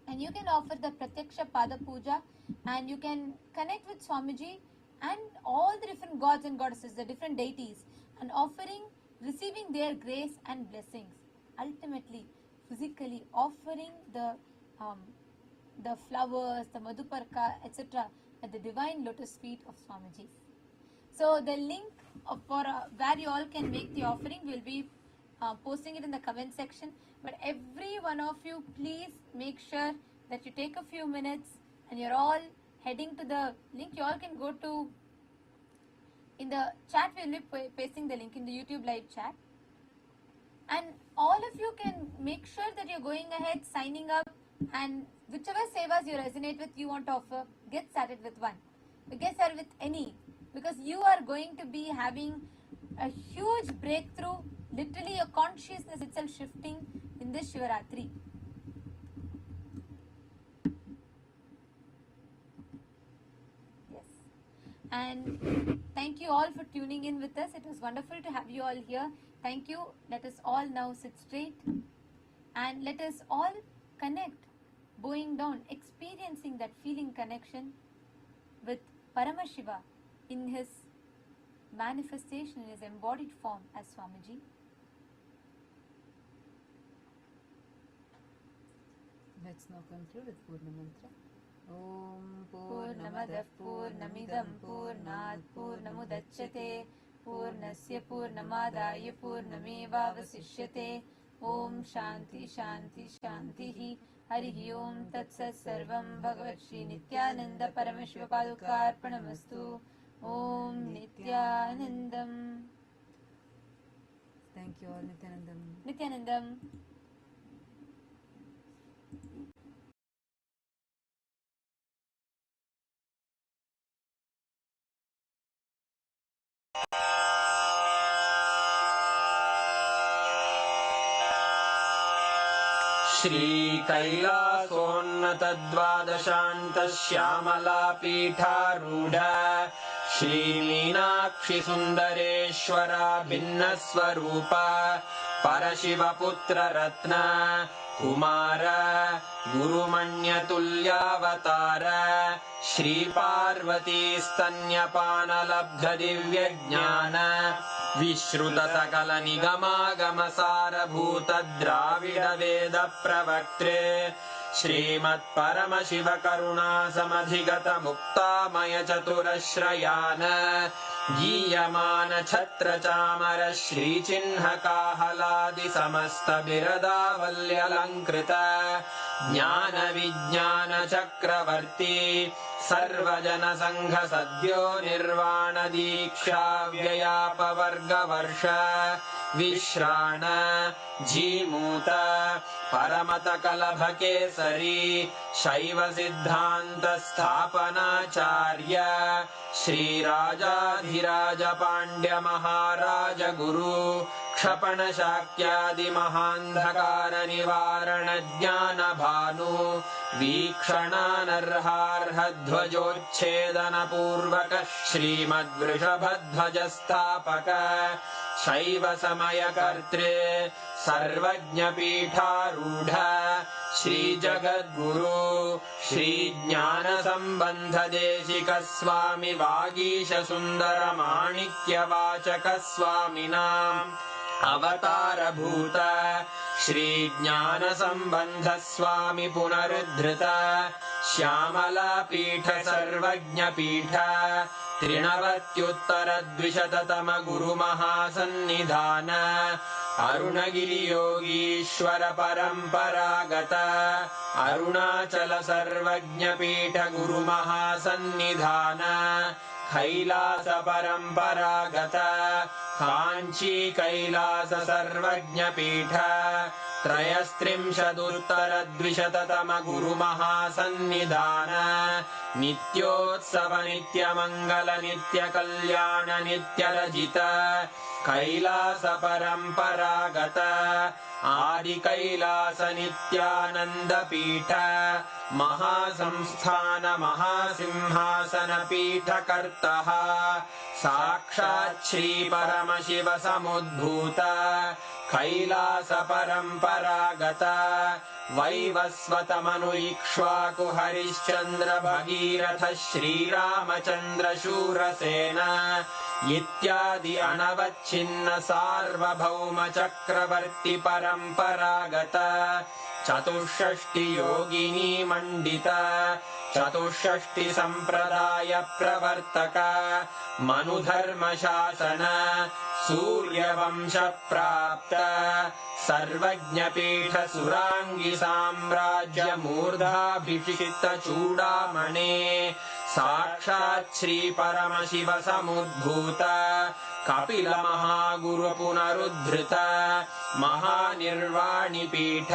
And you can offer the Pratyaksha Pada Puja. And you can connect with Swamiji and all the different gods and goddesses, the different deities. And receiving their grace and blessings. Ultimately, physically offering the flowers, the Madhuparka, etc. at the divine lotus feet of Swamiji. So the link for where you all can make the offering, will be posting it in the comment section. But every one of you, please make sure that you take a few minutes and you're all heading to the link. You all can go to, in the chat we'll be pasting the link in the YouTube live chat. And all of you can make sure that you're going ahead, signing up, and whichever Sevas you resonate with, you want to offer, get started with one. Get started with any. Because you are going to be having a huge breakthrough, literally your consciousness itself shifting in this Shivaratri. Yes. And thank you all for tuning in with us. It was wonderful to have you all here. Thank you. Let us all now sit straight and let us all connect, bowing down, experiencing that feeling connection with Paramashiva in his manifestation, in his embodied form as Swamiji. Let's now conclude with Purna Mantra. Om Purnamadav Purnamidam Purnat Purnamudachyate Purnasya Purnamadaya Purnamevavasishyate. Om Shanti Shanti Shantihi. Harihi Om Tatsat Sarvam Bhagavat Shri Nithyananda Paramashiva Padukarpanamastu. Om Nithyanandam. Thank you all, Nithyanandam. Nithyanandam. श्रीकैलासोन्नतद्वादशान्तश्यामलापीठारूढ श्रीमीनाक्षिसुन्दरेश्वरा भिन्नस्वरूपा परशिवपुत्ररत्न Kumar गुरुमण्यतुल्यावतार श्रीपार्वतीस्तन्यपानलब्धदिव्यज्ञान विश्रुतसकलनिगमागमसारभूत द्राविडवेदप्रवक्त्रे श्रीमत्परमशिवकरुणासमधिगतमुक्तामयचतुरश्रयान् गीयमान छत्रचामर श्रीचिह्नकाहलादिसमस्तबिरदावल्यलङ्कृत ज्ञानविज्ञानचक्रवर्ती सर्वजनसङ्घसद्यो निर्वाणदीक्षाव्ययापवर्गवर्ष विश्राण Jimuta परमतकलभकेसरी शैवसिद्धान्तस्थापनाचार्य श्रीराजाधिराज पाण्ड्यमहाराज गुरु क्षपणशाक्यादिमहान्धकारनिवारणज्ञानभानु वीक्षणानर्हार्हध्वजोच्छेदनपूर्वक श्रीमद्वृषभध्वजस्थापक शैवसमयकर्त्रे सर्वज्ञपीठारूढ श्रीजगद्गुरु श्रीज्ञानसम्बन्धदेशिकस्वामि वागीशसुन्दरमाणिक्यवाचकस्वामिनाम् अवतारभूत श्रीज्ञानसम्बन्धस्वामि पुनरुद्धृत श्यामलापीठ सर्वज्ञपीठ त्रिणवत्युत्तरद्विशततम गुरुमहासन्निधान अरुणगिरियोगीश्वर परम्परागत अरुणाचल सर्वज्ञपीठ गुरुमहासन्निधान कैलास परम्परागत काञ्ची कैलास सर्वज्ञपीठ त्रयस्त्रिंशदुत्तरद्विशततम गुरुमहासन्निधान नित्योत्सव नित्यमङ्गल नित्यकल्याण नित्यरजित कैलास परम्परागत आदिकैलास नित्यानन्दपीठ महासंस्थान महासिंहासन पीठकर्तः साक्षात् श्री परमशिव समुद्भूत कैलास परम्परागत वैवस्वतमनु इक्ष्वाकु हरिश्चन्द्र भगीरथ श्रीरामचन्द्र शूरसेन इत्यादि अनवच्छिन्न सार्वभौम चक्रवर्ति परम्परागत चतुष्षष्टि योगिनी मण्डित चतुष्षष्टि सम्प्रदाय प्रवर्तक मनुधर्मशासन सूर्यवंश प्राप्त सर्वज्ञपीठ सुराङ्गी साम्राज्य मूर्धाभिषिक्त चूडामणे साक्षात् श्री परमशिव समुद्भूत कपिल महागुरु पुनरुद्धृत महानिर्वाणिपीठ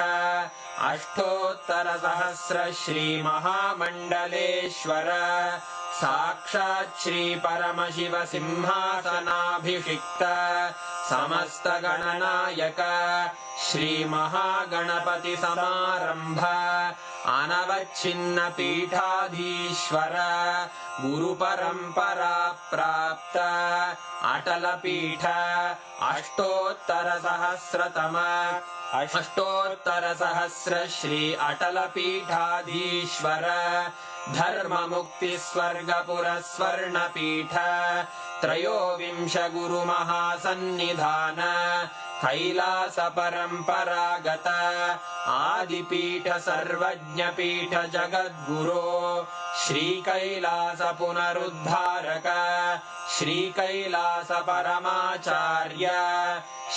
अष्टोत्तर सहस्र श्री महामण्डलेश्वर साक्षात् श्री परमशिव सिंहासनाभिषिक्त समस्त गणनायक श्री महागणपति समारंभ अनवच्छिन्न पीठाधीश्वर गुरु परंपरा प्राप्त अटल पीठ अष्टोत्तर सहस्र श्री अटल पीठाधीश्वर धर्म मुक्ति स्वर्गपुर स्वर्ण पीठ त्रयोविंश गुरु महासन्निधान कैलास परम्परागत आदिपीठ सर्वज्ञपीठ जगद्गुरो श्री कैलास पुनरुद्धारक श्री कैलास परमाचार्य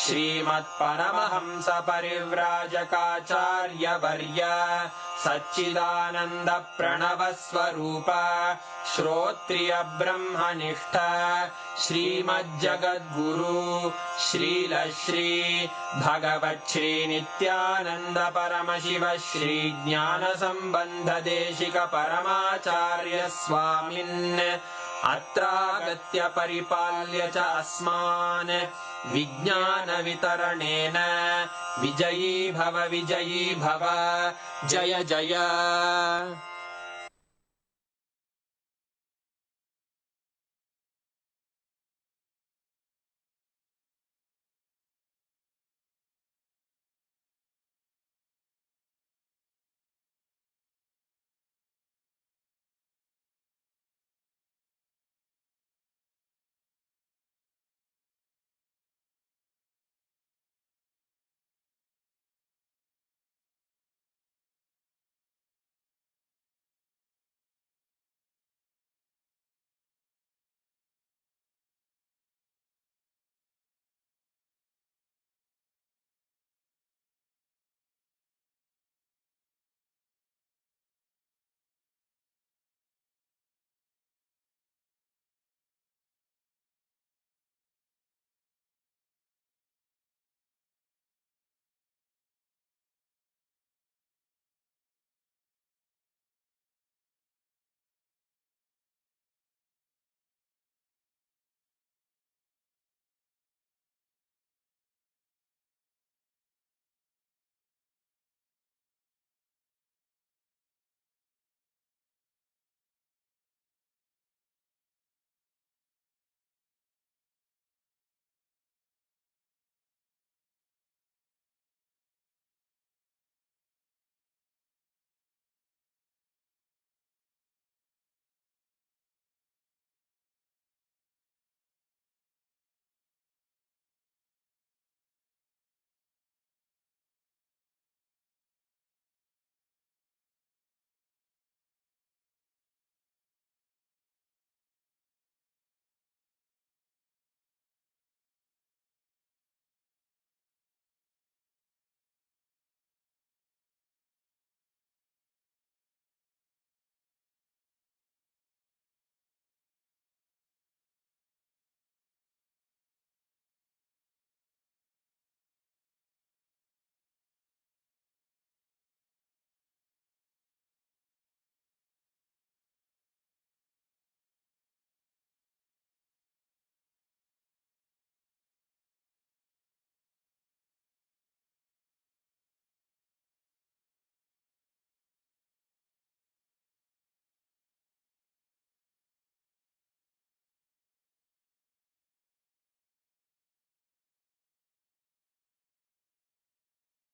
श्रीमत्परमहंस परिव्राजकाचार्य वर्य सच्चिदानंद प्रणव स्वरूप श्रोत्रिय ब्रह्मनिष्ठ श्रीमज्जगद्गुरु श्रील श्री भगवत् श्री नित्यानंद परमशिव श्री ज्ञान संबंध देशिक परमाचार्य स्वामिन् अत्रागत्य परिपाल्य च अस्मान् विज्ञान वितरणेन विजयी भव जय जय।